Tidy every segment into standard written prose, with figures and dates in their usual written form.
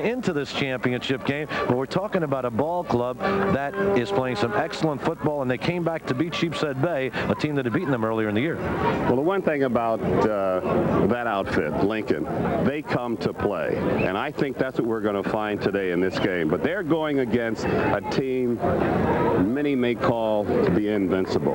into this championship game, but we're talking about a ball club that is playing some excellent football, and they came back to beat Sheepshead Bay, a team that had beaten them earlier in the year. Well, the one thing about that outfit, Lincoln, they come to play, and I think that's what we're going to find today in this game. But they're going against a team many may call the invincible.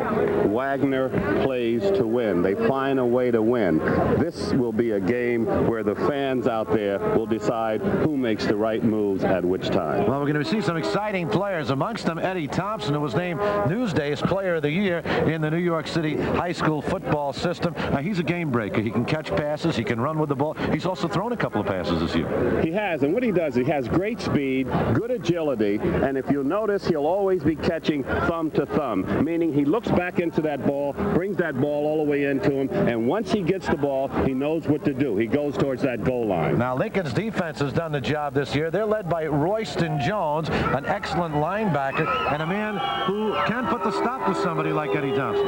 Wagner plays to win. They find a way to win. This will be a game where the fans out there will decide who makes the right moves at which time. Well, we're going to see some exciting players. Amongst them, Eddie Thompson, who was named Newsday's Player of the Year in the New York City high school football system. He's a game breaker. He can catch passes. He can run with the ball. He's also thrown a couple of passes this year. He has, and what he does, he has great speed, good agility, and if you'll notice, he'll always be catching thumb to thumb, meaning he looks back into that ball, brings that ball all the way into him, and once he gets the ball, he knows what to do. He goes towards that goal line. Now, Lincoln's defense has done the job this year. They're led by Royston Jones, an excellent linebacker, and a man who can put the stop to somebody like Eddie Thompson.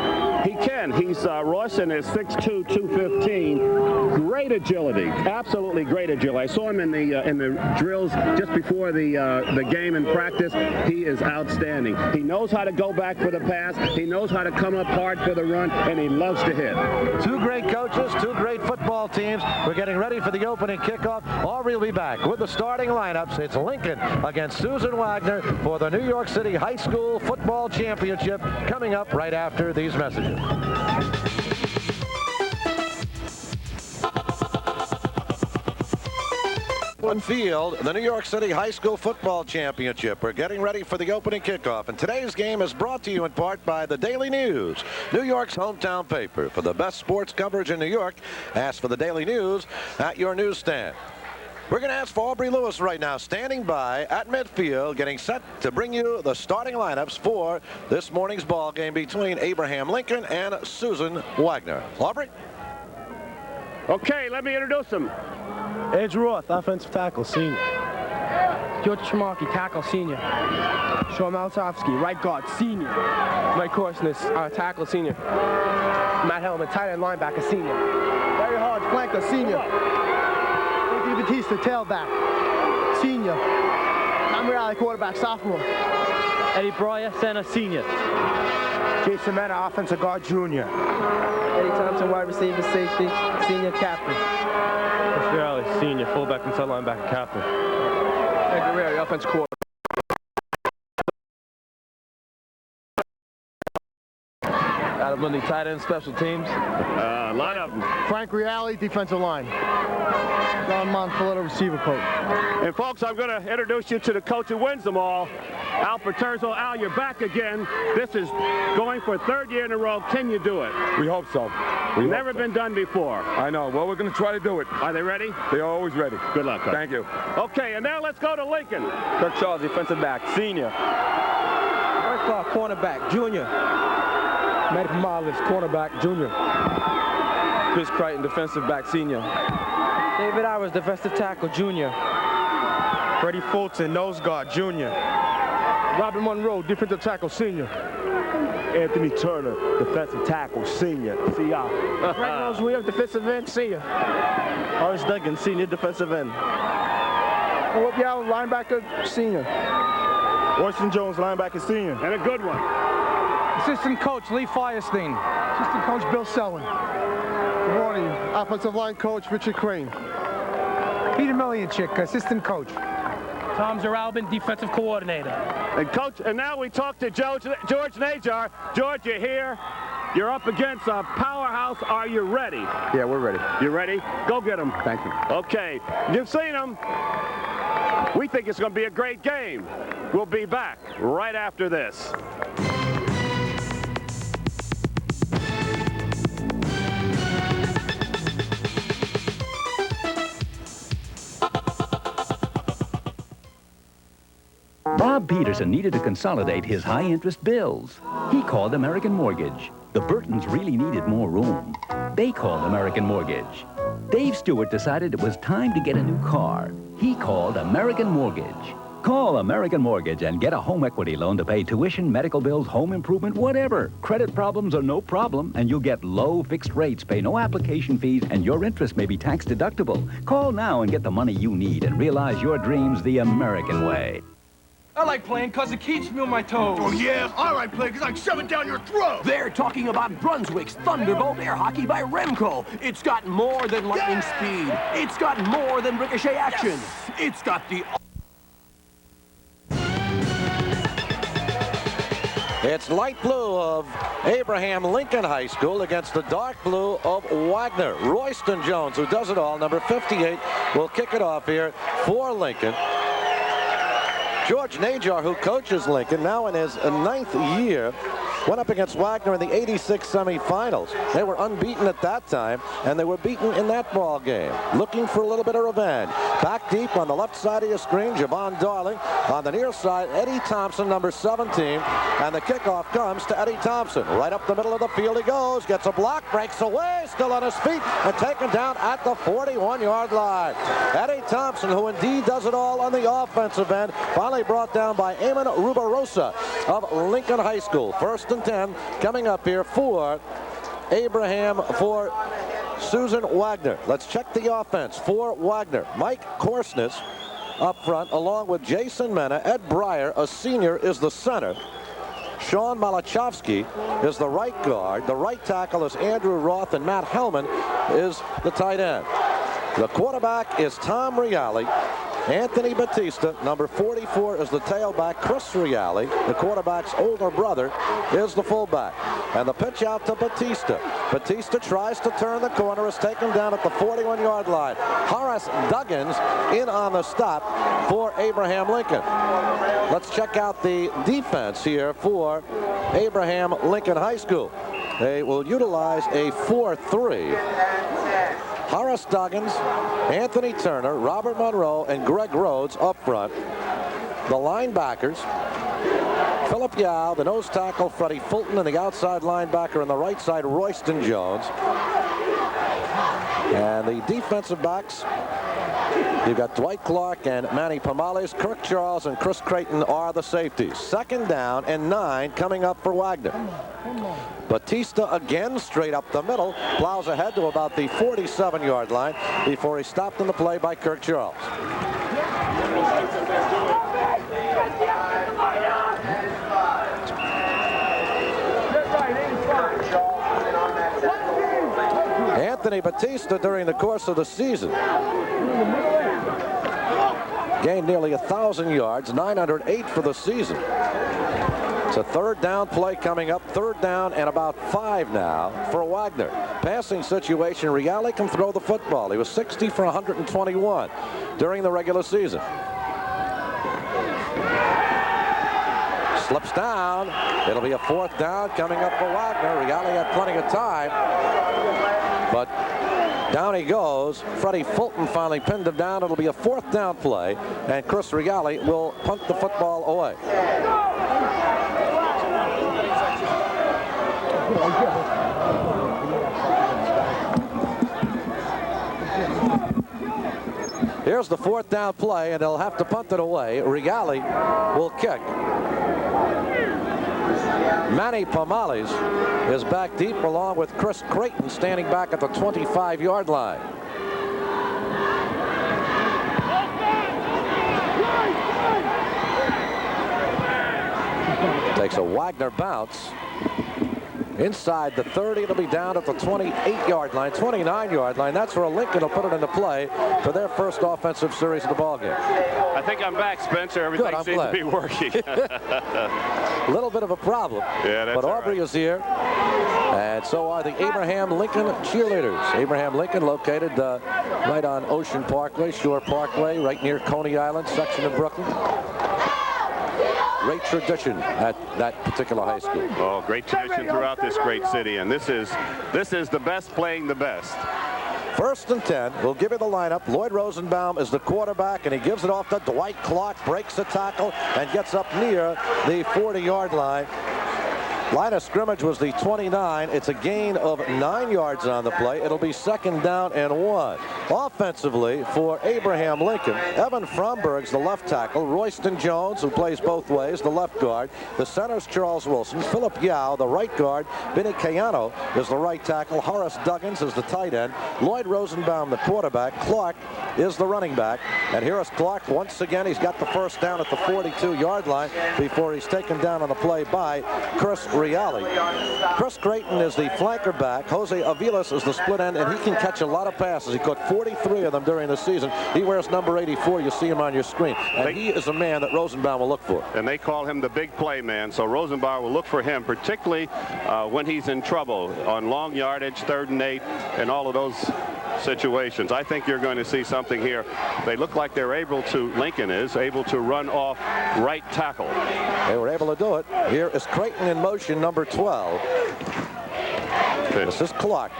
He can. He's Royston is 6'2", 215. Great agility, absolutely great agility. I saw him in the drills just before the game in practice. He is outstanding. He knows how to go back for the pass. He knows how to come up hard for the run, and he loves to hit. Two great coaches, two great football teams. We're getting ready for the opening kickoff. Aubrey will be back with the starting lineups. It's Lincoln against Susan Wagner for the New York City High School Football Championship, coming up right after these messages. Field, the New York City High School Football Championship. We're getting ready for the opening kickoff, and today's game is brought to you in part by the Daily News, New York's hometown paper. For the best sports coverage in New York, ask for the Daily News at your newsstand. We're going to ask for Aubrey Lewis right now, standing by at midfield, getting set to bring you the starting lineups for this morning's ball game between Abraham Lincoln and Susan Wagner. Aubrey? Okay, let me introduce him. Edge Roth, offensive tackle, senior. George Tremarky, tackle, senior. Sean Maltofsky, right guard, senior. Mike Korsness, tackle, senior. Matt Hellman, tight end linebacker, senior. Larry Hodge, flanker, senior. Anthony Batista, tailback, senior. Tom Reale, quarterback, sophomore. Eddie Breuer, center, senior. Jason Mena, offensive guard, junior. Eddie Thompson, wide receiver, safety, senior, captain. Reale, senior, fullback, inside linebacker, captain. Ed Guerrero, offense coordinator. Adam Lundy, tight end, special teams. Line up. Frank Reale, defensive line. John Monfilletto, receiver coach. And folks, I'm going to introduce you to the coach who wins them all, Al Paterzo. Al, you're back again. This is going for third year in a row. Can you do it? We hope so. Never been done before. I know. Well, we're going to try to do it. Are they ready? They are always ready. Good luck, Coach. Thank you. Okay, and now let's go to Lincoln. Kirk Charles, defensive back, senior. Mike Clark, cornerback, junior. Matt Morales, cornerback, junior. Chris Crichton, defensive back, senior. David Owers, defensive tackle, junior. Freddie Fulton, nose guard, junior. Robin Monroe, defensive tackle, senior. Anthony Turner, defensive tackle, senior. CR. Frank Rose Williams, defensive end, senior. Horace Duncan, senior defensive end. Whoop Yow, linebacker, senior. Royston Jones, linebacker, senior. And a good one. Assistant coach, Lee Firestein. Assistant coach, Bill Selwyn. Good morning. Offensive line coach, Richard Crane. Peter Millianchik, assistant coach. Tom Zaralbin, defensive coordinator. And coach, and now we talk to George Najar. George, you're here. You're up against a powerhouse. Are you ready? Yeah, we're ready. You ready? Go get them. Thank you. Okay. You've seen them. We think it's going to be a great game. We'll be back right after this. Bob Peterson needed to consolidate his high-interest bills. He called American Mortgage. The Burtons really needed more room. They called American Mortgage. Dave Stewart decided it was time to get a new car. He called American Mortgage. Call American Mortgage and get a home equity loan to pay tuition, medical bills, home improvement, whatever. Credit problems are no problem, and you'll get low fixed rates, pay no application fees, and your interest may be tax deductible. Call now and get the money you need and realize your dreams the American way. I like playing because it keeps me on my toes. Oh, yeah? I like playing because I can shove it down your throat. They're talking about Brunswick's Thunderbolt Air Hockey by Remco. It's got more than lightning speed. It's got more than ricochet action. Yes. It's got the... It's light blue of Abraham Lincoln High School against the dark blue of Wagner. Royston Jones, who does it all, number 58, will kick it off here for Lincoln. George Najar, who coaches Lincoln, now in his 9th year, went up against Wagner in the '86 semifinals. They were unbeaten at that time, and they were beaten in that ball game. Looking for a little bit of revenge. Back deep on the left side of your screen, Javon Darling. On the near side, Eddie Thompson, number 17, and the kickoff comes to Eddie Thompson. Right up the middle of the field he goes, gets a block, breaks away, still on his feet, and taken down at the 41-yard line. Eddie Thompson, who indeed does it all on the offensive end, finally brought down by Eamon Rubarosa of Lincoln High School. 1st and 10 coming up here for Susan Wagner. Let's check the offense for Wagner. Mike Korsness up front, along with Jason Mena. Ed Breyer, a senior, is the center. Sean Malachowski is the right guard. The right tackle is Andrew Roth, and Matt Hellman is the tight end. The quarterback is Tom Reale. Anthony Batista, number 44, is the tailback. Chris Reale, the quarterback's older brother, is the fullback. And the pitch out to Batista. Batista tries to turn the corner, is taken down at the 41-yard line. Horace Duggins in on the stop for Abraham Lincoln. Let's check out the defense here for Abraham Lincoln High School. They will utilize a 4-3. Horace Duggins, Anthony Turner, Robert Monroe, and Greg Rhodes up front. The linebackers, Philip Yao, the nose tackle, Freddie Fulton, and the outside linebacker on the right side, Royston Jones. And the defensive backs, you've got Dwight Clark and Manny Pomales. Kirk Charles and Chris Creighton are the safeties. 2nd down and 9 coming up for Wagner. Batista again straight up the middle, plows ahead to about the 47-yard line before he's stopped in the play by Kirk Charles. Anthony Batista, during the course of the season, gained nearly 1,000 yards, 908 for the season. It's a 3rd down play coming up, 3rd down and about 5 now for Wagner. Passing situation, Reale can throw the football. He was 60 for 121 during the regular season. Slips down. It'll be a 4th down coming up for Wagner. Reale had plenty of time, but down he goes. Freddie Fulton finally pinned him down. It'll be a 4th down play, and Chris Reale will punt the football away. Here's the 4th down play, and they'll have to punt it away. Reale will kick. Manny Pomales is back deep, along with Chris Creighton standing back at the 25-yard line. Takes a Wagner bounce. Inside the 30, it'll be down at the 28-yard line, 29-yard line. That's where Lincoln will put it into play for their first offensive series of the ballgame. I think I'm back, Spencer. Everything seems to be working. A little bit of a problem. Yeah, that's but Aubrey is here, and so are the Abraham Lincoln cheerleaders. Abraham Lincoln, located right on Ocean Parkway, Shore Parkway, right near Coney Island section of Brooklyn. Great tradition at that particular high school. Oh, great tradition throughout this great city, and this is the best playing the best. 1st and 10. We'll give you the lineup. Lloyd Rosenbaum is the quarterback, and he gives it off to Dwight Clark, breaks the tackle, and gets up near the 40-yard line. Line of scrimmage was the 29. It's a gain of 9 yards on the play. It'll be 2nd down and 1. Offensively for Abraham Lincoln, Evan Fromberg's the left tackle. Royston Jones, who plays both ways, the left guard. The center's Charles Wilson. Philip Yao, the right guard. Benny Cayano is the right tackle. Horace Duggins is the tight end. Lloyd Rosenbaum, the quarterback. Clark is the running back. And here is Clark once again. He's got the first down at the 42-yard line before he's taken down on the play by Chris Reale. Chris Creighton is the flanker back. Jose Aviles is the split end, and he can catch a lot of passes. He caught 43 of them during the season. He wears number 84. You see him on your screen. And he is a man that Rosenbaum will look for. And they call him the big play man, so Rosenbaum will look for him, particularly when he's in trouble on long yardage, 3rd and 8, and all of those situations. I think you're going to see something here. They look like they're able to, Lincoln is able to run off right tackle. They were able to do it. Here is Creighton in motion, number 12. This is Clark.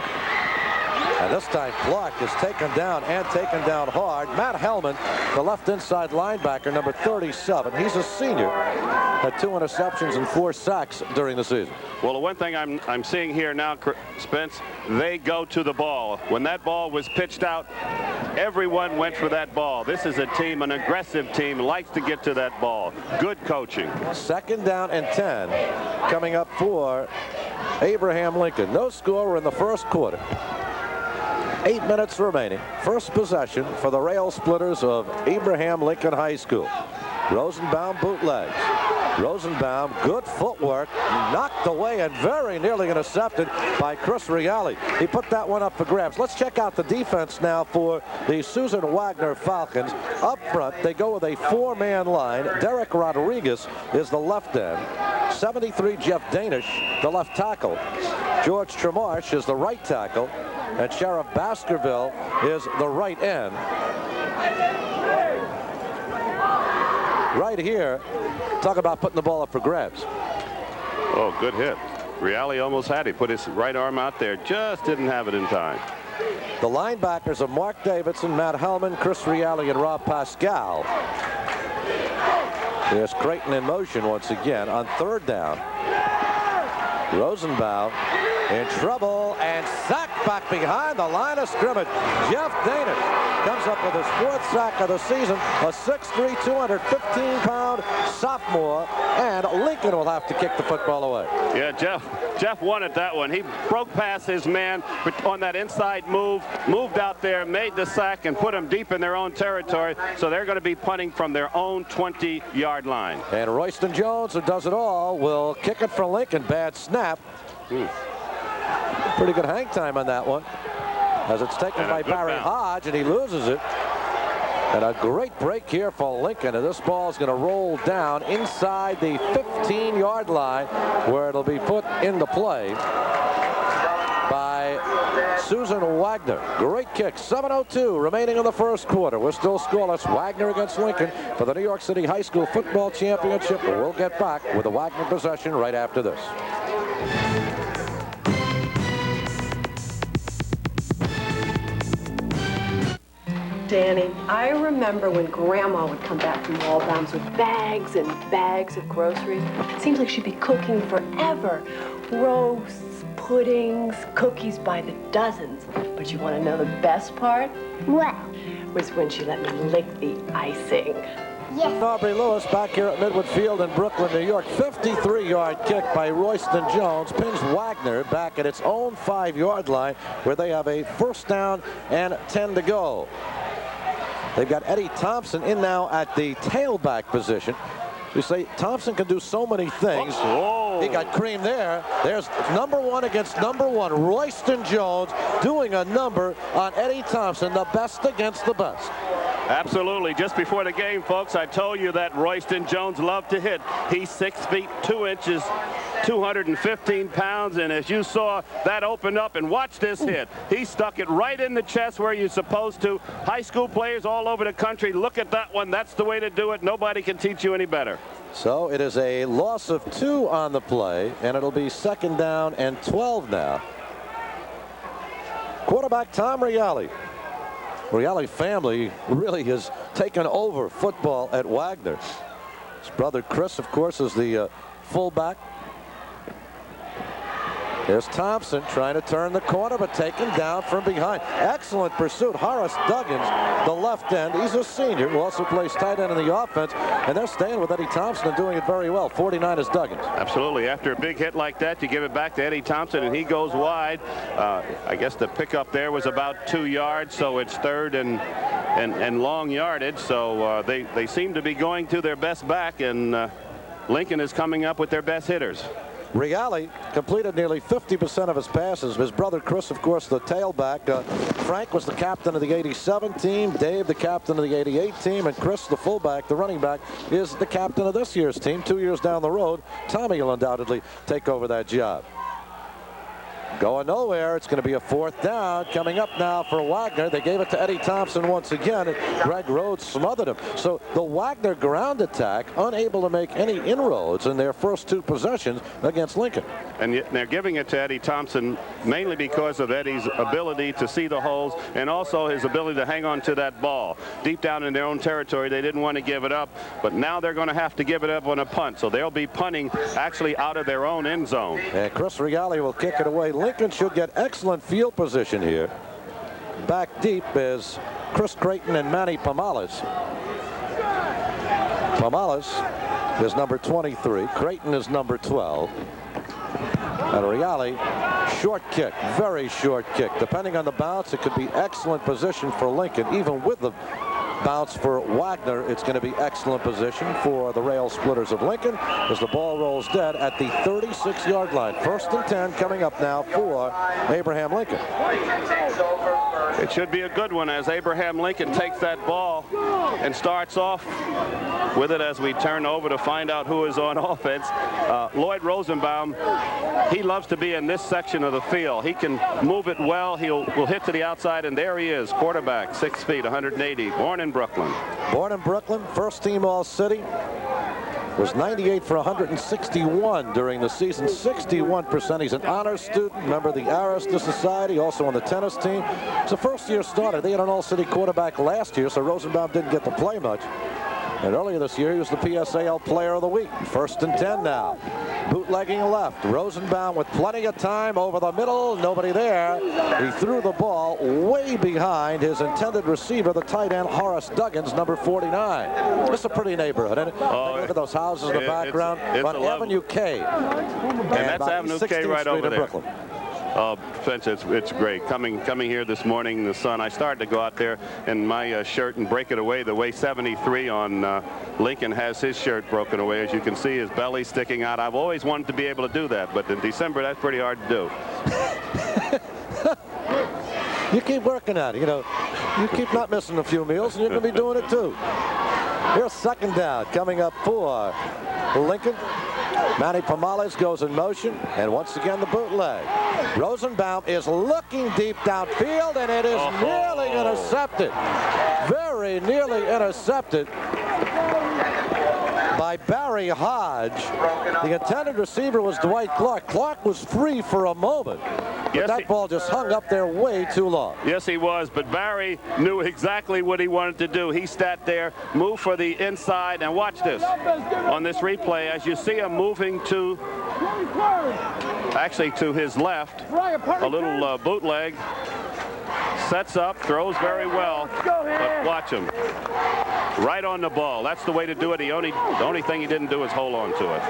And this time Clark is taken down and taken down hard. Matt Hellman, the left inside linebacker, number 37. He's a senior. Had 2 interceptions and 4 sacks during the season. Well, the one thing I'm seeing here now, Spence, they go to the ball. When that ball was pitched out, everyone went for that ball. This is a team, an aggressive team, likes to get to that ball. Good coaching. 2nd down and 10 coming up for Abraham Lincoln. No score in the first quarter. 8 minutes remaining. First possession for the Rail Splitters of Abraham Lincoln High School. Rosenbaum bootlegs. Rosenbaum, good footwork, knocked away and very nearly intercepted by Chris Reale. He put that one up for grabs. Let's check out the defense now for the Susan Wagner Falcons. Up front, they go with a 4-man line. Derek Rodriguez is the left end. 73, Jeff Danish, the left tackle. George Tremarsh is the right tackle. And Sheriff Baskerville is the right end. Right here, talk about putting the ball up for grabs. Oh, good hit. Reale almost had it. Put his right arm out there. Just didn't have it in time. The linebackers are Mark Davidson, Matt Hellman, Chris Reale, and Rob Pascal. There's Creighton in motion once again on 3rd down. Rosenbaum in trouble and sacked back behind the line of scrimmage. Jeff Danish comes up with his 4th sack of the season. A 6'3", 215-pound sophomore, and Lincoln will have to kick the football away. Yeah, Jeff wanted that one. He broke past his man on that inside move, moved out there, made the sack, and put him deep in their own territory. So they're going to be punting from their own 20-yard line. And Royston Jones, who does it all, will kick it for Lincoln. Bad snap. Pretty good hang time on that one, as it's taken by Barry Hodge, and he loses it. And a great break here for Lincoln, and this ball is going to roll down inside the 15-yard line, where it'll be put into play by Susan Wagner. Great kick. 7:02 remaining in the first quarter. We're still scoreless. Wagner against Lincoln for the New York City High School Football Championship. We'll get back with the Wagner possession right after this. Danny, I remember when Grandma would come back from Walbaum's with bags and bags of groceries. It seems like she'd be cooking forever. Roasts, puddings, cookies by the dozens. But you want to know the best part? What? Was when she let me lick the icing. Yes. Aubrey Lewis back here at Midwood Field in Brooklyn, New York. 53-yard kick by Royston Jones pins Wagner back at its own 5-yard line, where they have a 1st down and 10 to go. They've got Eddie Thompson in now at the tailback position. We say Thompson can do so many things. Oh. He got creamed there. There's number 1 against number 1. Royston Jones doing a number on Eddie Thompson, the best against the best. Absolutely. Just before the game, folks, I told you that Royston Jones loved to hit. He's 6 feet 2 inches, 215 pounds, and as you saw, that opened up, and watch this hit. He stuck it right in the chest where you're supposed to. High school players all over the country, look at that one. That's the way to do it. Nobody can teach you any better. So it is a loss of 2 on the play, and it'll be 2nd down and 12 now. Quarterback Tom Reale. Reale family really has taken over football at Wagner. His brother Chris, of course, is the fullback. Here's Thompson trying to turn the corner, but taken down from behind. Excellent pursuit. Horace Duggins, the left end. He's a senior who also plays tight end in the offense, and they're staying with Eddie Thompson and doing it very well. 49 is Duggins. Absolutely. After a big hit like that, you give it back to Eddie Thompson, and he goes wide. I guess the pickup there was about 2 yards, so it's third and long yardage. So they seem to be going to their best back, and Lincoln is coming up with their best hitters. Reale completed nearly 50% of his passes. His brother Chris, of course, the tailback. Frank was the captain of the '87 team. Dave, the captain of the '88 team. And Chris, the fullback, the running back, is the captain of this year's team. 2 years down the road, Tommy will undoubtedly take over that job. Going nowhere. It's going to be a 4th down. Coming up now for Wagner. They gave it to Eddie Thompson once again, and Greg Rhodes smothered him. So the Wagner ground attack unable to make any inroads in their first 2 possessions against Lincoln. And yet they're giving it to Eddie Thompson mainly because of Eddie's ability to see the holes and also his ability to hang on to that ball. Deep down in their own territory, they didn't want to give it up, but now they're going to have to give it up on a punt. So they'll be punting actually out of their own end zone. And Chris Reale will kick it away. Lincoln should get excellent field position here. Back deep is Chris Creighton and Manny Pomales. Pomales is number 23. Creighton is number 12. And Reale, short kick, very short kick. Depending on the bounce, it could be excellent position for Lincoln. Even with the bounce for Wagner, it's going to be excellent position for the rail splitters of Lincoln as the ball rolls dead at the 36-yard line. 1st and 10 coming up now for Abraham Lincoln. It should be a good one as Abraham Lincoln takes that ball and starts off with it as we turn over to find out who is on offense. Lloyd Rosenbaum, he loves to be in this section of the field. He can move it well. Will hit to the outside, and there he is, quarterback, 6 feet, 180, born in Brooklyn. Born in Brooklyn, first team All-City. Was 98 for 161 during the season, 61%. He's an honors student, member of the Arista Society, also on the tennis team. He's a first-year starter. They had an All-City quarterback last year, so Rosenbaum didn't get to play much. And earlier this year, he was the PSAL Player of the Week. 1st and 10 now. Bootlegging left. Rosenbaum with plenty of time over the middle. Nobody there. He threw the ball way behind his intended receiver, the tight end Horace Duggins, number 49. This is a pretty neighborhood, isn't it? Look at those houses in the background on Avenue K. And that's Avenue K right over there. Brooklyn. Oh, it's great. Coming here this morning in the sun. I started to go out there in my shirt and break it away the way 73 on Lincoln has his shirt broken away. As you can see, his belly sticking out. I've always wanted to be able to do that, but in December, that's pretty hard to do. You keep working at it. You know, you keep not missing a few meals, and you're going to be doing it too. Here's 2nd down coming up for Lincoln. Manny Pomales goes in motion, and once again the bootleg. Rosenbaum is looking deep downfield, and it is nearly intercepted. Very nearly intercepted by Barry Hodge. The intended receiver was Dwight Clark. Clark was free for a moment, but that ball just hung up there way too long. Yes, he was, but Barry knew exactly what he wanted to do. He sat there, moved for the inside, and watch this. On this replay, as you see him moving to, actually to his left, a little bootleg, sets up, throws very well, but watch him. Right on the ball. That's the way to do it. The only thing he didn't do is hold on to it.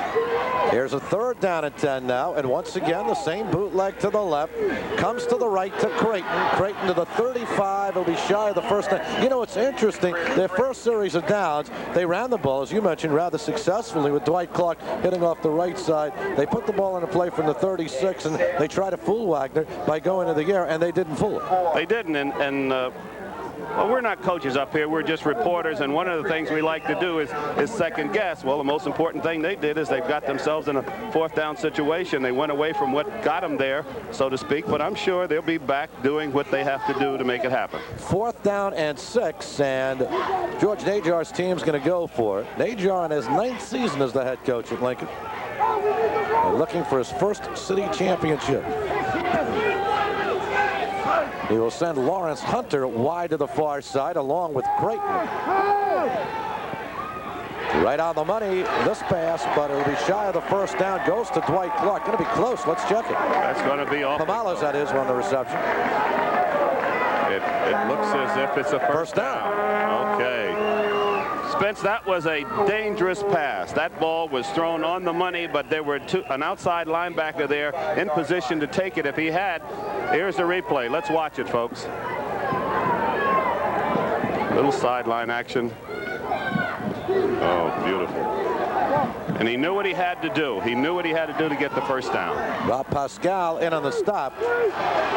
Here's a 3rd down and 10 now, and once again the same bootleg to the left, comes to the right to Creighton. Creighton to the 35. He'll be shy of the first down. You know, it's interesting. Their first series of downs, they ran the ball, as you mentioned, rather successfully with Dwight Clark hitting off the right side. They put the ball into play from the 36, and they try to fool Wagner by going to the air, and they didn't fool him. They didn't, and well, we're not coaches up here. We're just reporters, and one of the things we like to do is second guess. Well, the most important thing they did is they've got themselves in a 4th down situation. They went away from what got them there, so to speak, but I'm sure they'll be back doing what they have to do to make it happen. 4th down and 6, and George Najar's team's going to go for it. Najar in his 9th season as the head coach at Lincoln, and looking for his first city championship. He will send Lawrence Hunter wide to the far side along with Creighton. Right on the money, this pass, but it'll be shy of the first down. Goes to Dwight Clark. Going to be close. Let's check it. That's going to be off. Pomales, that is, on the reception. It looks as if it's a first down. Okay. Spence, that was a dangerous pass. That ball was thrown on the money, but there were an outside linebacker there in position to take it if he had. Here's the replay. Let's watch it, folks. Little sideline action. Oh, beautiful. And he knew what he had to do. He knew what he had to do to get the first down. Rob Pascal in on the stop.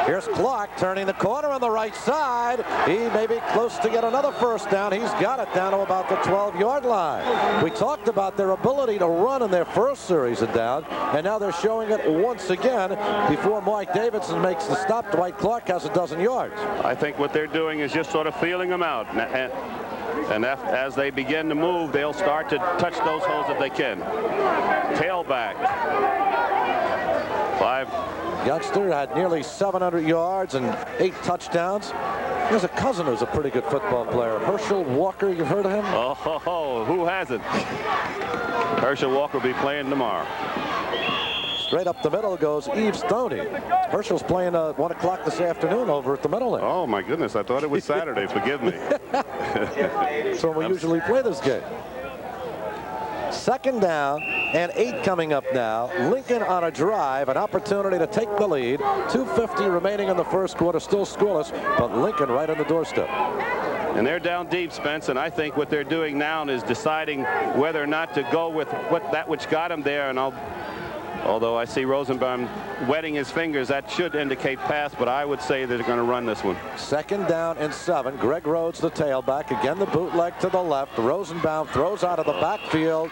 Here's Clark turning the corner on the right side. He may be close to get another first down. He's got it down to about the 12-yard line. We talked about their ability to run in their first series of down, and now they're showing it once again before Mike Davidson makes the stop. Dwight Clark has a dozen yards. I think what they're doing is just sort of feeling them out. And as they begin to move, they'll start to touch those holes if they can. Tailback. Youngster had nearly 700 yards and 8 touchdowns. He has a cousin who's a pretty good football player. Herschel Walker, you've heard of him? Oh, who hasn't? Herschel Walker will be playing tomorrow. Straight up the middle goes Eve Stoney. Herschel's playing 1 o'clock this afternoon over at the Middle End. Oh, my goodness. I thought it was Saturday. Forgive me. So we usually play this game. 2nd down and 8 coming up now. Lincoln on a drive, an opportunity to take the lead. 2:50 remaining in the first quarter, still scoreless, but Lincoln right on the doorstep. And they're down deep, Spence, and I think what they're doing now is deciding whether or not to go with that which got them there. And although I see Rosenbaum wetting his fingers, that should indicate pass, but I would say that they're going to run this one. 2nd down and 7. Greg Rhodes, the tailback. Again, the bootleg to the left. Rosenbaum throws out of the backfield,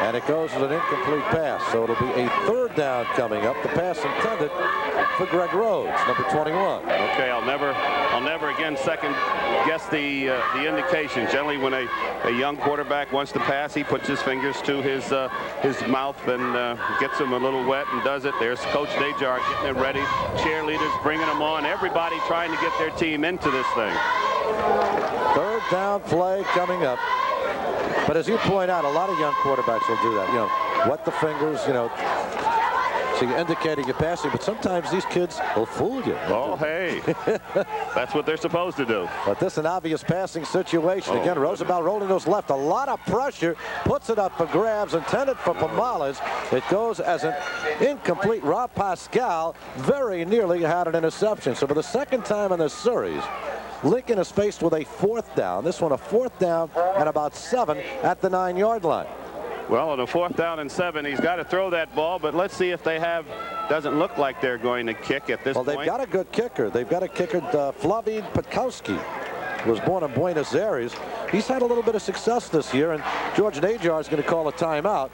and it goes as an incomplete pass. So it'll be a 3rd down coming up. The pass intended for Greg Rhodes, number 21. Okay, I'll never again second guess the indication. Generally, when a young quarterback wants to pass, he puts his fingers to his mouth and gets him a little wet and does it. There's Coach Dejar getting it ready. Cheerleaders bringing them on. Everybody trying to get their team into this thing. 3rd down play coming up. But as you point out, a lot of young quarterbacks will do that. You know, wet the fingers, you know, so you're indicating you're passing, but sometimes these kids will fool you. Oh, hey. That's what they're supposed to do. But this is an obvious passing situation. Again, Rosenbaum rolling those left. A lot of pressure. Puts it up for grabs. Intended for Pomales. It goes as an incomplete. Rob Pascal very nearly had an interception. So for the 2nd time in this series, Lincoln is faced with a 4th down. This one a 4th down and about 7 at the 9-yard line. Well, on a 4th down and 7, he's got to throw that ball, but let's see if they have. Doesn't look like they're going to kick at this point. Well, they've got a good kicker. They've got a kicker, Flavin Petkowski, who was born in Buenos Aires. He's had a little bit of success this year, and George Najar is going to call a timeout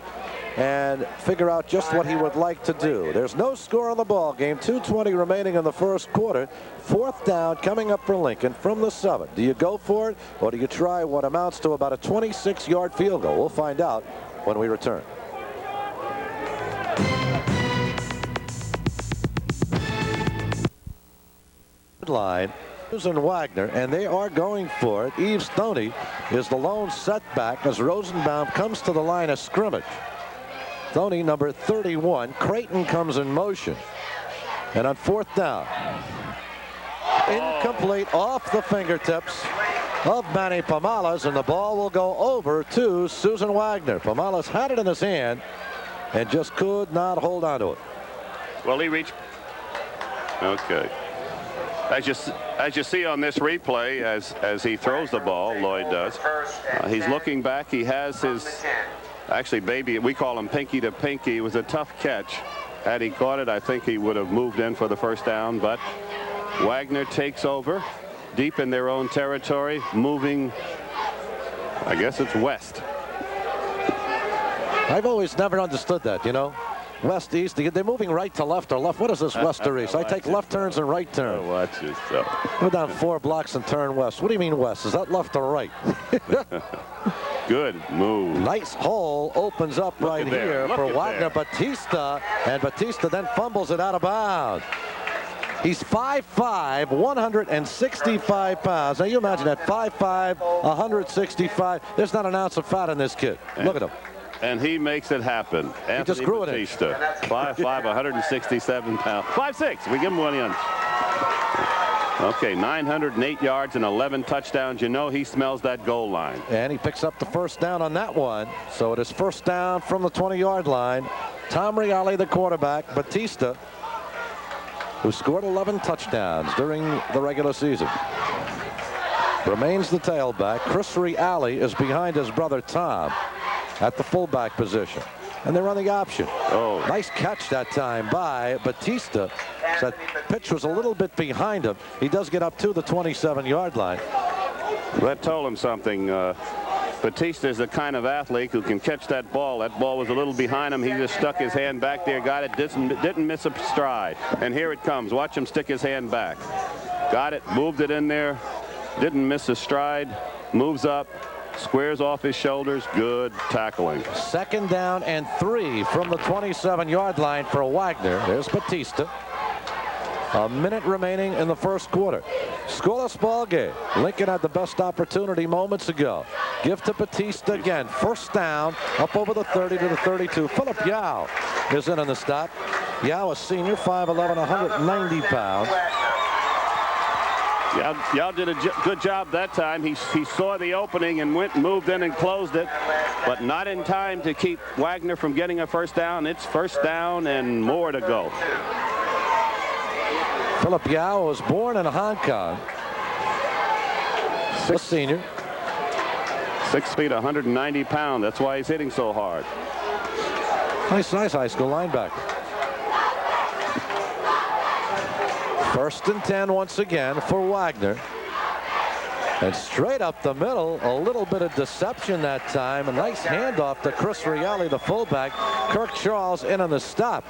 and figure out just what he would like to do. There's no score on the ball game. 2:20 remaining in the first quarter. 4th down coming up for Lincoln from the 7. Do you go for it, or do you try what amounts to about a 26-yard field goal? We'll find out when we return. Line and Wagner, and they are going for it. Eve Stoney is the lone setback as Rosenbaum comes to the line of scrimmage. Stoney, number 31. Creighton comes in motion, and on 4th down, incomplete off the fingertips of Manny Pomales, and the ball will go over to Susan Wagner. Pomales had it in his hand and just could not hold on to it. Well, he reached. Okay. As you see on this replay, as he throws the ball, Lloyd does, he's looking back. He has his, actually, baby, we call him pinky to pinky. It was a tough catch. Had he caught it, I think he would have moved in for the first down, but Wagner takes over deep in their own territory, moving, I guess it's west. I've always never understood that, you know. West, east, they're moving right to left or left. What is this west or east? I take left turns and right turns. Oh, watch yourself. Go down 4 blocks and turn west. What do you mean west? Is that left or right? Good move. Nice hole opens up right here for Wagner. Batista, and Batista then fumbles it out of bounds. He's 5'5", 165 pounds. Now you imagine that, 5'5", 165. There's not an ounce of fat in this kid. Look at him. And he makes it happen. He just grew it in. Batista, 5'5", 167 pounds. 5'6", we give him 1 inch. Okay, 908 yards and 11 touchdowns. You know he smells that goal line. And he picks up the first down on that one. So it is first down from the 20-yard line. Tom Reale, the quarterback. Batista, who scored 11 touchdowns during the regular season, remains the tailback. Chris Reale is behind his brother Tom at the fullback position. And they run the option. Oh, nice catch that time by Batista. That pitch was a little bit behind him. He does get up to the 27-yard line. That told him something. Batista is the kind of athlete who can catch that ball. That ball was a little behind him. He just stuck his hand back there, got it, didn't miss a stride. And here it comes. Watch him stick his hand back. Got it, moved it in there, didn't miss a stride, moves up, squares off his shoulders. Good tackling. Second down and 3 from the 27-yard line for Wagner. There's Batista. A minute remaining in the first quarter. Scoreless ball game. Lincoln had the best opportunity moments ago. Give to Batista again. First down, up over the 30 to the 32. Philip Yao is in on the stop. Yao, a senior, 5'11", 190 pounds. Yao did a good job that time. He saw the opening and moved in and closed it, but not in time to keep Wagner from getting a first down. It's first down and more to go. Philip Yao was born in Hong Kong. A senior. 6 feet, 190 pounds. That's why he's hitting so hard. Nice high school linebacker. First and 10 once again for Wagner. And straight up the middle, a little bit of deception that time. A nice handoff to Chris Reale, the fullback. Kirk Charles in on the stop.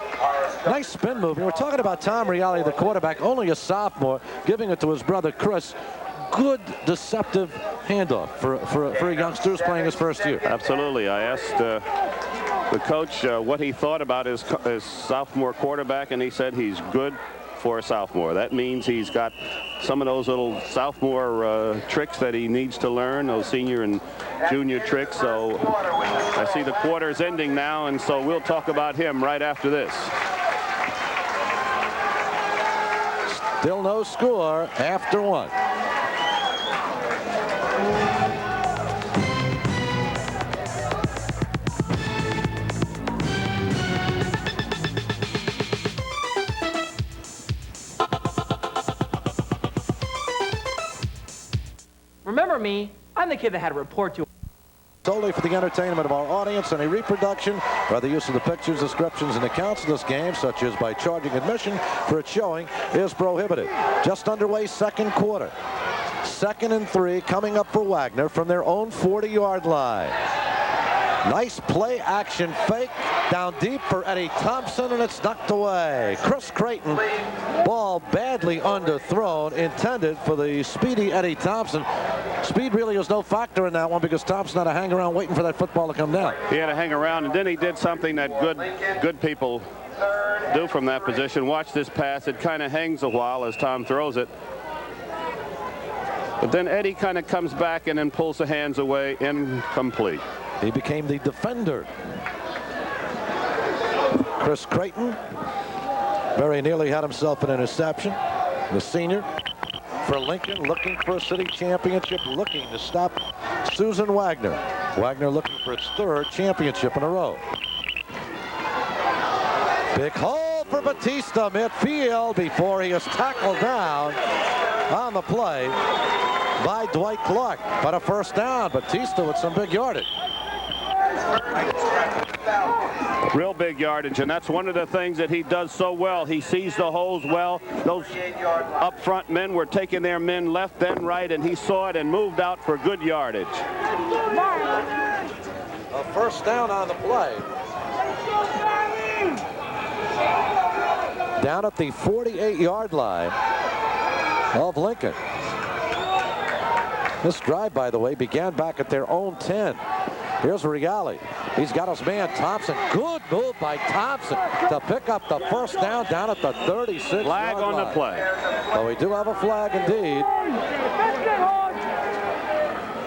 Nice spin move. We're talking about Tom Reale, the quarterback, only a sophomore, giving it to his brother Chris. Good deceptive handoff for a youngster who's playing his first year. Absolutely. I asked the coach what he thought about his sophomore quarterback, and he said he's good for a sophomore. That means he's got some of those little sophomore tricks that he needs to learn, those senior and junior tricks. So I see the quarter's ending now, and so we'll talk about him right after this. Still no score after one. Remember me? I'm the kid that had a report to. Solely for the entertainment of our audience, any reproduction or the use of the pictures, descriptions, and accounts of this game, such as by charging admission for its showing, is prohibited. Just underway, second quarter. 2nd and 3 coming up for Wagner from their own 40-yard line. Nice play action fake down deep for Eddie Thompson, and it's knocked away. Chris Creighton, ball badly underthrown, intended for the speedy Eddie Thompson. Speed really was no factor in that one because Thompson had to hang around waiting for that football to come down. He had to hang around, and then he did something that good people do from that position. Watch this pass. It kind of hangs a while as Tom throws it. But then Eddie kind of comes back and then pulls the hands away. Incomplete. He became the defender. Chris Creighton very nearly had himself an interception. The senior for Lincoln, looking for a city championship, looking to stop Susan Wagner. Wagner looking for its 3rd championship in a row. Big hole for Batista midfield before he is tackled down on the play by Dwight Clark. But a first down. Batista with some big yardage. Real big yardage, and that's one of the things that he does so well. He sees the holes well. Those up front men were taking their men left and right, and he saw it and moved out for good yardage. A first down on the play. Down at the 48-yard line of Lincoln. This drive, by the way, began back at their own 10. Here's Regali. He's got his man Thompson. Good move by Thompson to pick up the first down at the 36-yard Flag on the play. Well, we do have a flag indeed.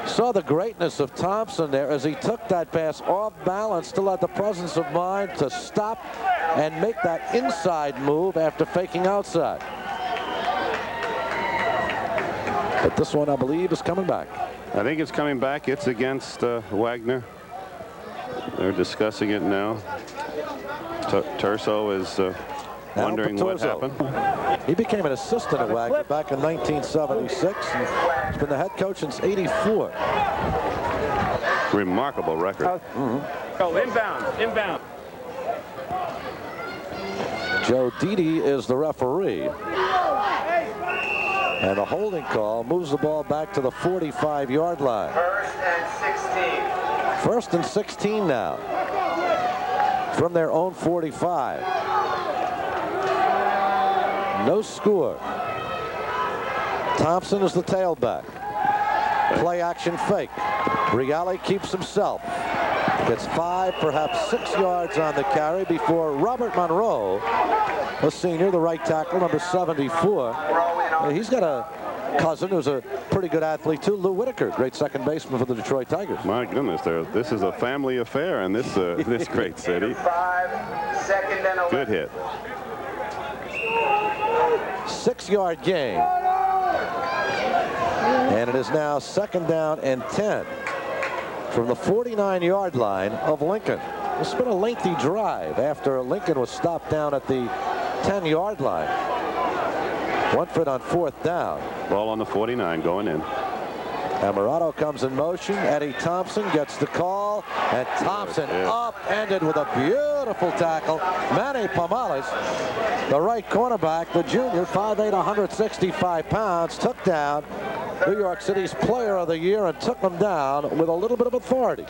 Saw the greatness of Thompson there as he took that pass off balance, still had the presence of mind to stop and make that inside move after faking outside. But this one, I believe, is coming back. I think it's coming back. It's against Wagner. They're discussing it now. Turso is wondering what happened. He became an assistant at Wagner back in 1976. And he's been the head coach since '84. Remarkable record. Oh, inbound. Joe Didi is the referee. And the holding call moves the ball back to the 45-yard line. First and 16 now. From their own 45. No score. Thompson is the tailback. Play action fake. Regali keeps himself. Gets 5, perhaps 6 yards on the carry before Robert Monroe, a senior, the right tackle, number 74. He's got a cousin who's a pretty good athlete too, Lou Whitaker, great second baseman for the Detroit Tigers. My goodness, this is a family affair in this this great city. Good hit. 6-yard gain. And it is now 2nd down and 10 from the 49-yard line of Lincoln. It's been a lengthy drive after Lincoln was stopped down at the 10-yard line. 1 foot on 4th down. Ball on the 49 going in. Amarato comes in motion. Eddie Thompson gets the call, and Thompson upended with a beautiful tackle. Manny Pomales, the right cornerback, the junior, 5'8", 165 pounds, took down New York City's Player of the Year and took them down with a little bit of authority.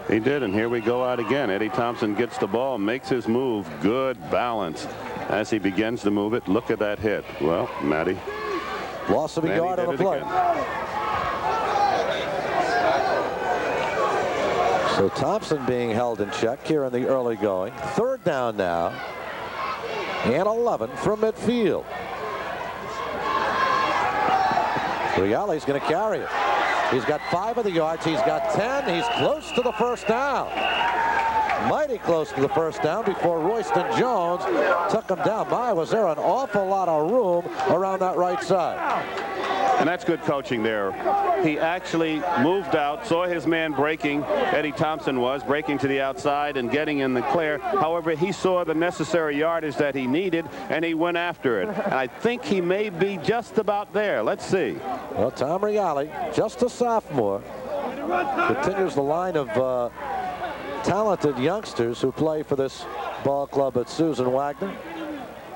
He did, and here we go out again. Eddie Thompson gets the ball, makes his move. Good balance as he begins to move it. Look at that hit. Well, Matty. Loss of a yard on the play. So Thompson being held in check here in the early going. 3rd down now. And 11 from midfield. Reali's going to carry it. He's got 5 of the yards. He's got 10. He's close to the first down. Mighty close to the first down before Royston Jones took him down. My, was there an awful lot of room around that right side. And that's good coaching there. He actually moved out, saw his man breaking. Eddie Thompson was breaking to the outside and getting in the clear. However, he saw the necessary yardage that he needed, and he went after it. And I think he may be just about there. Let's see. Well, Tom Reali, just a sophomore, continues the line of talented youngsters who play for this ball club at Susan Wagner.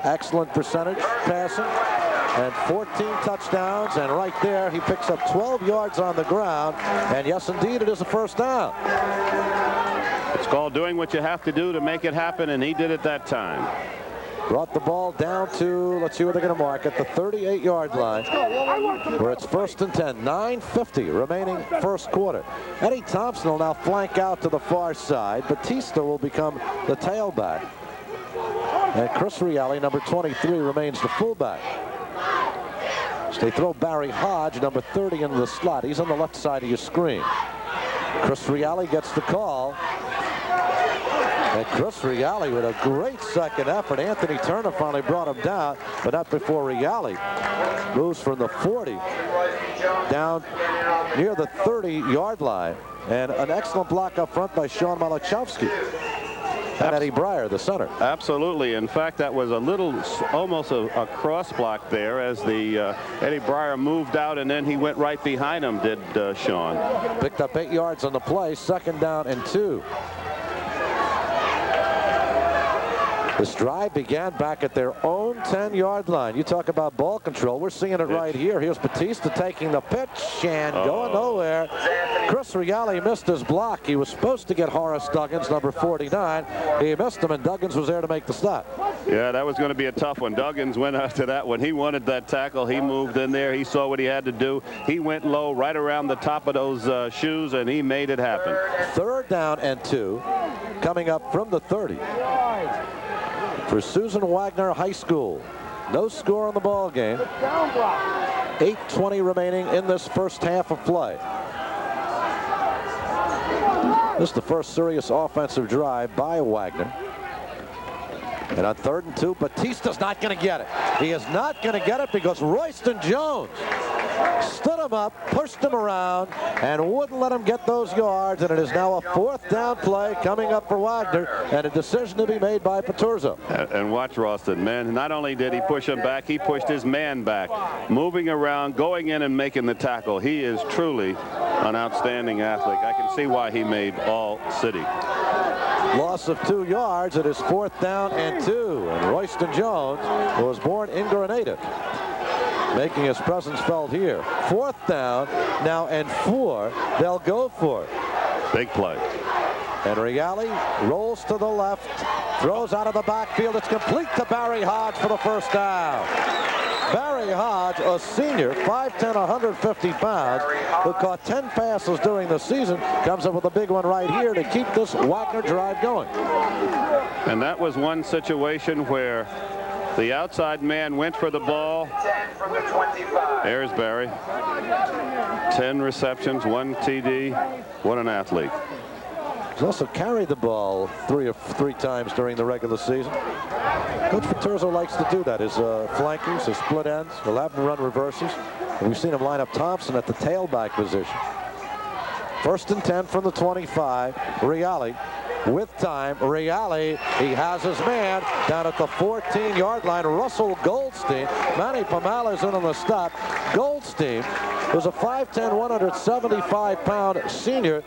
Excellent percentage passing. And 14 touchdowns, and right there he picks up 12 yards on the ground, and yes indeed it is a first down. It's called doing what you have to do to make it happen, and he did it that time. Brought the ball down to, let's see where they're going to mark, at the 38-yard line, where it's 1st and 10. 9:50 remaining first quarter. Eddie Thompson will now flank out to the far side. Batista will become the tailback, and Chris Reali, number 23, remains the fullback. So they throw Barry Hodge, number 30, into the slot. He's on the left side of your screen. Chris Reali gets the call. And Chris Reali with a great second effort. Anthony Turner finally brought him down, but not before Reali moves from the 40 down near the 30-yard line. And an excellent block up front by Sean Malachowski. And Eddie Breyer, the center. Absolutely. In fact, that was a little, almost a cross block there as the Eddie Breyer moved out, and then he went right behind him, did Sean. Picked up 8 yards on the play, 2nd down and 2. This drive began back at their own 10-yard line. You talk about ball control. We're seeing it right here. Here's Batista taking the pitch and going nowhere. Chris Reale missed his block. He was supposed to get Horace Duggins, number 49. He missed him, and Duggins was there to make the stop. Yeah, that was going to be a tough one. Duggins went after that one. He wanted that tackle. He moved in there. He saw what he had to do. He went low right around the top of those shoes, and he made it happen. 3rd down and 2 coming up from the 30 for Susan Wagner High School. No score on the ball game. 8:20 remaining in this first half of play. This is the first serious offensive drive by Wagner. And on 3rd and 2, Batista's not going to get it. He is not going to get it because Royston Jones stood him up, pushed him around, and wouldn't let him get those yards. And it is now a 4th down play coming up for Wagner, and a decision to be made by Paturzo. And watch Ralston, man. Not only did he push him back, he pushed his man back, moving around, going in and making the tackle. He is truly an outstanding athlete. I can see why he made All-City. Loss of 2 yards. It is 4th down and 2. And Royston Jones, who was born in Grenada, making his presence felt here. 4th down now and 4. They'll go for it. Big play. And Reale rolls to the left, throws out of the backfield. It's complete to Barry Hodge for the first down. Barry Hodge, a senior, 5'10", 150 pounds, who caught 10 passes during the season, comes up with a big one right here to keep this Wagner drive going. And that was one situation where the outside man went for the ball. There's Barry. 10 receptions, 1 TD. What an athlete. He's also carried the ball three times during the regular season. Coach Paturzo likes to do that. His flankers, his split ends, he'll have them run reverses. And we've seen him line up Thompson at the tailback position. 1st and 10 from the 25. Reale with time. Reale, he has his man down at the 14-yard line. Russell Goldstein. Manny Pomala's in on the stop. Goldstein was a 5'10", 175-pound senior.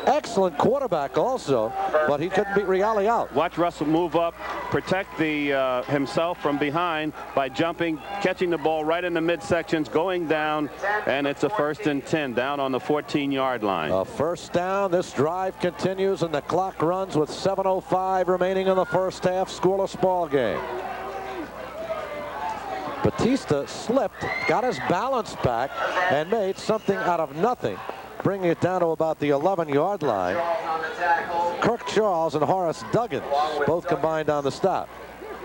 Excellent quarterback also, but he couldn't beat Reale out. Watch Russell move up, protect himself from behind by jumping, catching the ball right in the midsections, going down, and it's a 1st and 10 down on the 14-yard line. A 1st down. This drive continues, and the clock runs with 7:05 remaining in the first half. Scoreless ball game. Batista slipped, got his balance back, and made something out of nothing, bringing it down to about the 11-yard line. Kirk Charles and Horace Duggins both combined on the stop.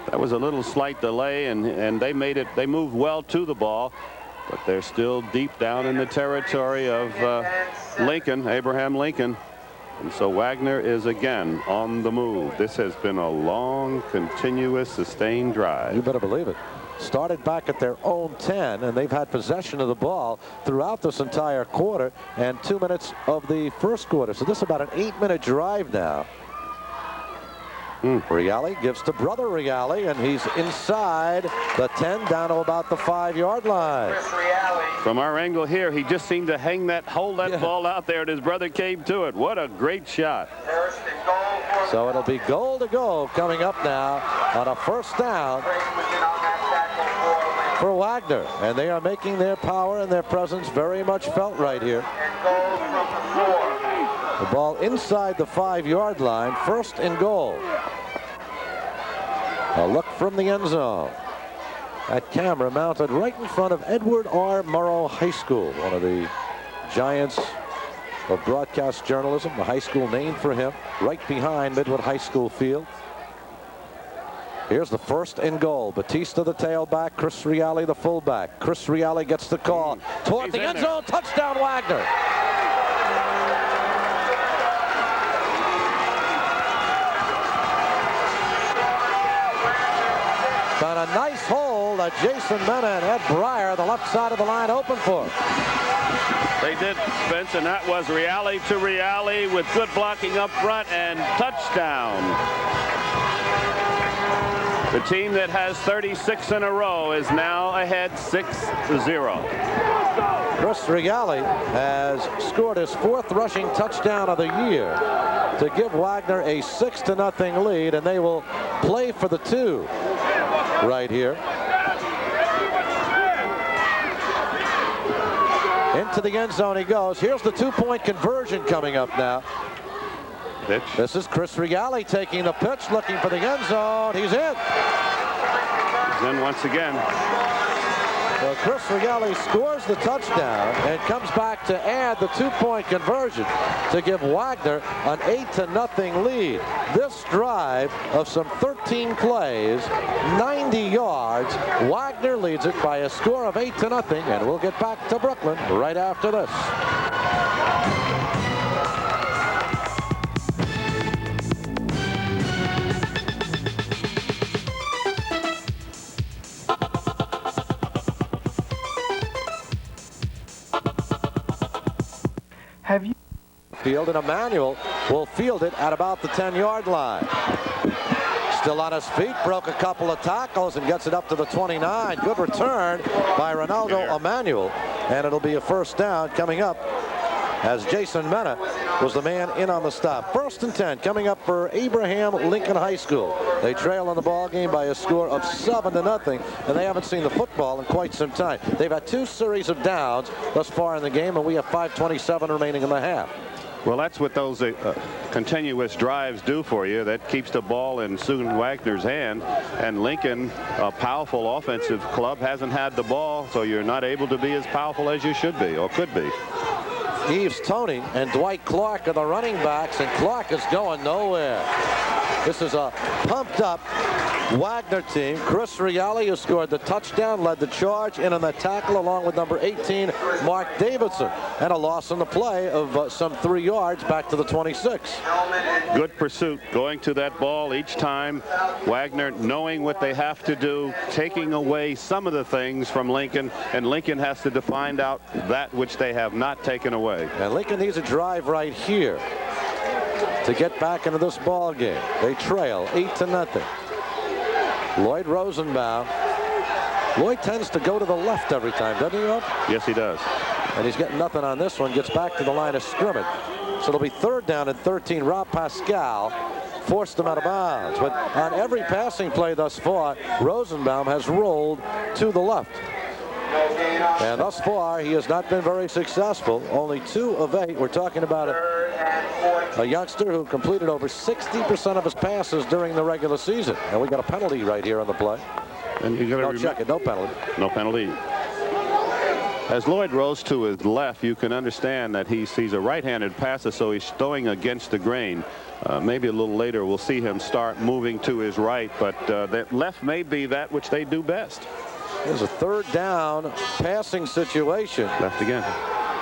That was a little slight delay, and they made it. They moved well to the ball, but they're still deep down in the territory of Lincoln, Abraham Lincoln. And so Wagner is again on the move. This has been a long, continuous, sustained drive. You better believe it. Started back at their own 10, and they've had possession of the ball throughout this entire quarter and 2 minutes of the first quarter. So this is about an 8-minute drive now. Reale gives to brother Reale, and he's inside the 10 down to about the 5-yard line. From our angle here, he just seemed to hold that ball out there, and his brother came to it. What a great shot. So it'll be goal to go coming up now on a 1st down for Wagner, and they are making their power and their presence very much felt right here. The ball inside the 5-yard line, 1st and goal. A look from the end zone. That camera mounted right in front of Edward R. Murrow High School, one of the giants of broadcast journalism, the high school named for him, right behind Midwood High School field. Here's the 1st and goal. Batista the tailback, Chris Reale the fullback. Chris Reale gets the call toward the end zone. Touchdown Wagner. Found a nice hole that Jason Mena and Ed Breyer, the left side of the line, open for. They did, Spence, and that was Reale to Reale with good blocking up front and touchdown. The team that has 36 in a row is now ahead 6-0. Chris Reale has scored his 4th rushing touchdown of the year to give Wagner a 6-0 lead, and they will play for the 2 right here. Into the end zone he goes. Here's the two-point conversion coming up now. Pitch. This is Chris Regali taking the pitch, looking for the end zone. He's in. He's in once again. Well, Chris Regali scores the touchdown and comes back to add the two-point conversion to give Wagner an 8-0 lead. This drive of some 13 plays, 90 yards, Wagner leads it by a score of 8-0, and we'll get back to Brooklyn right after this. Have you? Field, and Emmanuel will field it at about the 10-yard line. Still on his feet, broke a couple of tackles and gets it up to the 29. Good return by Ronaldo Emmanuel, and it'll be a first down coming up as Jason Mena was the man in on the stop. 1st and 10 coming up for Abraham Lincoln High School. They trail in the ball game by a score of 7-0, and they haven't seen the football in quite some time. They've had 2 series of downs thus far in the game, and we have 5:27 remaining in the half. Well, that's what those continuous drives do for you. That keeps the ball in Soon Wagner's hand. And Lincoln, a powerful offensive club, hasn't had the ball, so you're not able to be as powerful as you should be or could be. Eves Toney and Dwight Clark are the running backs, and Clark is going nowhere. This is a pumped-up Wagner team. Chris Regali, who scored the touchdown, led the charge in on the tackle along with number 18, Mark Davidson, and a loss on the play of some 3 yards back to the 26. Good pursuit, going to that ball each time. Wagner knowing what they have to do, taking away some of the things from Lincoln, and Lincoln has to find out that which they have not taken away. And Lincoln needs a drive right here to get back into this ball game. They trail 8-0. Lloyd Rosenbaum. Lloyd tends to go to the left every time, doesn't he, Rob? Yes, he does. And he's getting nothing on this one. Gets back to the line of scrimmage. So it'll be 3rd down and 13. Rob Pascal forced him out of bounds. But on every passing play thus far, Rosenbaum has rolled to the left. And thus far, he has not been very successful. Only 2 of 8. We're talking about a youngster who completed over 60% of his passes during the regular season. And we got a penalty right here on the play. And you got to check it. No penalty. No penalty. As Lloyd rose to his left, you can understand that he's a right-handed passer, so he's throwing against the grain. Maybe a little later we'll see him start moving to his right, but that left may be that which they do best. There's a 3rd down passing situation. Left again.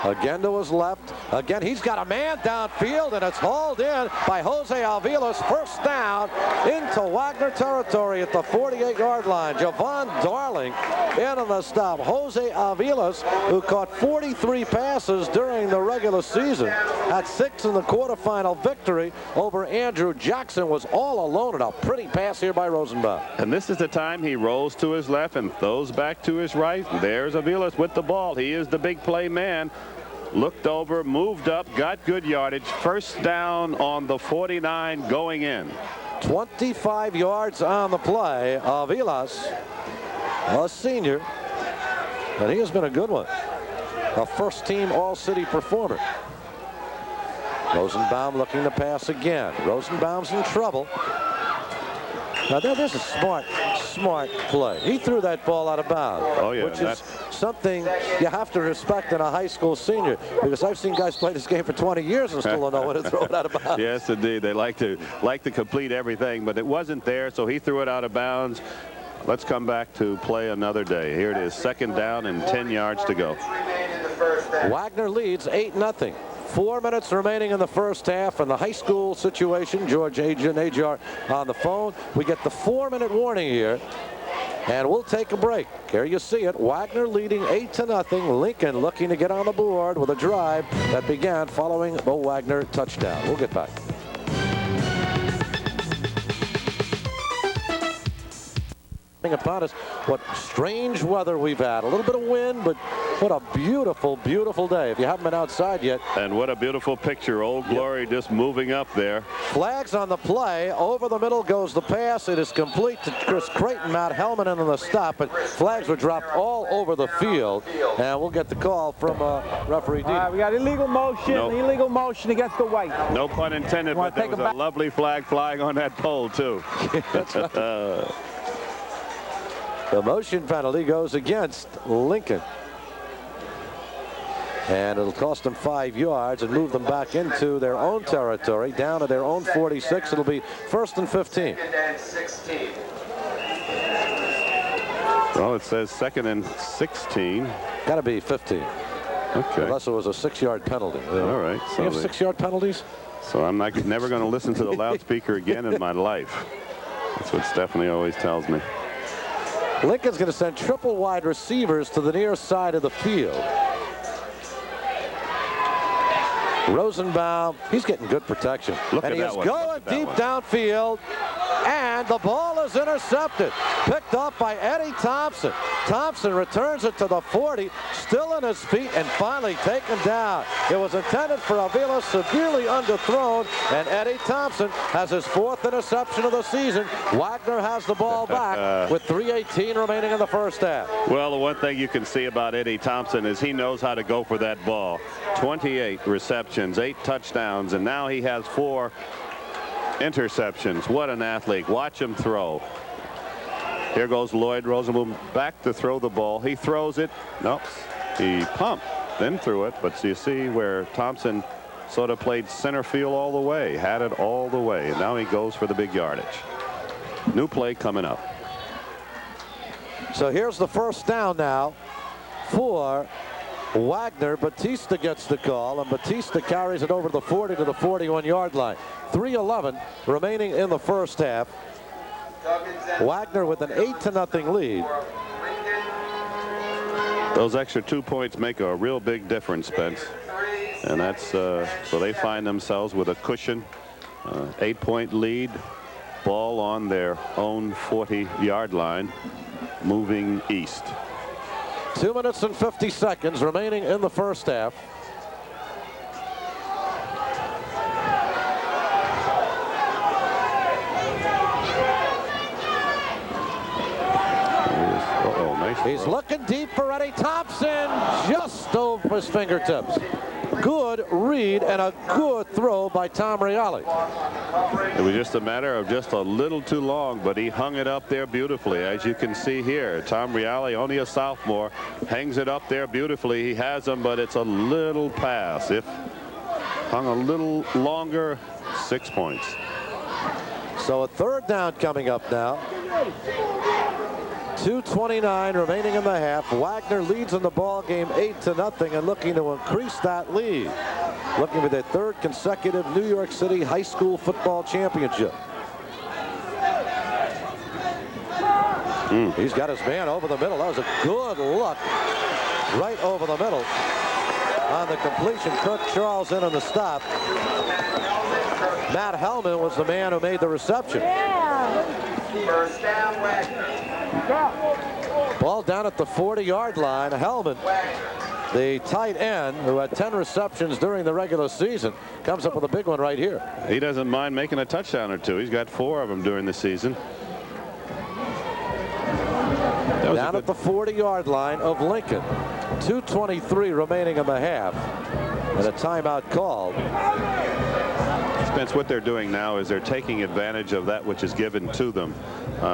Again to his left. Again, he's got a man downfield, and it's hauled in by Jose Avilas. First down into Wagner territory at the 48-yard line. Javon Darling in on the stop. Jose Avilas, who caught 43 passes during the regular season, at 6 in the quarterfinal victory over Andrew Jackson, was all alone, and a pretty pass here by Rosenbaum. And this is the time he rolls to his left and throws back to his right. There's Avilas with the ball. He is the big play man. Looked over, moved up, got good yardage. First down on the 49 going in. 25 yards on the play. Avilas, a senior, and he has been a good one. A first-team All-City performer. Rosenbaum looking to pass again. Rosenbaum's in trouble. Now there's a smart play. He threw that ball out of bounds. Oh, yeah, which is something you have to respect in a high school senior, because I've seen guys play this game for 20 years and still don't know when to throw it out of bounds. Yes, indeed. They like to complete everything, but it wasn't there, so he threw it out of bounds. Let's come back to play another day. Here it is, 2nd down and 10 yards to go. Wagner leads 8-0. 4 minutes remaining in the first half, and the high school situation. George Ajar on the phone. We get the 4-minute warning here, and we'll take a break. Here you see it. Wagner leading 8-0. Lincoln looking to get on the board with a drive that began following the Wagner touchdown. We'll get back. Upon us, what strange weather we've had. A little bit of wind, but what a beautiful, beautiful day. If you haven't been outside yet. And what a beautiful picture. Old Glory just moving up there. Flags on the play. Over the middle goes the pass. It is complete to Chris Creighton. Matt Hellman in on the stop, but flags were dropped all over the field. And we'll get the call from referee D. All right, we got illegal motion, illegal motion against the white. No pun intended, but there was a lovely flag flying on that pole, too. That's right. The motion penalty goes against Lincoln. And it'll cost them 5 yards and move them back into their own territory, down to their own 46. It'll be 1st and 15. Well, it says 2nd and 16. Got to be 15. Okay. Unless it was a 6-yard penalty. All right. So you have 6-yard penalties? So I'm never going to listen to the loudspeaker again in my life. That's what Stephanie always tells me. Lincoln's going to send triple wide receivers to the near side of the field. Rosenbaum, he's getting good protection. And he is going deep downfield. And the ball is intercepted. Picked off by Eddie Thompson. Thompson returns it to the 40, still on his feet, and finally taken down. It was intended for Avila, severely underthrown, and Eddie Thompson has his 4th interception of the season. Wagner has the ball back with 3:18 remaining in the first half. Well, the one thing you can see about Eddie Thompson is he knows how to go for that ball. 28 receptions, 8 touchdowns, and now he has 4 interceptions. What an athlete. Watch him throw. Here goes Lloyd Rosenbaum back to throw the ball. He throws it. Nope. He pumped, then threw it. But you see where Thompson sort of played center field all the way, had it all the way. And now he goes for the big yardage. New play coming up. So here's the first down now for Wagner. Batista gets the call, and Batista carries it over the 40 to the 41-yard line. 3:11 remaining in the first half. Wagner with an 8-0 lead. Those extra 2 points make a real big difference, Spence. And that's so they find themselves with a cushion, 8-point lead, ball on their own 40-yard line, moving east. 2 minutes and 50 seconds remaining in the first half. He's looking deep for Eddie Thompson, just over his fingertips. Good read and a good throw by Tom Reale. It was just a matter of just a little too long, but he hung it up there beautifully, as you can see here. Tom Reale, only a sophomore, hangs it up there beautifully. He has him, but it's a little pass. If hung a little longer, 6 points. So a 3rd down coming up now. 2:29 remaining in the half. Wagner leads in the ball game 8-0 and looking to increase that lead. Looking for their 3rd consecutive New York City high school football championship. He's got his man over the middle. That was a good look right over the middle on the completion. Kirk Charles in on the stop. Matt Hellman was the man who made the reception. First down, Wagner. Ball down at the 40-yard line. Hellman, the tight end who had 10 receptions during the regular season, comes up with a big one right here. He doesn't mind making a touchdown or 2. He's got 4 of them during the season. Down at the 40-yard line of Lincoln. 2:23 remaining in the half. And a timeout called. Spence, what they're doing now is they're taking advantage of that which is given to them.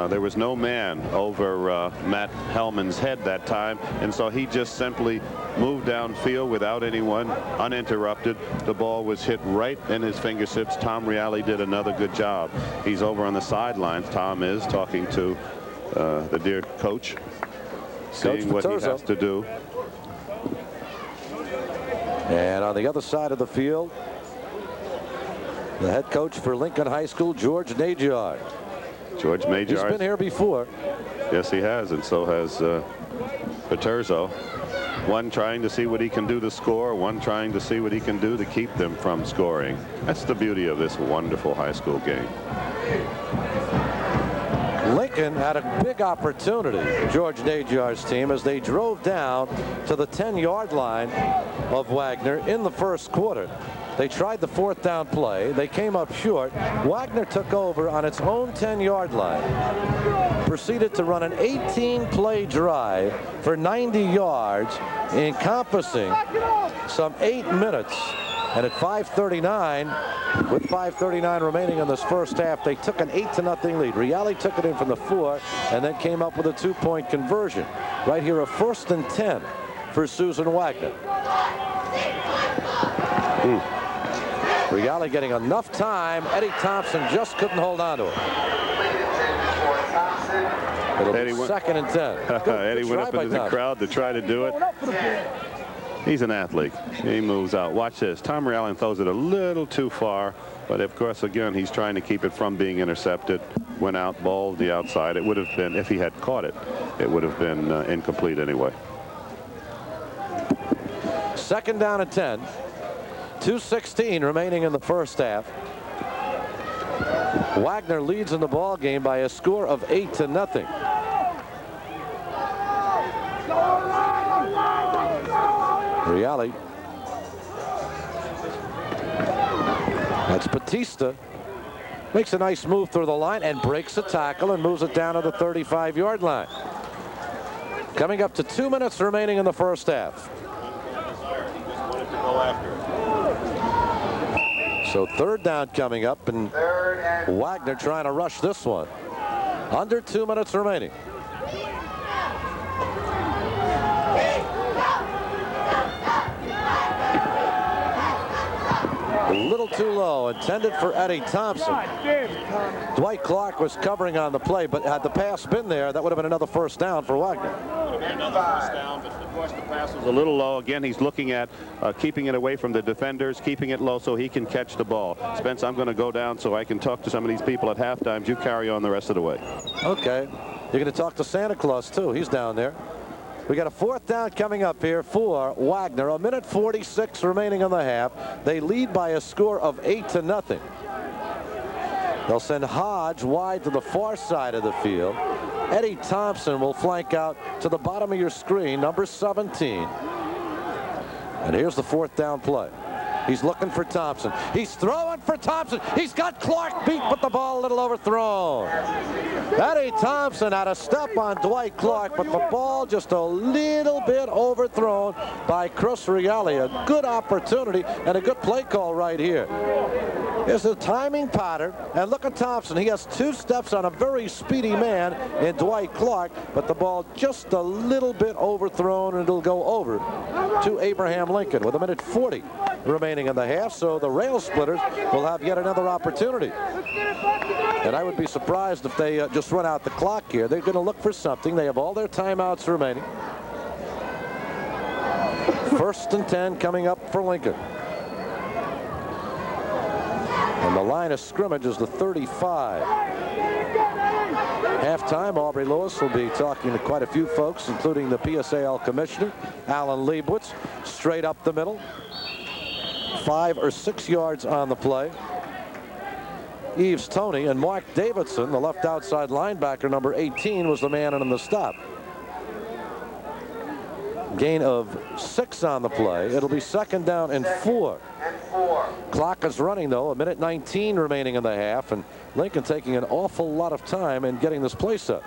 There was no man over Matt Hellman's head that time, and so he just simply moved downfield without anyone, uninterrupted. The ball was hit right in his fingertips. Tom Reale did another good job. He's over on the sidelines. Tom is talking to the dear coach, seeing what he has to do. And on the other side of the field, the head coach for Lincoln High School, George Najard. George Najard. He's been here before. Yes, he has, and so has Paterzo. One trying to see what he can do to score, one trying to see what he can do to keep them from scoring. That's the beauty of this wonderful high school game. Lincoln had a big opportunity, George Najar's team, as they drove down to the 10-yard line of Wagner in the first quarter. They tried the 4th down play. They came up short. Wagner took over on its own 10-yard line. Proceeded to run an 18-play drive for 90 yards, encompassing some 8 minutes. And at 5:39, with 5:39 remaining in this first half, they took an 8-0 lead. Reale took it in from the 4 and then came up with a 2-point conversion. Right here, a 1st and 10 for Susan Wagner. Reale getting enough time. Eddie Thompson just couldn't hold on to it. It'll be 2nd and 10. Eddie went up into the crowd to try to do it. He's an athlete. He moves out. Watch this. Tom Reale throws it a little too far, but of course, again, he's trying to keep it from being intercepted. Went out, ball the outside. It would have been, if he had caught it, it would have been incomplete anyway. 2nd down and 10. 2:16 remaining in the first half. Wagner leads in the ball game by a score of 8-0. Reale. That's Batista. Makes a nice move through the line and breaks a tackle and moves it down to the 35-yard line. Coming up to 2 minutes remaining in the first half. So 3rd down coming up, and Wagner trying to rush this one. Under 2 minutes remaining. A little too low, intended for Eddie Thompson. Dwight Clark was covering on the play, but had the pass been there, that would have been another 1st down for Wagner. Another 1st down, but of course the pass was a little low. Again, he's looking at keeping it away from the defenders, keeping it low so he can catch the ball. Spence, I'm going to go down so I can talk to some of these people at halftime. You carry on the rest of the way. Okay. You're going to talk to Santa Claus, too. He's down there. We got a 4th down coming up here for Wagner. 1:46 remaining in the half. They lead by a score of 8-0. They'll send Hodge wide to the far side of the field. Eddie Thompson will flank out to the bottom of your screen, number 17. And here's the 4th down play. He's looking for Thompson. He's throwing for Thompson. He's got Clark beat, but the ball a little overthrown. Eddie Thompson had a step on Dwight Clark, but the ball just a little bit overthrown by Chris Reale. A good opportunity and a good play call right here. Here's a timing pattern, and look at Thompson. He has 2 steps on a very speedy man in Dwight Clark, but the ball just a little bit overthrown, and it'll go over to Abraham Lincoln with 1:40 remaining in the half. So the Rail Splitters will have yet another opportunity. And I would be surprised if they just run out the clock here. They're going to look for something. They have all their timeouts remaining. 1st and 10 coming up for Lincoln. And the line of scrimmage is the 35. Halftime, Aubrey Lewis will be talking to quite a few folks, including the PSAL commissioner, Alan Leibowitz, straight up the middle. 5 or 6 yards on the play. Eves Toney and Mark Davidson, the left outside linebacker, number 18, was the man in the stop. Gain of 6 on the play. It'll be 2nd down and 4. Clock is running, though. 1:19 remaining in the half, and Lincoln taking an awful lot of time in getting this play set.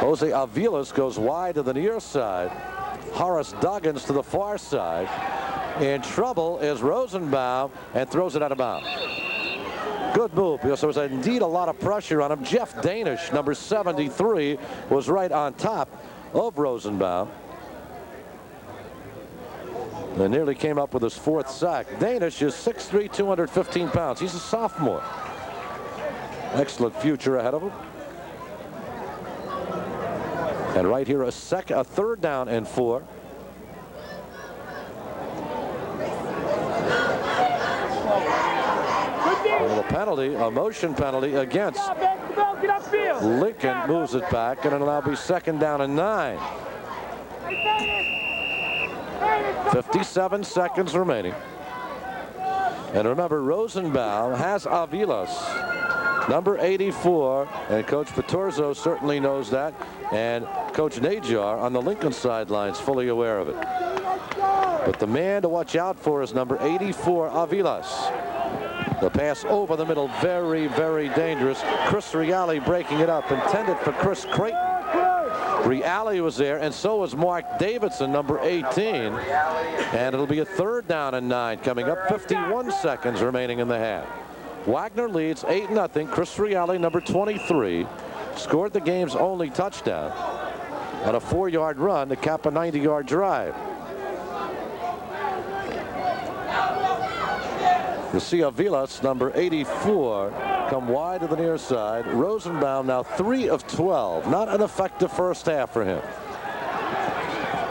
Jose Aviles goes wide to the near side. Horace Duggins to the far side. In trouble is Rosenbaum, and throws it out of bounds. Good move, because there was indeed a lot of pressure on him. Jeff Danish, number 73, was right on top of Rosenbaum. And nearly came up with his 4th sack. Danish is 6'3", 215 pounds. He's a sophomore. Excellent future ahead of him. And right here, a 3rd down and 4. Well, a penalty, a motion penalty against Lincoln, moves it back, and it'll now be 2nd down and 9. 57 seconds remaining. And remember, Rosenbaum has Avilas, number 84, and Coach Petorzo certainly knows that, and Coach Najar on the Lincoln sidelines fully aware of it. But the man to watch out for is number 84, Avilas. The pass over the middle, very, very dangerous. Chris Reale breaking it up, intended for Chris Creighton. Reale was there, and so was Mark Davidson, number 18. And it'll be a 3rd down and 9 coming up. 51 seconds remaining in the half. Wagner leads 8-0. Chris Reale, number 23, scored the game's only touchdown on a 4-yard run to cap a 90-yard drive. You see Avilas, number 84, come wide to the near side. Rosenbaum now 3 of 12. Not an effective first half for him.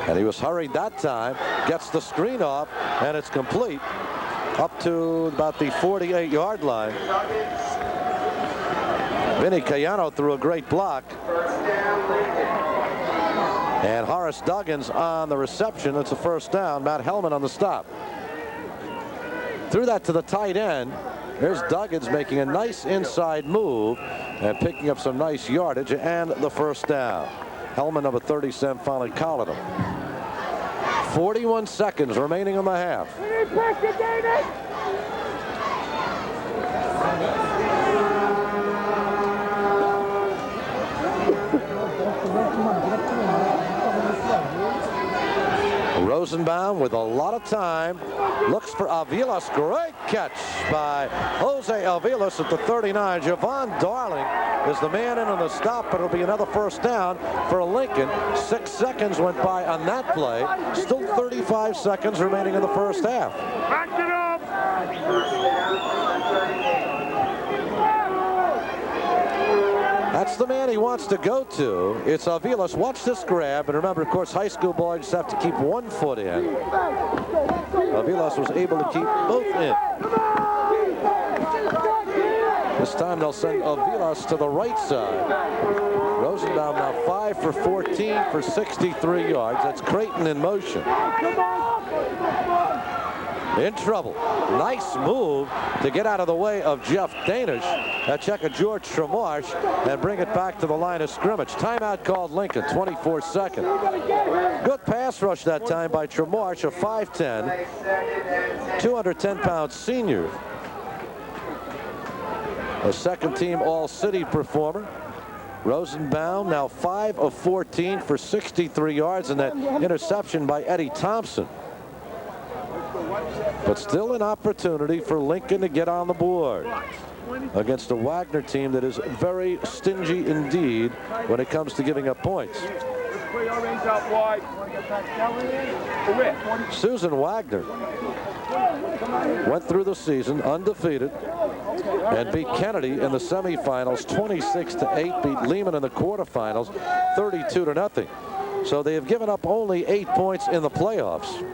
And he was hurried that time. Gets the screen off, and it's complete up to about the 48-yard line. Vinny Cayano threw a great block. And Horace Duggins on the reception. It's a first down. Matt Hellman on the stop. Threw that to the tight end. There's Duggins making a nice inside move and picking up some nice yardage and the first down. Hellman, number 37, finally collared him. 41 seconds remaining in the half. Rosenbaum with a lot of time looks for Avilas. Great catch by Jose Avilas at the 39. Javon Darling is the man in on the stop, but it'll be another first down for Lincoln. 6 seconds went by on that play. Still 35 seconds remaining in the first half. Back it up. That's the man he wants to go to. It's Avilas. Watch this grab. And remember, of course, high school boys have to keep 1 foot in. Avilas was able to keep both in. This time they'll send Avilas to the right side. Rosenbaum now 5 for 14 for 63 yards. That's Creighton in motion. In trouble. Nice move to get out of the way of Jeff Danish. Check of George Tremarsh and bring it back to the line of scrimmage. Timeout called Lincoln, 24 seconds. Good pass rush that time by Tremarsh, a 5'10", 210-pound senior. A second-team All-City performer. Rosenbaum now 5 of 14 for 63 yards, and that interception by Eddie Thompson. But still an opportunity for Lincoln to get on the board against a Wagner team that is very stingy indeed when it comes to giving up points. Susan Wagner went through the season undefeated and beat Kennedy in the semifinals 26-8, beat Lehman in the quarterfinals 32-0. So they have given up only 8 points in the playoffs.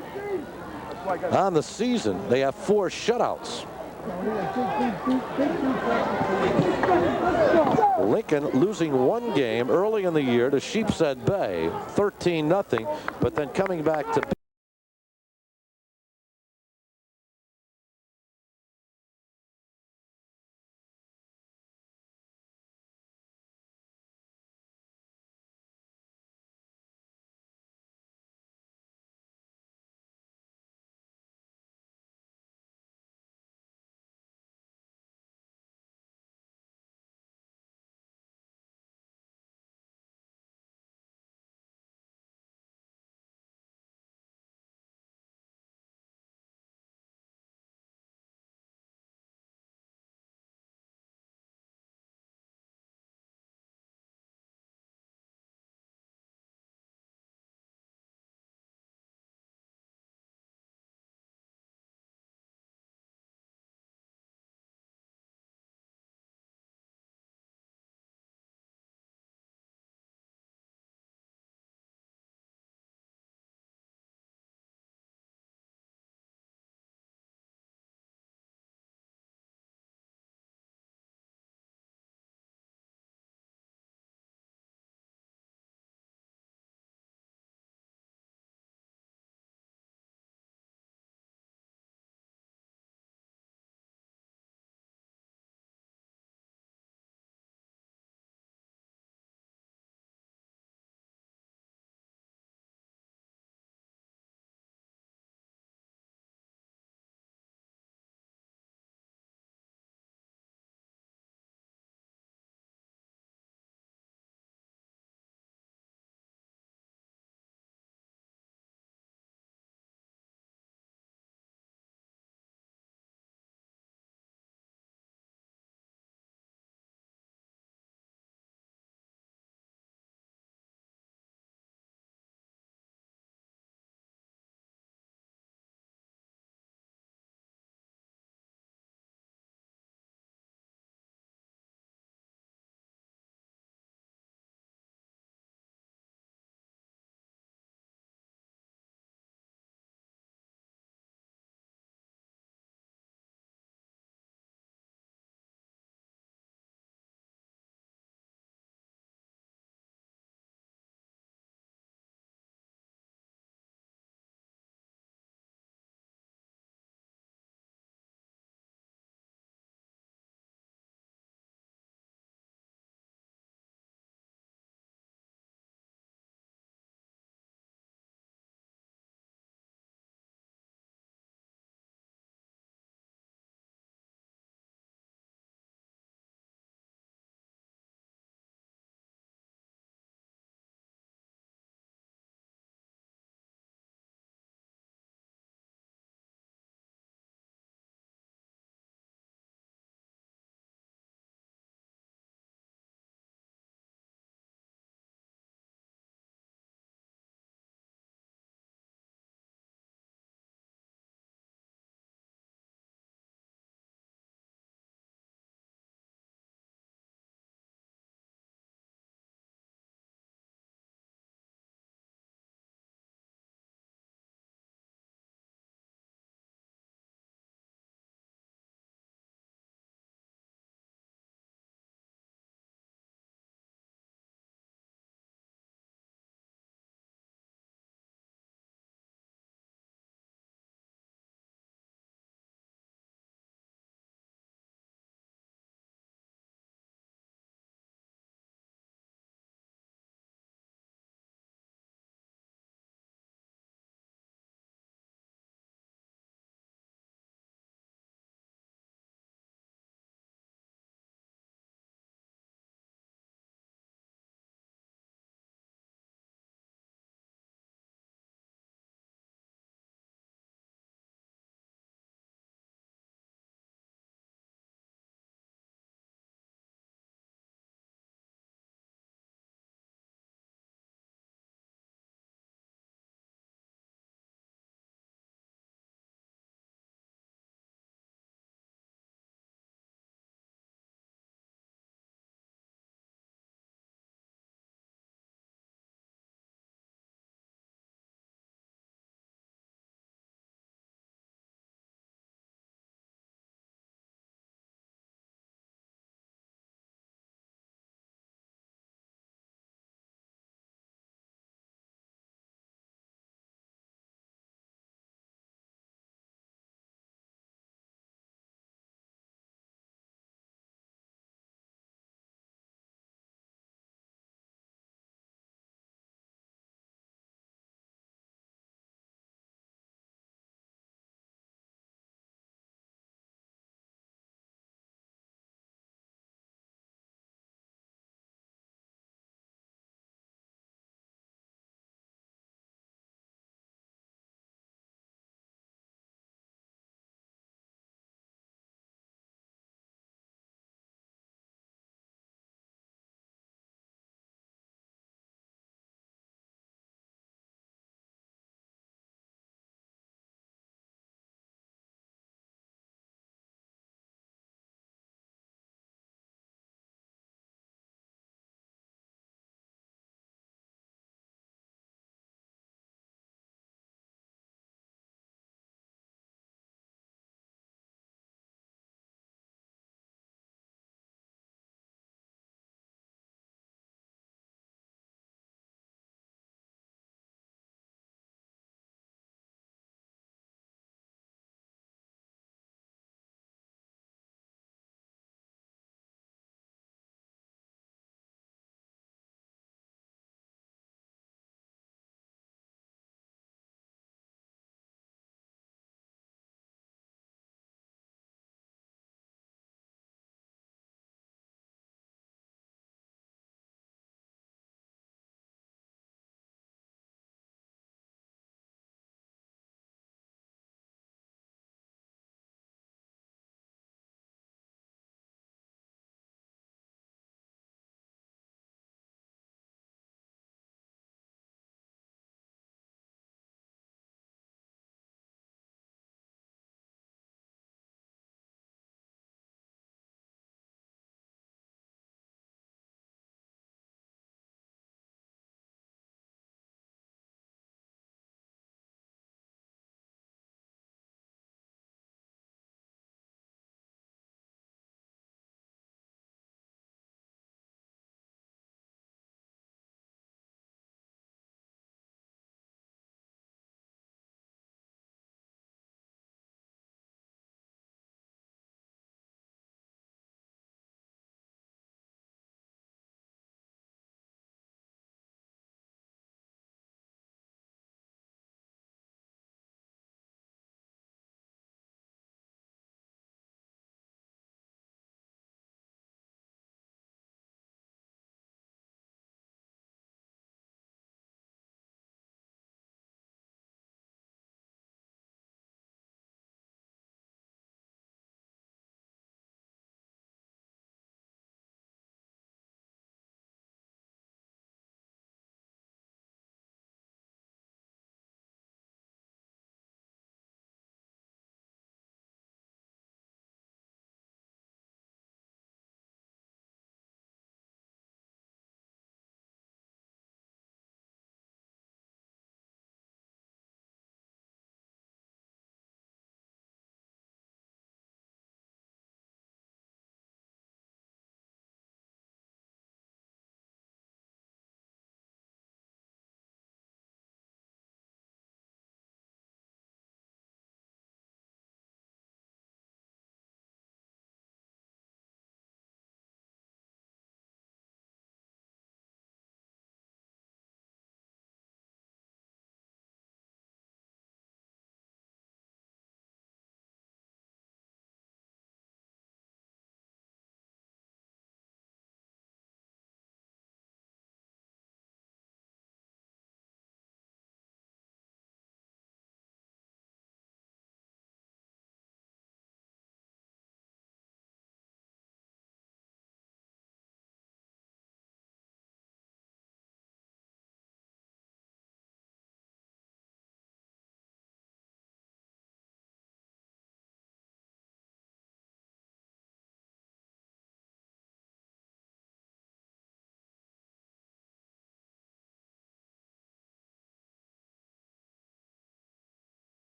On the season, they have 4 shutouts. Lincoln losing 1 game early in the year to Sheepshead Bay, 13-0, but then coming back to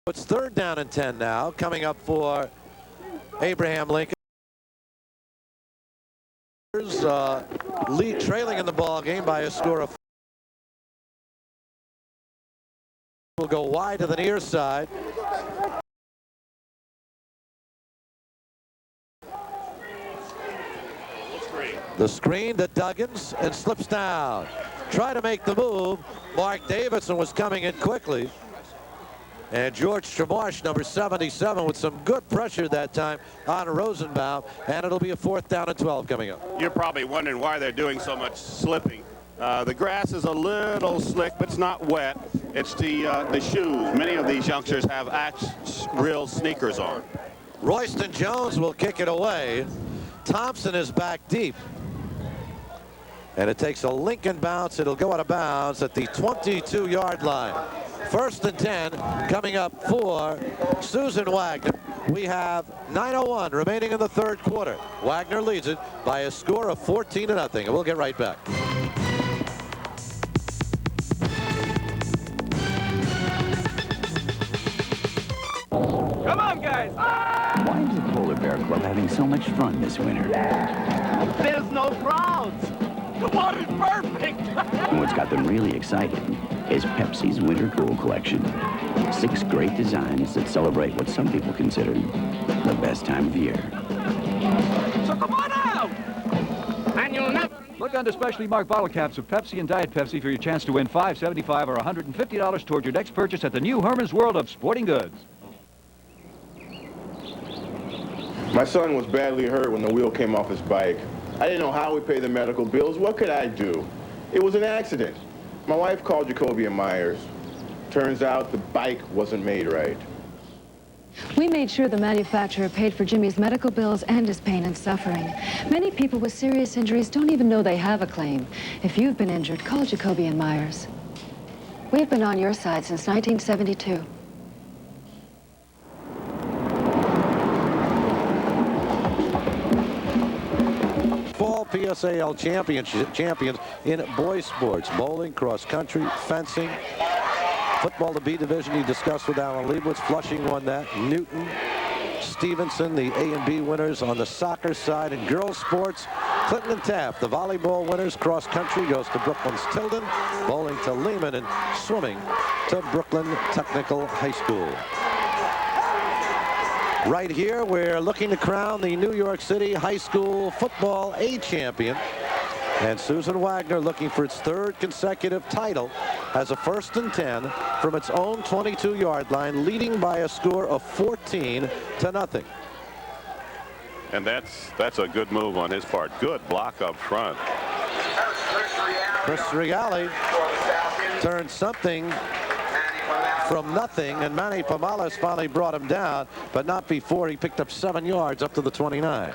It's 3rd down and 10 now, coming up for Abraham Lincoln. Lead trailing in the ball game by a score of. Will go wide to the near side. The screen to Duggins and slips down. Try to make the move. Mark Davidson was coming in quickly. And George Tremarsh, number 77, with some good pressure that time on Rosenbaum. And it'll be a 4th down and 12 coming up. You're probably wondering why they're doing so much slipping. The grass is a little slick, but it's not wet. It's the shoes. Many of these youngsters have real sneakers on. Royston Jones will kick it away. Thompson is back deep. And it takes a Lincoln bounce. It'll go out of bounds at the 22-yard line. 1st and 10 coming up for Susan Wagner. We have 9:01 remaining in the 3rd quarter. Wagner leads it by a score of 14-0. And we'll get right back. Come on, guys. Why is the Polar Bear Club having so much fun this winter? There's no crowds. The water's perfect. And what's got them really excited is Pepsi's Winter Cool Collection. 6 great designs that celebrate what some people consider the best time of year. So come on out. And you'll never... Look under specially marked bottle caps of Pepsi and Diet Pepsi for your chance to win $5, $75, or $150 toward your next purchase at the new Herman's World of Sporting Goods. My son was badly hurt when the wheel came off his bike. I didn't know how we pay the medical bills. What could I do? It was an accident. My wife called Jacoby and Myers. Turns out the bike wasn't made right. We made sure the manufacturer paid for Jimmy's medical bills and his pain and suffering. Many people with serious injuries don't even know they have a claim. If you've been injured, call Jacoby and Myers. We've been on your side since 1972. Fall PSAL champions in boys sports, bowling, cross country, fencing, football, the B division you discussed with Alan Leibowitz. Flushing won that. Newton, Stevenson, the A and B winners on the soccer side. And girls sports, Clinton and Taft, the volleyball winners. Cross country goes to Brooklyn's Tilden, bowling to Lehman, and swimming to Brooklyn Technical High School. Right here, we're looking to crown the New York City High School Football A champion. And Susan Wagner looking for its 3rd consecutive title as a 1st and 10 from its own 22-yard line, leading by a score of 14-0. And that's a good move on his part. Good block up front. Chris Reale turned something from nothing, and Manny Pomales finally brought him down, but not before he picked up 7 yards up to the 29.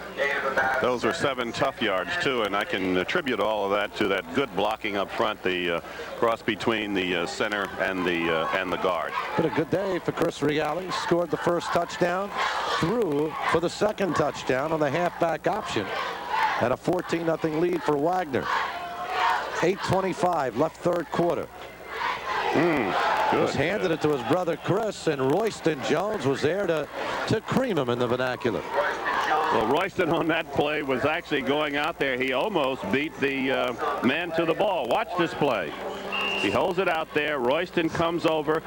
Those are 7 tough yards too, and I can attribute all of that to that good blocking up front, the cross between the center and the guard. But a good day for Chris Reale. Scored the 1st touchdown, threw for the 2nd touchdown on the halfback option, and a 14-0 lead for Wagner. 8:25 left 3rd quarter. Just handed it to his brother Chris, and Royston Jones was there to cream him in the vernacular. Well, Royston on that play was actually going out there. He almost beat the man to the ball. Watch this play. He holds it out there. Royston comes over.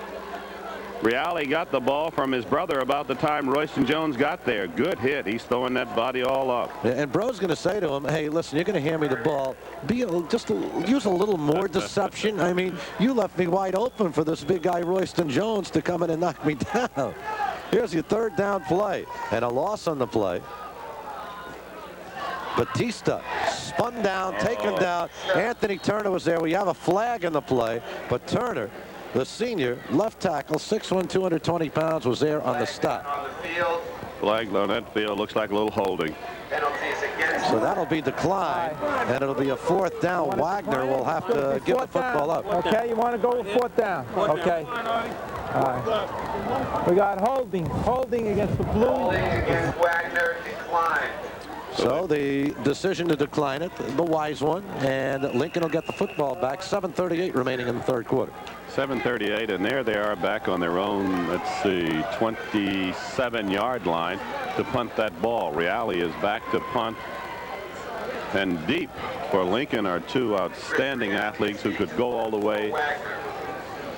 Reale got the ball from his brother about the time Royston Jones got there. Good hit. He's throwing that body all up. And Bro's going to say to him, hey, listen, you're going to hand me the ball. Use a little more deception. I mean, you left me wide open for this big guy Royston Jones to come in and knock me down. Here's your 3rd down play, and a loss on the play. Batista spun down, taken down. Anthony Turner was there. We have a flag in the play, but Turner, the senior left tackle, 6'1", 220 pounds, was there on the stop. Flag on that field. Looks like a little holding. So that'll be declined, and it'll be a 4th down. Wagner will have to give the football up. Okay, you want to go with 4th down? Okay. All right. We got holding against the Blues. Holding against Wagner declined. So the decision to decline it, the wise one, and Lincoln will get the football back. 7:38 remaining in the third quarter. 7:38, and there they are back on their own, let's see, 27-yard line to punt that ball. Reale is back to punt. And deep for Lincoln are two outstanding athletes who could go all the way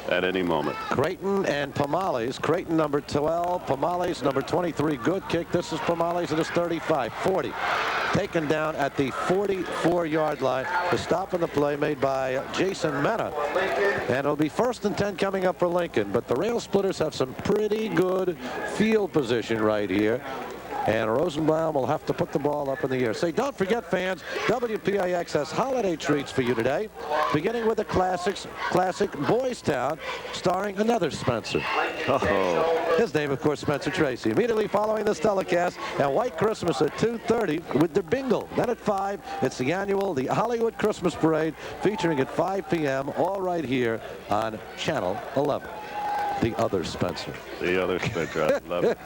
at any moment. Creighton and Pomales. Creighton number 12, Pomales number 23. Good kick. This is Pomales at his 35, 40. Taken down at the 44-yard line. The stop on the play made by Jason Mena. And it'll be 1st and 10 coming up for Lincoln. But the Rail Splitters have some pretty good field position right here. And Rosenbaum will have to put the ball up in the air. Say, don't forget, fans, WPIX has holiday treats for you today, beginning with the classic Boys Town, starring another Spencer. His name, of course, Spencer Tracy. Immediately following this telecast, and White Christmas at 2:30 with the bingo. Then at 5, it's the annual, the Hollywood Christmas Parade, featuring at 5 p.m., all right here on Channel 11. The other Spencer. The other Spencer. I love it.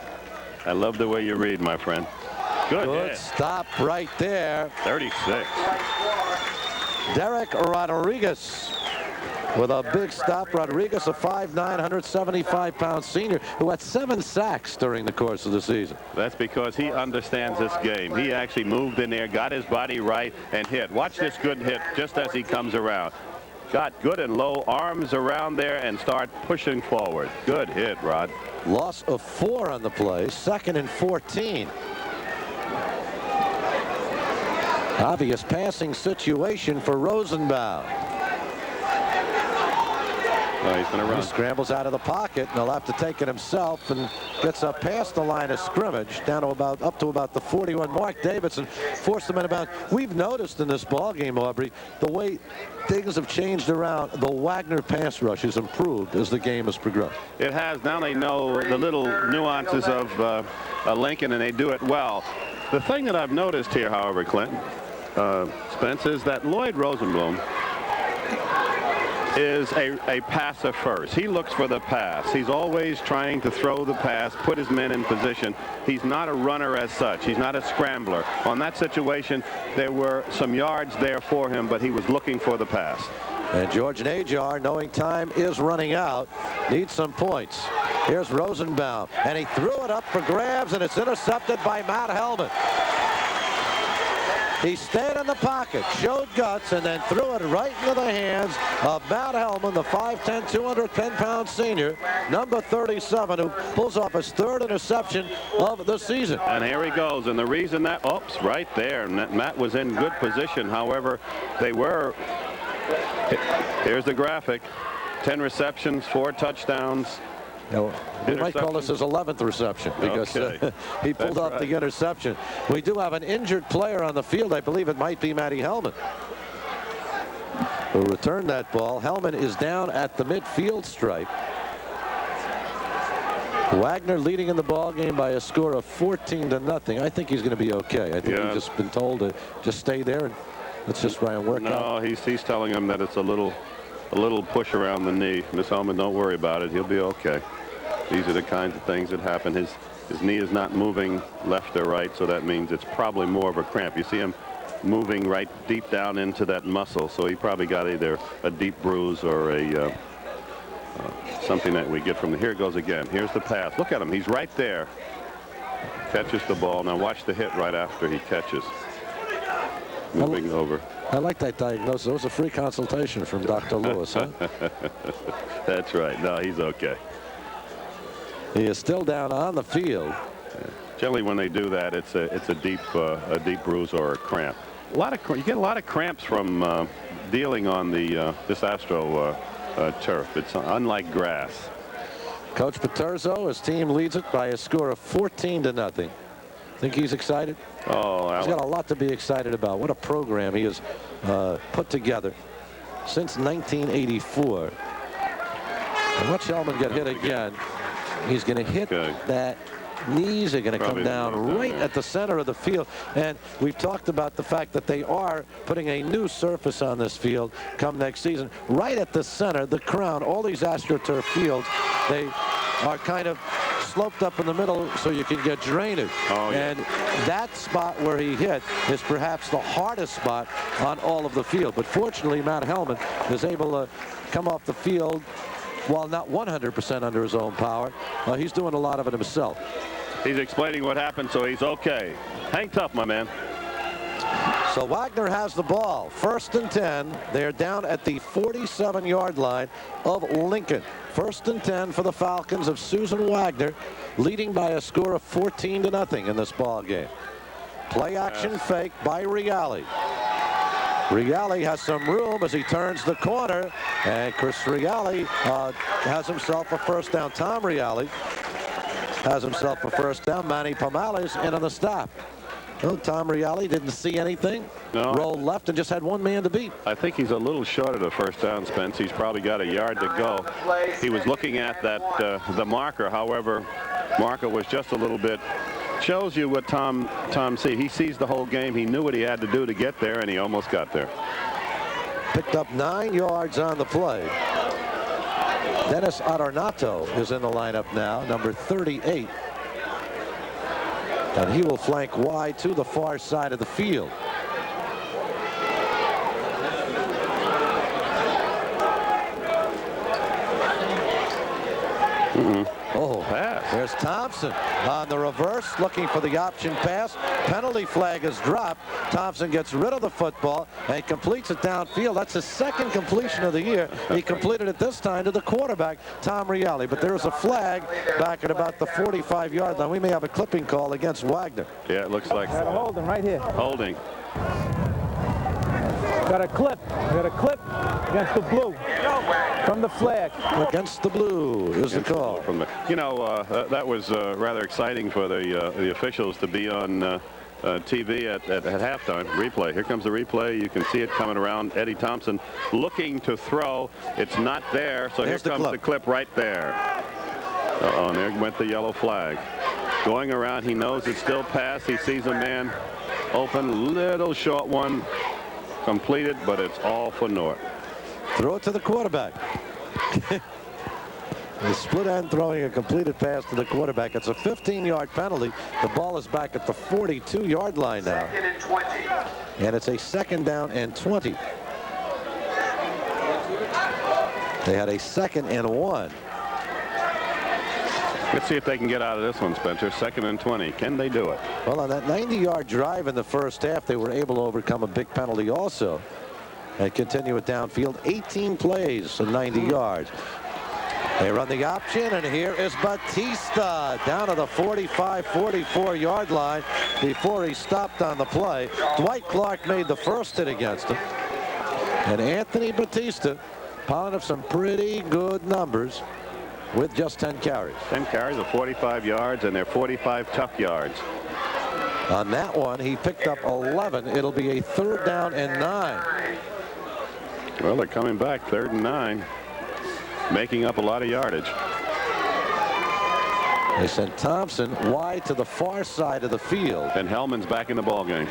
I love the way you read, my friend. Good stop right there. 36. Derek Rodriguez with a big stop. Rodriguez, a 5'9", 175-pound senior who had 7 sacks during the course of the season. That's because he understands this game. He actually moved in there, got his body right, and hit. Watch this good hit just as he comes around. Got good and low arms around there and start pushing forward. Good hit, Rod. Loss of 4 on the play. 2nd and 14. Obvious passing situation for Rosenbaum. Oh, he's going to run. He scrambles out of the pocket, and he'll have to take it himself, and gets up past the line of scrimmage, down to up to about the 41. Mark Davidson forced him in about. We've noticed in this ball game, Aubrey, the way things have changed around. The Wagner pass rush has improved as the game has progressed. It has. Now they know the little nuances of Lincoln, and they do it well. The thing that I've noticed here, however, Clinton, Spence, is that Lloyd Rosenblum is a passer first. He looks for the pass. He's always trying to throw the pass, put his men in position. He's not a runner as such. He's not a scrambler. On that situation, there were some yards there for him, but he was looking for the pass. And George Najar, knowing time is running out, needs some points. Here's Rosenbaum, and he threw it up for grabs, and it's intercepted by Matt Hellman. He stayed in the pocket, showed guts, and then threw it right into the hands of Matt Hellman, the 5'10", 210-pound senior, number 37, who pulls off his 3rd interception of the season. And here he goes. And the reason that, oops, right there, Matt was in good position. However, they were, here's the graphic, 10 receptions, 4 touchdowns. We might call this his 11th reception because he pulled off the interception. We do have an injured player on the field. I believe it might be Matty Hellman, who returned that ball. Hellman is down at the midfield stripe. Wagner leading in the ball game by a score of 14-0. I think he's going to be okay. I think he's just been told to just stay there and let's just try and work out. No, he's telling him that it's a little push around the knee. Miss Hellman, don't worry about it. He'll be okay. These are the kinds of things that happen. His knee is not moving left or right, so that means it's probably more of a cramp. You see him moving right deep down into that muscle, so he probably got either a deep bruise or a something that we get from the. Here it goes again. Here's the pass. Look at him. He's right there. Catches the ball. Now watch the hit right after he catches. Moving over. I like that diagnosis. It was a free consultation from Dr. Lewis, huh? That's right. No, he's okay. He is still down on the field. Generally, when they do that, it's a deep bruise or a cramp. You get a lot of cramps from dealing on the this Astro turf. It's unlike grass. Coach Paterzo, his team leads it by a score of 14-0. Think he's excited? Oh, he's got a lot to be excited about. What a program he has put together since 1984. And watch Hellman get hit again. He's going to hit that. Knees are going to come down right at the center of the field. And we've talked about the fact that they are putting a new surface on this field come next season. Right at the center, the crown, all these AstroTurf fields, they are kind of sloped up in the middle so you can get drainage. And that spot where he hit is perhaps the hardest spot on all of the field. But fortunately, Matt Hellman is able to come off the field while not 100% under his own power. He's doing a lot of it himself. He's explaining what happened, so he's okay. Hang tough, my man. So Wagner has the ball. 1st and 10. They're down at the 47-yard line of Lincoln. 1st and 10 for the Falcons of Susan Wagner, leading by a score of 14-0 in this ball game. Play action fake by Reale. Reale has some room as he turns the corner, and Chris Reale has himself a first down. Tom Reale has himself a first down. Manny Pomales in on the stop. Well, Tom Reale didn't see anything. No. Rolled left and just had one man to beat. I think he's a little short of the first down, Spence. He's probably got a yard to go. He was looking at that the marker. However, marker was just a little bit. Shows you what Tom sees. He sees the whole game. He knew what he had to do to get there, and he almost got there. Picked up 9 yards on the play. Dennis Adornato is in the lineup now, number 38. And he will flank wide to the far side of the field. Oh, there's Thompson on the reverse, looking for the option pass. Penalty flag is dropped. Thompson gets rid of the football and completes it downfield. That's his second completion of the year. He completed it this time to the quarterback, Tom Reale. But there's a flag back at about the 45-yard line. We may have a clipping call against Wagner. Yeah, it looks like Got a holding right here. Holding. Got a clip against the blue from the flag. Against the blue is the call. From the, that was rather exciting for the officials to be on TV at halftime. Replay. Here comes the replay. You can see it coming around. Eddie Thompson looking to throw. It's not there. So There's here comes the clip right there. And there went the yellow flag. Going around, he knows it's still pass. He sees a man open, little short one. Completed, but it's all for North. Throw it to the quarterback. The split end throwing a completed pass to the quarterback. It's a 15-yard penalty. The ball is back at the 42-yard line now. 2nd and 20. And it's a 2nd down and 20. They had a 2nd and 1. Let's see if they can get out of this one, Spencer. 2nd and 20. Can they do it? Well, on that 90-yard drive in the first half, they were able to overcome a big penalty also and continue it downfield. 18 plays and 90 yards. They run the option, and here is Batista down to the 45-44-yard line before he stopped on the play. Dwight Clark made the first hit against him. And Anthony Batista piling up some pretty good numbers with just 10 carries. 10 carries of 45 yards, and they're 45 tough yards. On that one, he picked up 11. It'll be a 3rd down and 9. Well, they're coming back, 3rd and 9, making up a lot of yardage. They sent Thompson wide to the far side of the field. And Hellman's back in the ball game.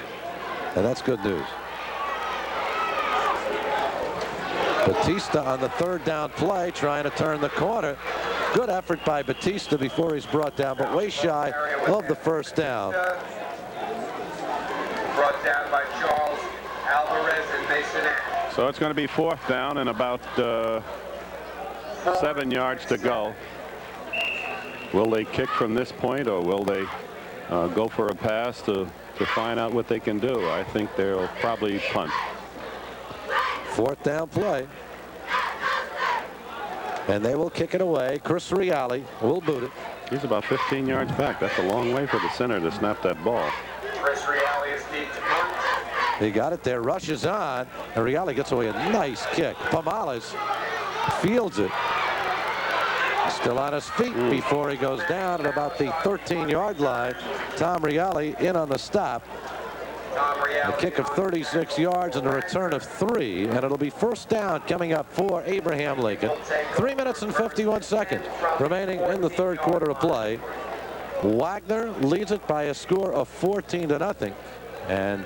And that's good news. Batista on the 3rd down play, trying to turn the corner. Good effort by Batista before he's brought down, but way shy of the 1st down. Brought down by Charles Alvarez and Mason. So it's going to be 4th down and about 7 yards to go. Will they kick from this point, or will they go for a pass to find out what they can do? I think they'll probably punt. 4th down play. And they will kick it away. Chris Reale will boot it. He's about 15 yards back. That's a long way for the center to snap that ball. Chris Reale is deep to punt. He got it there, rushes on, and Reale gets away a nice kick. Pomales fields it. Still on his feet before he goes down at about the 13-yard line. Tom Reale in on the stop. A kick of 36 yards and a return of 3, and it'll be 1st down coming up for Abraham Lincoln. 3 minutes and 51 seconds remaining in the 3rd quarter of play. Wagner leads it by a score of 14-0, and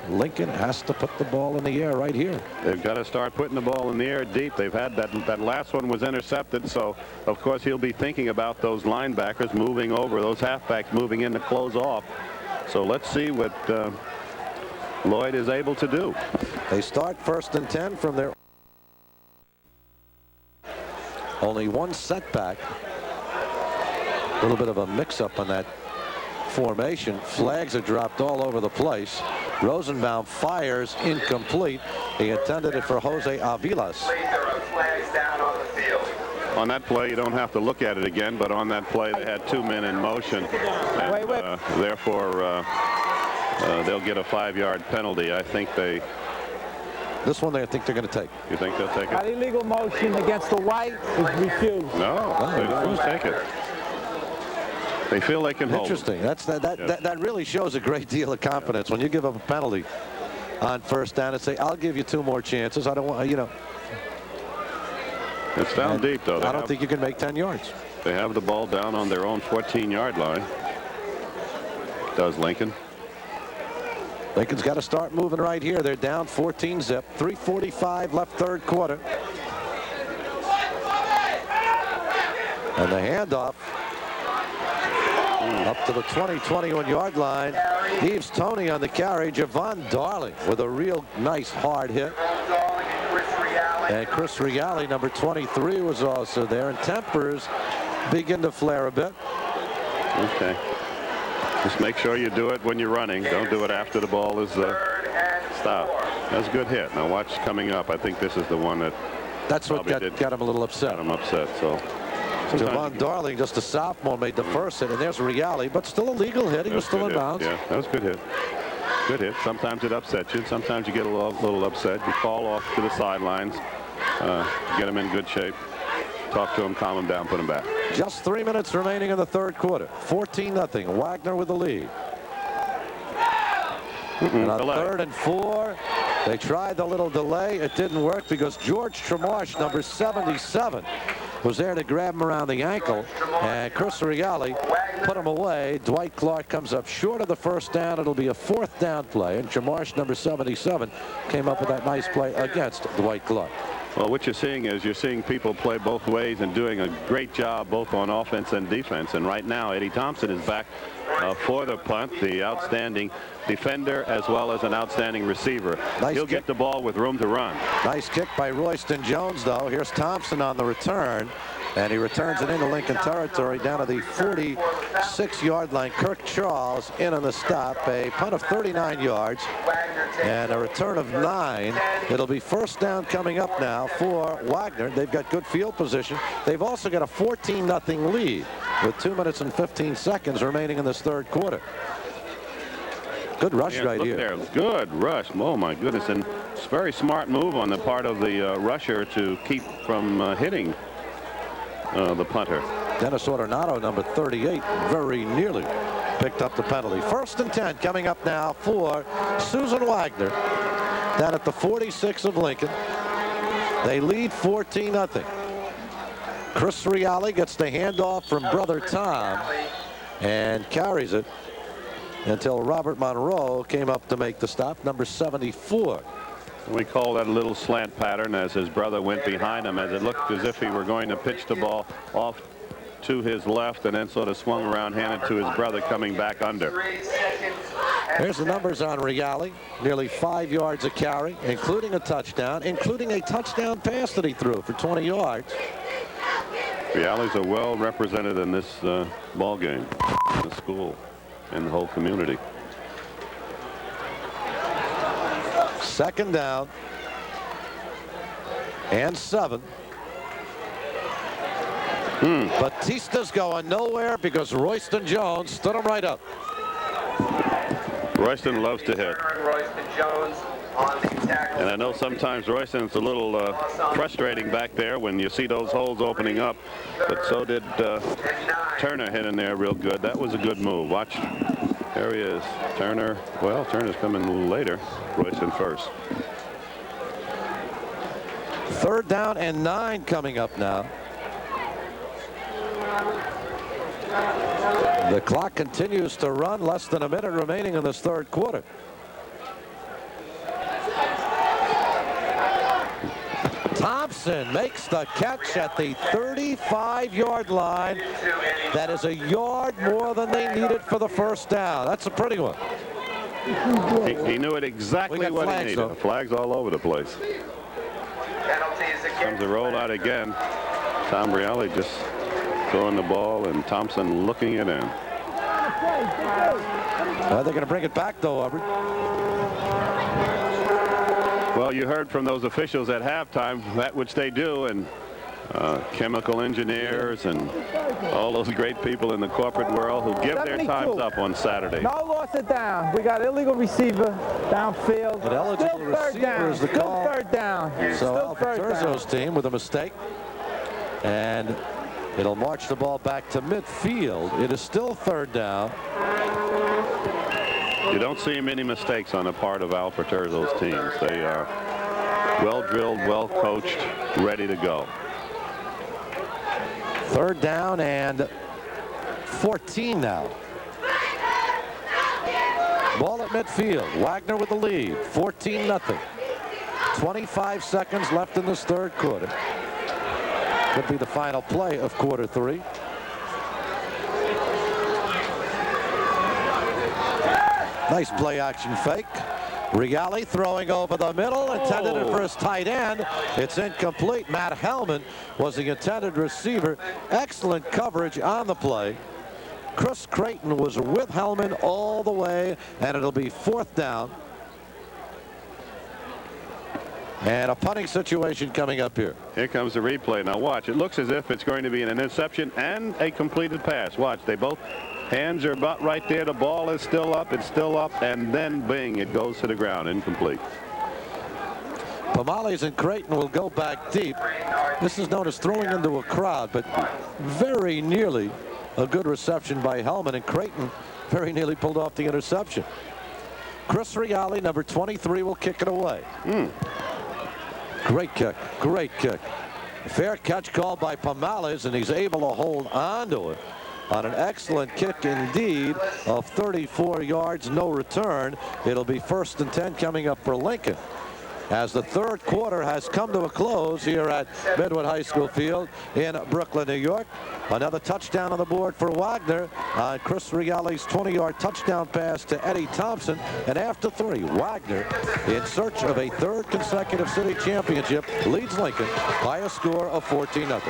Lincoln has to put the ball in the air right here. They've got to start putting the ball in the air deep. They've had that last one was intercepted, so of course he'll be thinking about those linebackers moving over, those halfbacks moving in to close off. So let's see what Lloyd is able to do. They start 1st and 10 from their only one setback. A little bit of a mix-up on that formation. Flags are dropped all over the place. Rosenbaum fires incomplete. He intended it for Jose Avilas. On that play, you don't have to look at it again, but on that play, they had 2 men in motion. And, therefore, they'll get a 5-yard penalty. I think they... This one, I think they're going to take. You think they'll take it? That illegal motion against the white is refused. No, they refuse to take it. They feel they can hold. Interesting. That really shows a great deal of confidence when you give up a penalty on 1st down and say, I'll give you 2 more chances. I don't want, you know. It's down deep, though. I don't think you can make 10 yards. They have the ball down on their own 14-yard line. Does Lincoln. Lincoln's got to start moving right here. They're down 14 zip. 3:45 left, 3rd quarter. And the handoff up to the 21-yard line. Eves Tony on the carry. Javon Darling with a real nice hard hit. And Chris Reale, number 23, was also there. And tempers begin to flare a bit. Okay. Just make sure you do it when you're running. Don't do it after the ball is stopped. That's a good hit. Now watch coming up. I think this is the one that. That's what got him a little upset. Got him upset. So. Javon Darling, just a sophomore, made the first hit, and there's Reale, but still a legal hit. He was still in bounds. Yeah, that was a good hit. Good hit. Sometimes it upsets you. Sometimes you get a little upset. You fall off to the sidelines. Get him in good shape. Talk to him, calm him down, put him back. Just 3 minutes remaining in the 3rd quarter. 14-0. Wagner with the lead. And on 3rd and 4, they tried the little delay. It didn't work because George Tremarsh, number 77, was there to grab him around the ankle. And Chris Reale put him away. Dwight Clark comes up short of the 1st down. It'll be a 4th down play. And Tremarsh, number 77, came up with that nice play against Dwight Clark. Well, what you're seeing is you're seeing people play both ways and doing a great job both on offense and defense. And right now, Eddie Thompson is back for the punt, the outstanding defender as well as an outstanding receiver. He'll get the ball with room to run. Nice kick by Royston Jones, though. Here's Thompson on the return. And he returns it into Lincoln territory down to the 46-yard line. Kirk Charles in on the stop. A punt of 39 yards and a return of 9. It'll be 1st down coming up now for Wagner. They've got good field position. They've also got a 14-0 lead with 2 minutes and 15 seconds remaining in this 3rd quarter. Good rush right here. There. Good rush. Oh, my goodness. And it's a very smart move on the part of the rusher to keep from hitting the punter. Dennis Ordonado, number 38, very nearly picked up the penalty. 1st and 10 coming up now for Susan Wagner down at the 46 of Lincoln. They lead 14-0. Chris Reale gets the handoff from brother Tom and carries it until Robert Monroe came up to make the stop, number 74. We call that a little slant pattern as his brother went behind him, as it looked as if he were going to pitch the ball off to his left and then sort of swung around, handed to his brother coming back under. There's the numbers on Reale. Nearly 5 yards a carry, including a touchdown pass that he threw for 20 yards. Reale's are well represented in this ball game, in the school, in the whole community. 2nd down and 7. Batista's going nowhere because Royston Jones stood him right up. Royston loves to hit. Royston Jones on the tackle. And I know sometimes Royston's a little frustrating back there when you see those holes opening up, but so did Turner hit in there real good. That was a good move. Watch. There he is. Turner. Well, Turner's coming a little later. Royston first. 3rd down and 9 coming up now. The clock continues to run. Less than a minute remaining in this 3rd quarter. Thompson makes the catch at the 35-yard line. That is a yard more than they needed for the first down. That's a pretty one. He knew it exactly what he needed. Though. Flags all over the place. Comes the rollout again. Tom Briale just throwing the ball and Thompson looking it in. They're going to bring it back, though, Aubrey. Well, you heard from those officials at halftime that which they do, and chemical engineers and all those great people in the corporate world who give their times up on Saturday. No loss of down. We got illegal receiver downfield. But eligible receiver is the call. Still third down. So Alfred Terzo's team with a mistake. And it'll march the ball back to midfield. It is still third down. You don't see many mistakes on the part of Alfred Terzo's teams. They are well drilled, well coached, ready to go. Third down and 14 now. Ball at midfield. Wagner with the lead. 14-0. 25 seconds left in this third quarter. Could be the final play of quarter three. Nice play action fake. Reale throwing over the middle, intended it for his tight end. It's incomplete. Matt Hellman was the intended receiver. Excellent coverage on the play. Chris Creighton was with Hellman all the way, and it'll be fourth down. And a punting situation coming up here. Here comes the replay. Now watch. It looks as if it's going to be an interception and a completed pass. Watch. They both hands are about right there. The ball is still up. It's still up. And then bing, it goes to the ground. Incomplete. Pomales and Creighton will go back deep. This is known as throwing into a crowd, but very nearly a good reception by Hellman, and Creighton very nearly pulled off the interception. Chris Reale, number 23, will kick it away. Great kick. Great kick. Fair catch called by Pomales, and he's able to hold on to it on an excellent kick indeed of 34 yards, no return. It'll be 1st and 10 coming up for Lincoln as the third quarter has come to a close here at Midwood High School Field in Brooklyn, New York. Another touchdown on the board for Wagner on Chris Reale's 20-yard touchdown pass to Eddie Thompson. And after 3, Wagner, in search of a third consecutive city championship, leads Lincoln by a score of 14-0.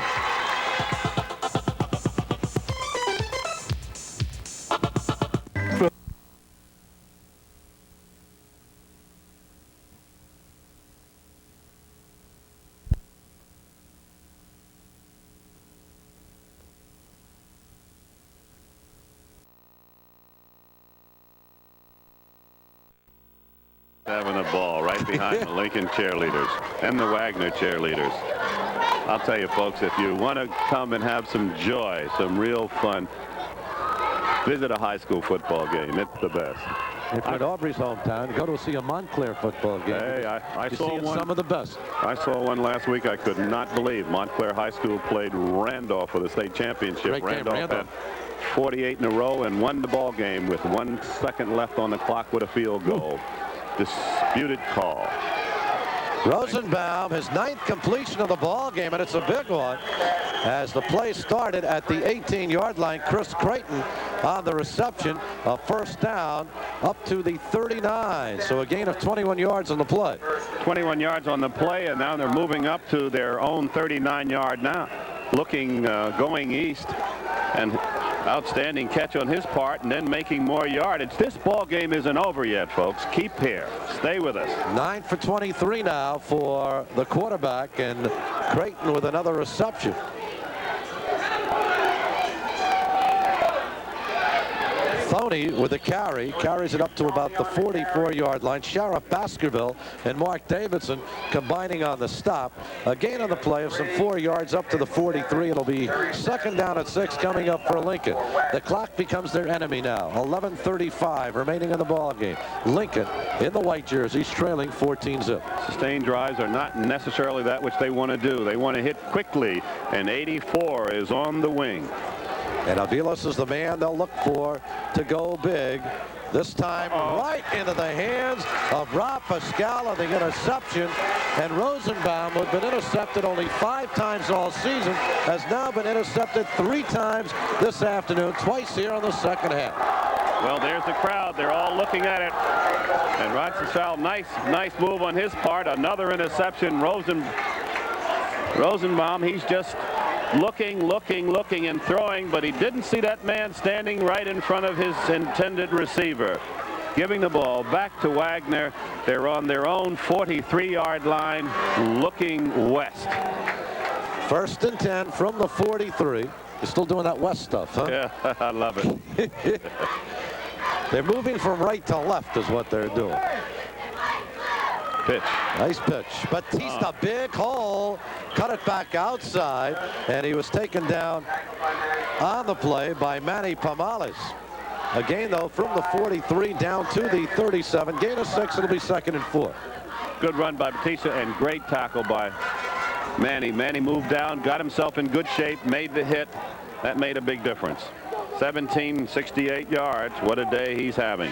Having a ball right behind the Lincoln cheerleaders and the Wagner cheerleaders. I'll tell you, folks, if you want to come and have some joy, some real fun, visit a high school football game. It's the best. If you're in Aubrey's hometown, go to see a Montclair football game. Hey, I saw one. Some of the best. I saw one last week. I could not believe Montclair High School played Randolph for the state championship. Randolph had 48 in a row and won the ball game with 1 second left on the clock with a field goal. Disputed call. Rosenbaum, his 9th completion of the ball game, and it's a big one. As the play started at the 18-yard line, Chris Creighton on the reception, a first down up to the 39. So a gain of 21 yards on the play. 21 yards on the play, and now they're moving up to their own 39-yard now. Looking, going east, and outstanding catch on his part, and then making more yardage. This ball game isn't over yet, folks. Keep here. Stay with us. 9 for 23 now for the quarterback, and Creighton with another reception. Thoney with the carry, carries it up to about the 44-yard line. Sheriff Baskerville and Mark Davidson combining on the stop. A gain on the play of some 4 yards up to the 43. It'll be 2nd down at 6 coming up for Lincoln. The clock becomes their enemy now. 11:35 remaining in the ball game. Lincoln in the white jerseys trailing 14-0. Sustained drives are not necessarily that which they want to do. They want to hit quickly, and 84 is on the wing. And Aviles is the man they'll look for to go big. This time right into the hands of Rob Pascal on the interception. And Rosenbaum, who had been intercepted only 5 times all season, has now been intercepted 3 times this afternoon, twice here in the second half. Well, there's the crowd. They're all looking at it. And Rob Pascal, nice move on his part. Another interception. Rosenbaum, he's just looking and throwing, but he didn't see that man standing right in front of his intended receiver. Giving the ball back to Wagner. They're on their own 43-yard line, looking west. 1st and 10 from the 43. You're still doing that west stuff, huh? Yeah, I love it. They're moving from right to left is what they're doing. Pitch. Nice pitch. Batista, big hole. Cut it back outside, and he was taken down on the play by Manny Pomales. A gain, though, from the 43 down to the 37. Gain of 6. It'll be 2nd and 4. Good run by Batista and great tackle by Manny. Manny moved down, got himself in good shape, made the hit. That made a big difference. 68 yards. What a day he's having.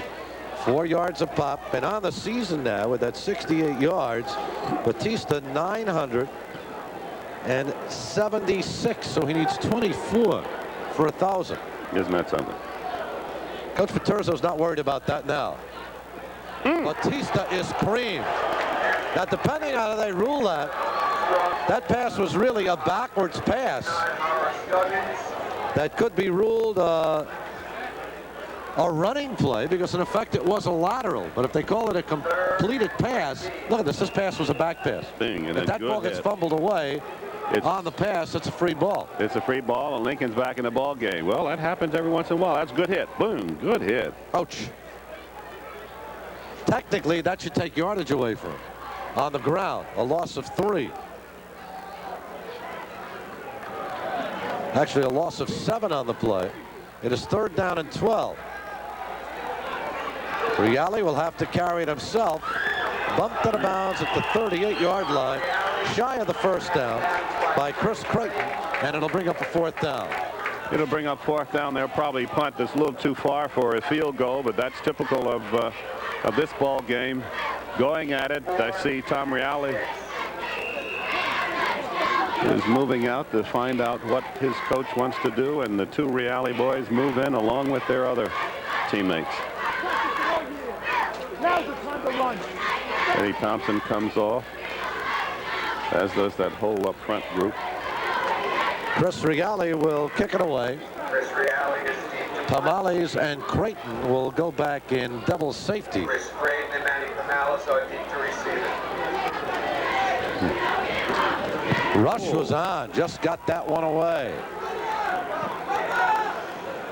4 yards a pop, and on the season now with that 68 yards, Batista 976, so he needs 24 for 1,000. Isn't that something? Coach Paterzo's not worried about that now. Batista is creamed. Now, depending on how they rule that, that pass was really a backwards pass. That could be ruled a running play because in effect it was a lateral, but if they call it a completed pass, look at this pass was a back pass. If that ball gets fumbled away on the pass, it's a free ball. It's a free ball, and Lincoln's back in the ball game. Well, that happens every once in a while. That's a good hit. Boom, good hit. Ouch. Technically that should take yardage away from him. On the ground, a loss of 3. Actually a loss of 7 on the play. It is 3rd down and 12. Reale will have to carry it himself. Bumped out of bounds at the 38-yard line, shy of the 1st down by Chris Creighton, and it'll bring up a 4th down. It'll bring up 4th down. They'll probably punt this a little too far for a field goal, but that's typical of this ball game. Going at it, I see Tom Reale is moving out to find out what his coach wants to do, and the 2 Reale boys move in along with their other teammates. Now's the time to run. Eddie Thompson comes off, as does that whole up front group. Chris Reale will kick it away. Pomales and Creighton will go back in double safety. Chris Creighton and Manny Pomales are deep to receive it. Rush was on, just got that one away.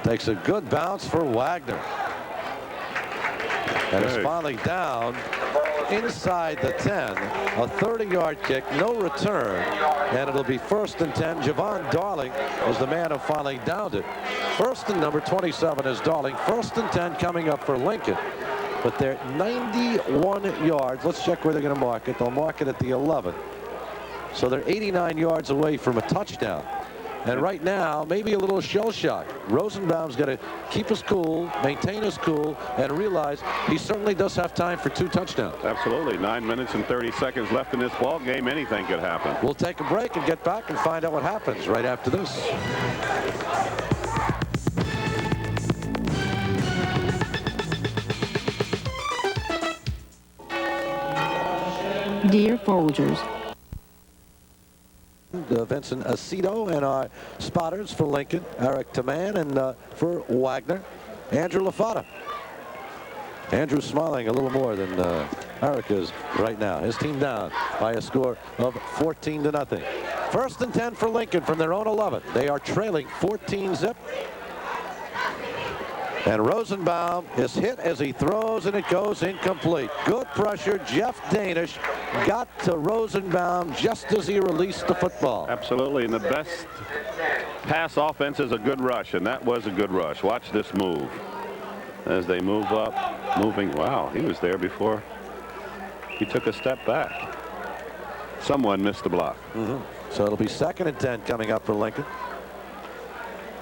Takes a good bounce for Wagner. And is finally down inside the 10. A 30-yard kick, no return, and it'll be 1st and 10. Javon Darling was the man who finally downed it. 1st and number 27 is Darling. 1st and 10 coming up for Lincoln. But they're 91 yards. Let's check where they're going to mark it. They'll mark it at the 11. So they're 89 yards away from a touchdown. And right now, maybe a little shell shock. Rosenbaum's got to keep his cool, maintain his cool, and realize he certainly does have time for 2 touchdowns. Absolutely. 9 minutes and 30 seconds left in this ball game. Anything could happen. We'll take a break and get back and find out what happens right after this. Dear Folgers, Vincent Aceto and our spotters for Lincoln, Eric Taman, and for Wagner, Andrew LaFata. Andrew's smiling a little more than Eric is right now. His team down by a score of 14-0. 1st and 10 for Lincoln from their own 11. They are trailing 14-zip. And Rosenbaum is hit as he throws, and it goes incomplete. Good pressure. Jeff Danish got to Rosenbaum just as he released the football. Absolutely, and the best pass offense is a good rush, and that was a good rush. Watch this move. As they move up, moving. Wow, he was there before he took a step back. Someone missed the block. So it'll be 2nd and 10 coming up for Lincoln.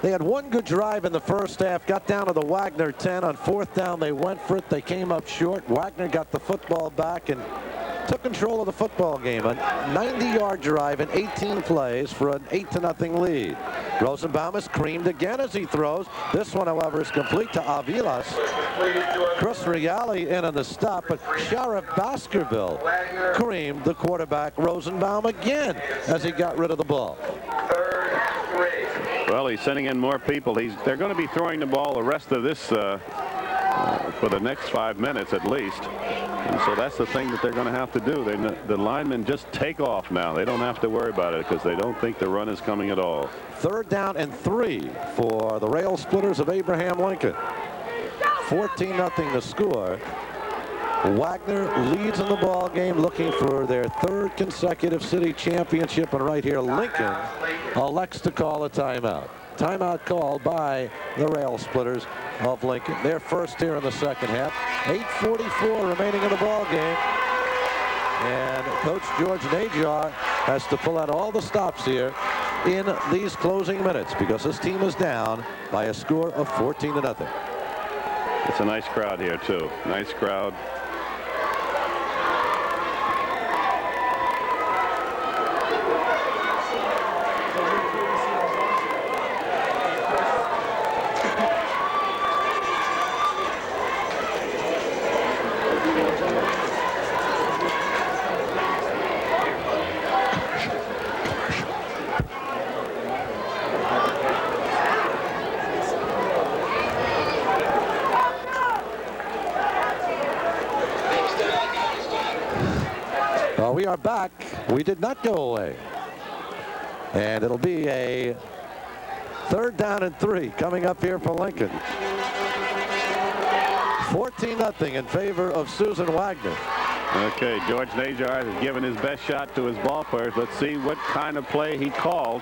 They had one good drive in the first half, got down to the Wagner 10. On fourth down, they went for it. They came up short. Wagner got the football back and took control of the football game. A 90-yard drive in 18 plays for an 8-0 lead. Rosenbaum is creamed again as he throws. This one, however, is complete to Avilas. Chris Reale in on the stop, but Sheriff Baskerville creamed the quarterback Rosenbaum again as he got rid of the ball. Well, he's sending in more people. They're going to be throwing the ball the rest of this for the next 5 minutes at least. And so that's the thing that they're going to have to do. The linemen just take off now. They don't have to worry about it because they don't think the run is coming at all. 3rd down and 3 for the Rail Splitters of Abraham Lincoln. 14-0 the score. Wagner leads in the ball game, looking for their 3rd consecutive city championship. And right here, Lincoln elects to call a timeout. Timeout called by the Rail Splitters of Lincoln. Their first here in the second half. 8:44 remaining in the ball game. And Coach George Najar has to pull out all the stops here in these closing minutes because this team is down by a score of 14-0. It's a nice crowd here, too. Nice crowd. We are back. We did not go away. And it'll be a 3rd down and 3 coming up here for Lincoln. 14-0 in favor of Susan Wagner. Okay, George Najar has given his best shot to his ball players. Let's see what kind of play he called.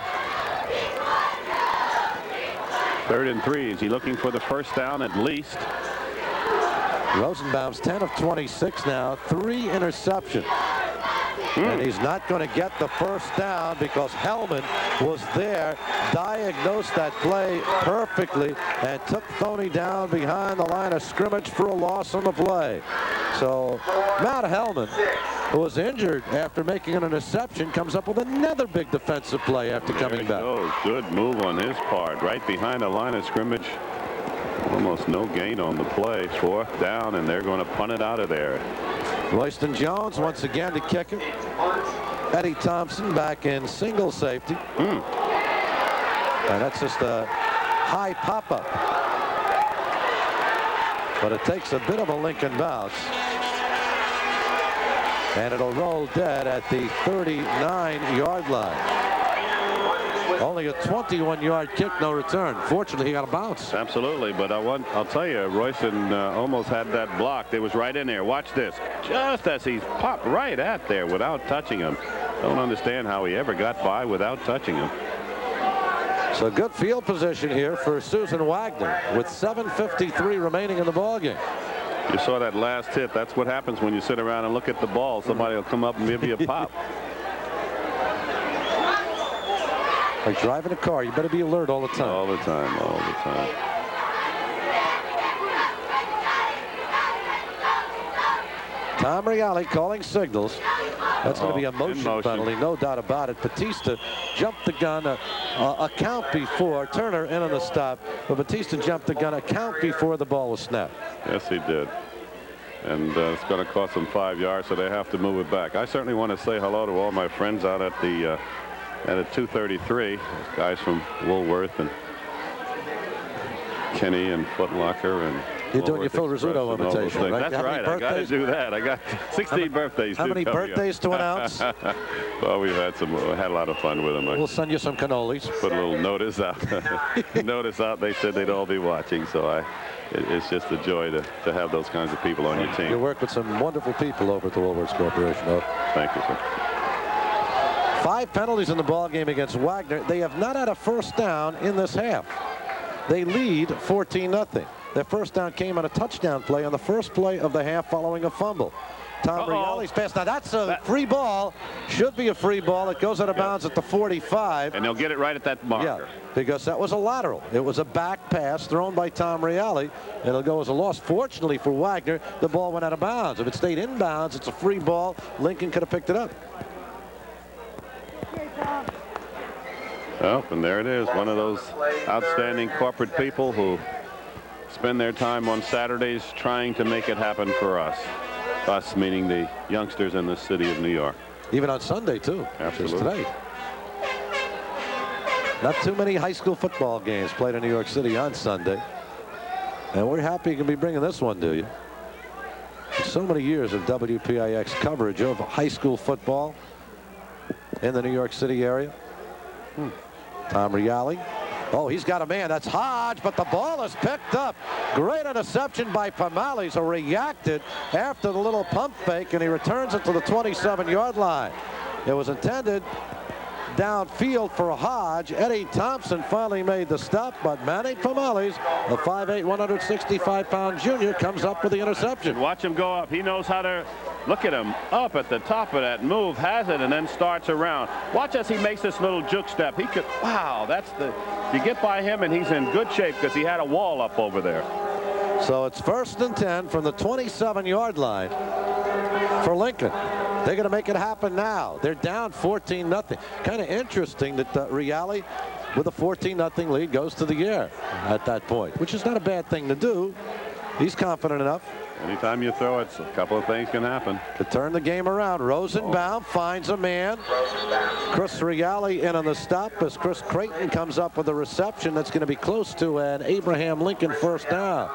3rd and 3. Is he looking for the first down at least? Rosenbaum's 10 of 26 now, 3 interceptions. And he's not going to get the first down because Hellman was there, diagnosed that play perfectly, and took Thoney down behind the line of scrimmage for a loss on the play. So Matt Hellman, who was injured after making an interception, comes up with another big defensive play after coming back. Oh, good move on his part, right behind the line of scrimmage. Almost no gain on the play. 4th down, and they're going to punt it out of there. Royston Jones once again to kick it. Eddie Thompson back in single safety. And that's just a high pop-up. But it takes a bit of a Lincoln bounce. And it'll roll dead at the 39-yard line. Only a 21-yard kick, no return. Fortunately, he got a bounce. Absolutely, but I'll tell you, Royston almost had that blocked. It was right in there. Watch this. Just as he's popped right at there without touching him. Don't understand how he ever got by without touching him. So good field position here for Susan Wagner with 7:53 remaining in the ballgame. You saw that last hit. That's what happens when you sit around and look at the ball. Somebody will come up and give you a pop. Like driving a car, you better be alert all the time. All the time, all the time. Tom Reale calling signals. That's going to be a motion penalty, no doubt about it. Batista jumped the gun a count before. Turner in on the stop, but Batista jumped the gun a count before the ball was snapped. Yes, he did. And it's going to cost them 5 yards, so they have to move it back. I certainly want to say hello to all my friends out at the at 233. Guys from Woolworth and Kenny and Foot Locker and you're doing your Phil Rizzuto invitation, right? That's right. I got to do that. I got 16 birthdays. How many birthdays to announce? Well, we had a lot of fun with them. We'll send you some cannolis. Put a little notice out. They said they'd all be watching. So it's just a joy to have those kinds of people on your team. You work with some wonderful people over at the Woolworths Corporation. Thank you, sir. 5 penalties in the ball game against Wagner. They have not had a first down in this half. They lead 14-0. Their first down came on a touchdown play on the first play of the half following a fumble. Tom Reale's pass. Now that's a free ball. Should be a free ball. It goes out of bounds at the 45. And they'll get it right at that marker. Yeah, because that was a lateral. It was a back pass thrown by Tom Reale. It'll go as a loss. Fortunately for Wagner, the ball went out of bounds. If it stayed in bounds, it's a free ball. Lincoln could have picked it up. Oh, and there it is. One of those outstanding corporate people who spend their time on Saturdays trying to make it happen for us. Us meaning the youngsters in the city of New York. Even on Sunday, too. Absolutely. Just today. Not too many high school football games played in New York City on Sunday. And we're happy you can be bringing this one to you. So many years of WPIX coverage of high school football in the New York City area. Tom Reale. Oh, he's got a man. That's Hodge, but the ball is picked up. Great interception by Pomales, who reacted after the little pump fake, and he returns it to the 27-yard line. It was intended downfield for Hodge. Eddie Thompson finally made the stop, but Manny Pomales, the 5'8", 165-pound junior, comes up with the interception. Watch him go up. He knows how to look at him up at the top of that move, has it, and then starts around. Watch as he makes this little juke step. He could, wow, that's the, you get by him and he's in good shape because he had a wall up over there. So it's 1st and 10 from the 27-yard line for Lincoln. They're going to make it happen now. They're down 14-0. Kind of interesting that Reale, with a 14-0 lead, goes to the air at that point, which is not a bad thing to do. He's confident enough. Anytime you throw it, a couple of things can happen. To turn the game around. Rosenbaum finds a man. Chris Reale in on the stop as Chris Creighton comes up with a reception that's going to be close to an Abraham Lincoln first down.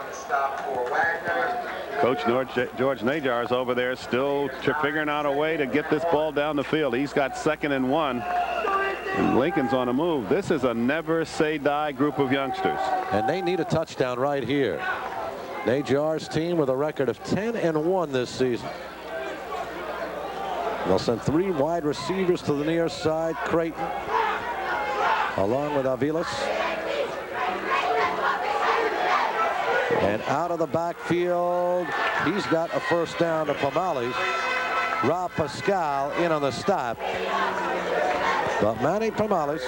Coach George Najar is over there still figuring out a way to get this ball down the field. He's got 2nd and 1. And Lincoln's on a move. This is a never say die group of youngsters. And they need a touchdown right here. Najar's team with a record of 10-1 this season. They'll send 3 wide receivers to the near side. Creighton along with Avilas. And out of the backfield, he's got a first down to Pomales. Rob Pascal in on the stop. But Manny Pomales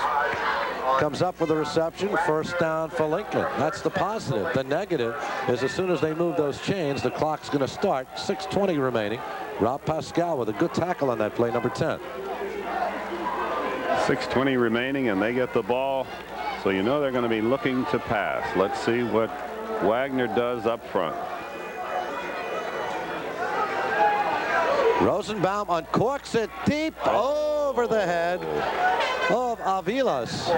comes up with a reception. First down for Lincoln. That's the positive. The negative is as soon as they move those chains, the clock's going to start. 6:20 remaining. Rob Pascal with a good tackle on that play, number 10. 6:20 remaining, and they get the ball. So you know they're going to be looking to pass. Let's see what Wagner does up front. Rosenbaum uncorks it deep over the head of Avilas.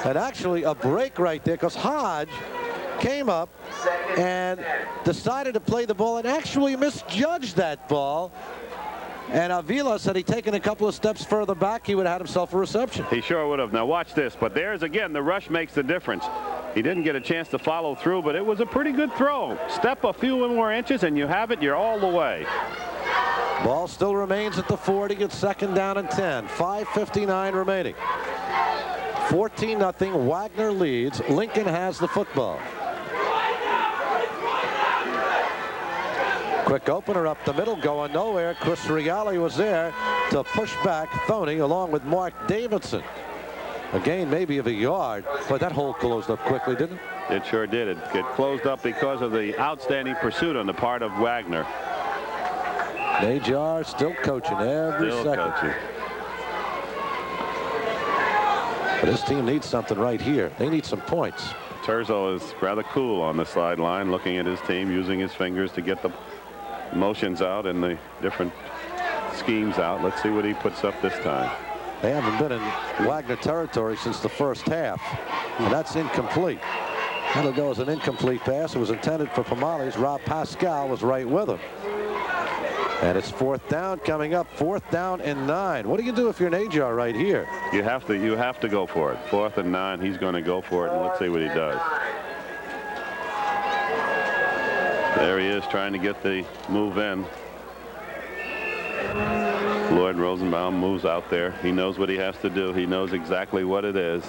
And actually a break right there because Hodge came up and decided to play the ball and actually misjudged that ball. And Avilas, had he taken a couple of steps further back, he would have had himself a reception. He sure would have. Now watch this. But there's again, the rush makes the difference. He didn't get a chance to follow through, but it was a pretty good throw. Step a few more inches and you have it. You're all the way. Ball still remains at the 40. It's 2nd down and 10. 5:59 remaining. 14-0. Wagner leads. Lincoln has the football. Quick opener up the middle, going nowhere. Chris Reale was there to push back Thoney along with Mark Davidson. A gain maybe of a yard, but that hole closed up quickly, didn't it? It sure did. It closed up because of the outstanding pursuit on the part of Wagner. Najar still coaching every second. Coaching. But this team needs something right here. They need some points. Terzo is rather cool on the sideline, looking at his team, using his fingers to get the motions out and the different schemes out. Let's see what he puts up this time. They haven't been in Wagner territory since the first half, and that's incomplete. That'll go as an incomplete pass. It was intended for Pomales. Rob Pascal was right with him. And it's 4th down coming up. 4th down and 9. What do you do if you're Najar right here? You have to go for it. 4th and 9. He's going to go for it, and let's see what he does. There he is trying to get the move in. Lloyd Rosenbaum moves out there. He knows what he has to do. He knows exactly what it is.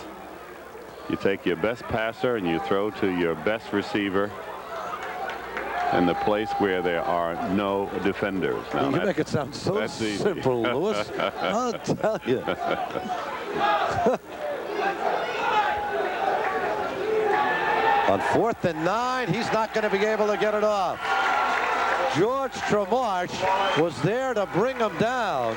You take your best passer and you throw to your best receiver. in the place where there are no defenders. Now, you make it sound so simple, Lewis. I'll tell you. On 4th and 9, he's not going to be able to get it off. George Tremarsh was there to bring him down.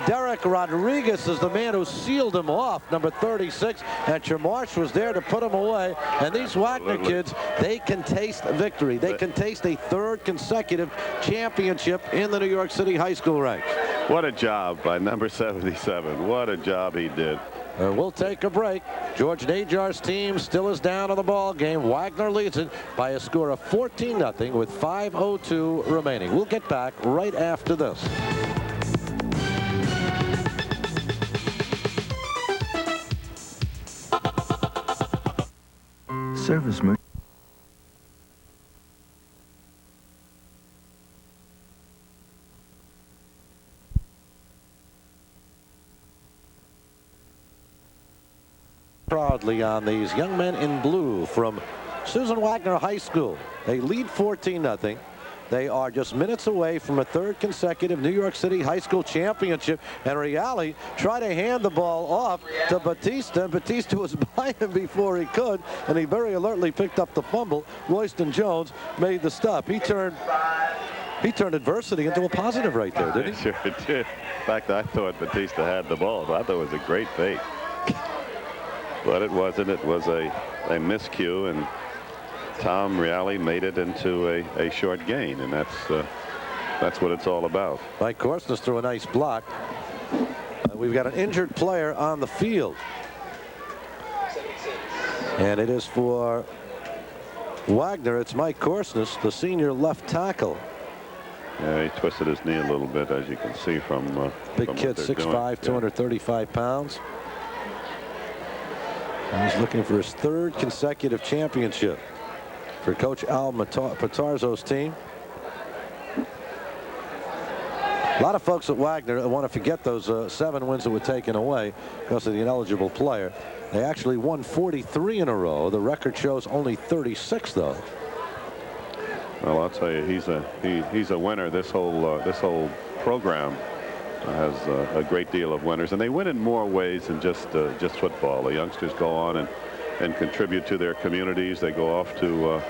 Derek Rodriguez is the man who sealed him off, number 36, and Tremarsh was there to put him away. And these Wagner kids, they can taste victory. They can taste a 3rd consecutive championship in the New York City high school ranks. What a job by number 77. What a job he did. We'll take a break. George Najar's team still is down on the ball game. Wagner leads it by a score of 14-0 with 5:02 remaining. We'll get back right after this. Service proudly on these young men in blue from Susan Wagner High School. They lead 14-0. They are just minutes away from a 3rd consecutive New York City high school championship. And Reale tried to hand the ball off to Batista. And Batista was by him before he could, and he very alertly picked up the fumble. Royston Jones made the stop. He turned adversity into a positive right there, didn't he? Sure did. In fact, I thought Batista had the ball. I thought it was a great fake. But it wasn't. It was a miscue, and Tom Reale made it into a short gain, and that's what it's all about. Mike Korsnes threw a nice block. We've got an injured player on the field, and it is for Wagner. It's Mike Korsnes, the senior left tackle. Yeah, he twisted his knee a little bit, as you can see from big from kid, 6'5", 235 pounds. And he's looking for his 3rd consecutive championship for Coach Al Patarzo's team. A lot of folks at Wagner want to forget those 7 wins that were taken away because of the ineligible player. They actually won 43 in a row. The record shows only 36, though. Well, I'll tell you, he's a winner. This whole program has a great deal of winners, and they win in more ways than just football. The youngsters go on and contribute to their communities. They go off to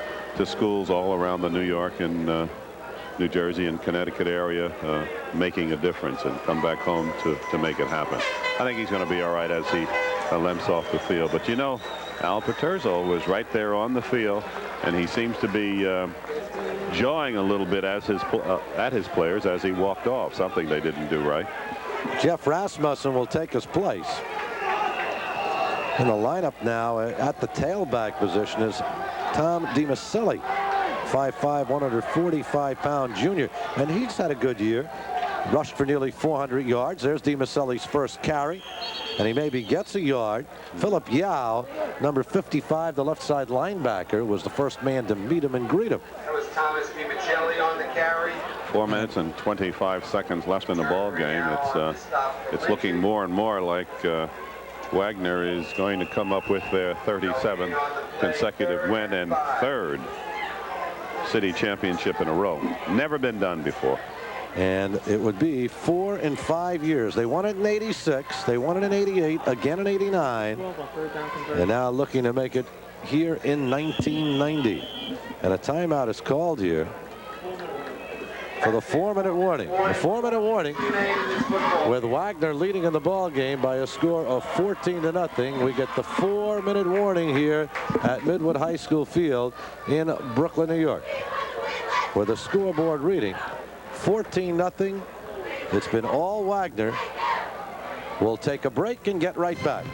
schools all around the New York and New Jersey and Connecticut area, making a difference, and come back home to make it happen. I think he's going to be all right as he limps off the field. But you know, Al Paterzo was right there on the field, and he seems to be jawing a little bit at his players as he walked off, something they didn't do right. Jeff Rasmussen will take his place. In the lineup now at the tailback position is Tom DiMaselli, 5'5", 145-pound junior, and he's had a good year. Rushed for nearly 400 yards. There's DiMaselli's first carry, and he maybe gets a yard. Philip Yao, number 55, the left side linebacker, was the first man to meet him and greet him. That was Thomas DiMaselli on the carry. 4 minutes and 25 seconds left in the ball game. It's looking more and more like Wagner is going to come up with their 37th consecutive win and 3rd city championship in a row. Never been done before. And it would be 4 in 5 years. They won it in '86. They won it in '88, again in '89. And now looking to make it here in 1990. And a timeout is called here for the 4-minute warning. The 4-minute warning, with Wagner leading in the ball game by a score of 14-0. We get the 4-minute warning here at Midwood High School Field in Brooklyn, New York, with the scoreboard reading 14-0. It's been all Wagner. We'll take a break and get right back.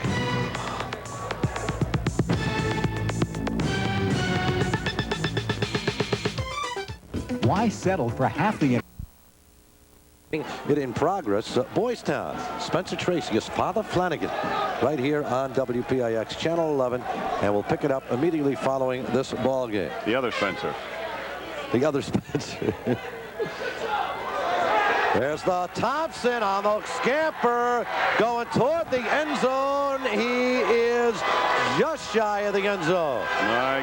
Why settle for half the... It in progress, Boys Town. Spencer Tracy, his father Flanagan, right here on WPIX Channel 11, and we'll pick it up immediately following this ball game. The other Spencer. The other Spencer. There's the Thompson on the scamper going toward the end zone. he is just shy of the end zone.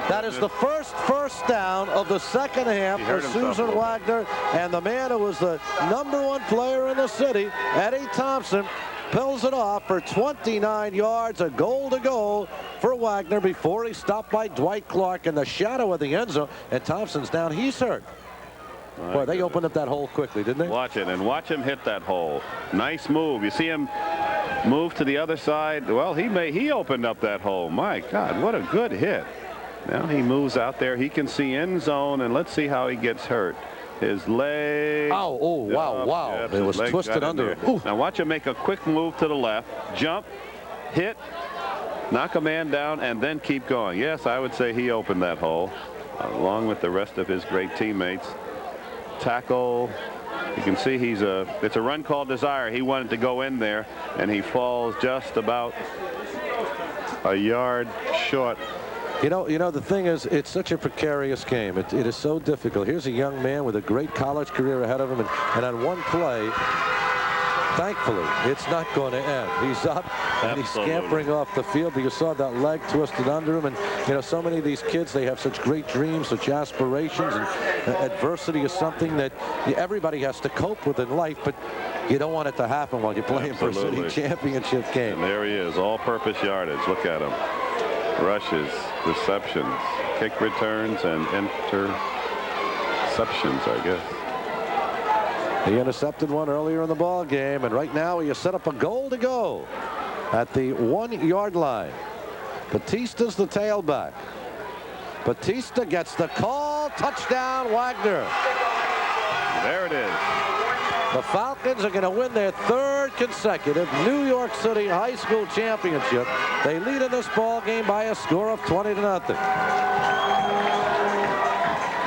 That is the first down of the second half for Susan Wagner, and the man who was the #1 player in the city, Eddie Thompson, pulls it off for 29 yards, a goal to go for Wagner before he stopped by Dwight Clark in the shadow of the end zone, and Thompson's down. He's hurt. Boy, they opened up that hole quickly, didn't they? Watch it, and watch him hit that hole. Nice move. You see him move to the other side. Well, he opened up that hole. My God, what a good hit. Now he moves out there. He can see end zone, and let's see how he gets hurt. His leg. Oh, wow. Yep, it was twisted under him. Now watch him make a quick move to the left, jump, hit, knock a man down, and then keep going. Yes, I would say he opened that hole, along with the rest of his great teammates. Tackle. You can see it's a run called desire. He wanted to go in there, and he falls just about a yard short. You know, the thing is, it's such a precarious game. It is so difficult. Here's a young man with a great college career ahead of him, and on one play, thankfully, it's not going to end. He's up, and he's scampering off the field, but you saw that leg twisted under him. And, you know, so many of these kids, they have such great dreams, such aspirations, and adversity is something that everybody has to cope with in life, but you don't want it to happen while you're playing for a city championship game. And there he is, all-purpose yardage. Look at him. Rushes, receptions, kick returns, and interceptions, I guess. He intercepted one earlier in the ball game, and right now he has set up a goal to go at the 1-yard line. Batista's the tailback. Batista gets the call. Touchdown, Wagner. There it is. The Falcons are going to win their 3rd consecutive New York City high school championship. They lead in this ball game by a score of 20-0.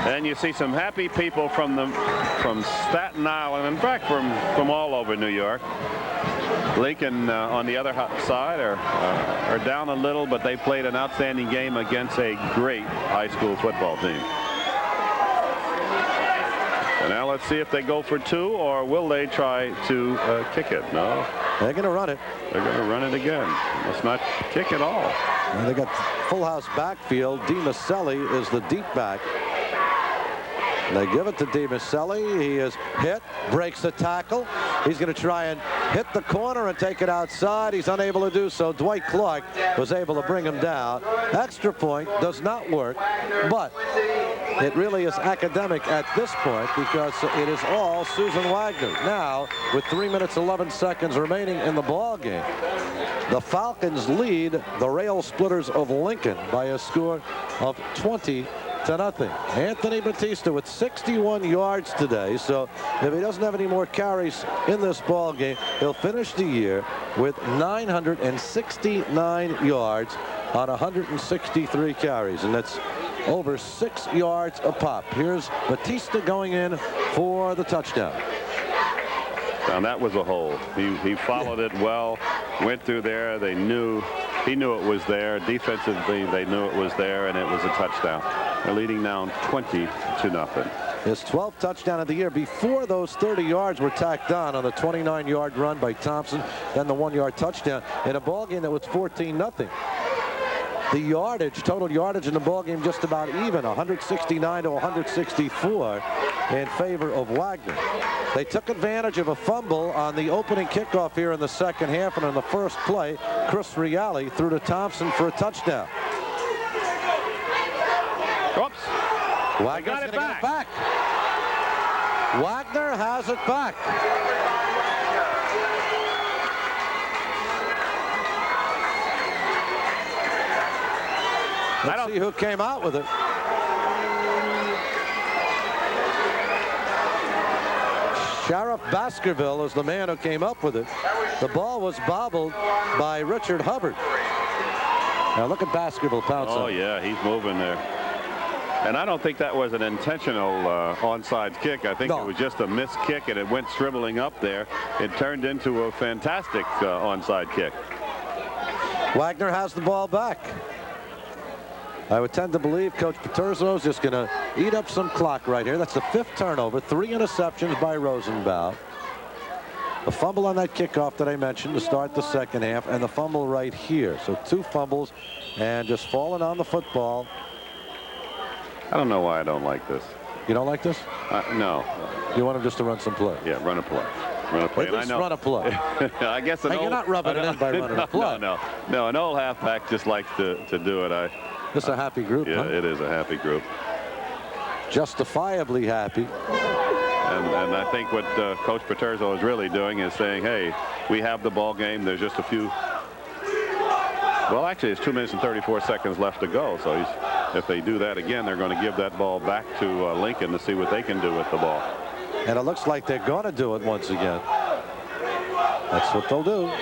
And you see some happy people from Staten Island, in fact, from all over New York. Lincoln on the other side are down a little, but they played an outstanding game against a great high school football team. And now let's see if they go for 2, or will they try to kick it? No. They're going to run it. They're going to run it again. Must not kick at all. And they got full house backfield. DiMaselli is the deep back. They give it to DiMaselli. He is hit, breaks the tackle. He's going to try and hit the corner and take it outside. He's unable to do so. Dwight Clark was able to bring him down. Extra point does not work, but it really is academic at this point because it is all Susan Wagner. Now, with 3 minutes 11 seconds remaining in the ball game, the Falcons lead the Rail Splitters of Lincoln by a score of 20-0. Anthony Batista with 61 yards today, so if he doesn't have any more carries in this ball game, he'll finish the year with 969 yards on 163 carries, and that's over 6 yards a pop. Here's Batista going in for the touchdown. Now that was a hole. He followed it well, went through there. He knew it was there. Defensively, they knew it was there, and it was a touchdown. They're leading now 20-0. His 12th touchdown of the year before those 30 yards were tacked on the 29-yard run by Thompson, then the 1-yard touchdown in a ball game that was 14-0. The yardage, total yardage in the ball game, just about even, 169 to 164 in favor of Wagner. They took advantage of a fumble on the opening kickoff here in the second half, and on the first play, Chris Reale threw to Thompson for a touchdown. Oops. Wagner's going to get it back. Wagner has it back. Let's see who came out with it. Sheriff Baskerville is the man who came up with it. The ball was bobbled by Richard Hubbard. Now look at Baskerville pounce. Oh, yeah, he's moving there. And I don't think that was an intentional onside kick. I think it was just a missed kick, and it went scribbling up there. It turned into a fantastic onside kick. Wagner has the ball back. I would tend to believe Coach Paterzo is just going to eat up some clock right here. That's the 5th turnover, 3 interceptions by Rosenbaum. The fumble on that kickoff that I mentioned to start the second half, and the fumble right here. So 2 fumbles and just falling on the football. I don't know why I don't like this. You don't like this? No. You want him just to run some play? Yeah, run a play. Run a play. At least run a play. I guess an you're not rubbing it in by running a play. No, an old halfback just likes to do it. It's a happy group, Yeah, huh? it is a happy group. Justifiably happy. And I think what Coach Paterzo is really doing is saying, hey, we have the ball game. There's just a few. Well, actually, it's 2 minutes and 34 seconds left to go. So if they do that again, they're going to give that ball back to Lincoln to see what they can do with the ball. And it looks like they're going to do it once again. That's what they'll do. A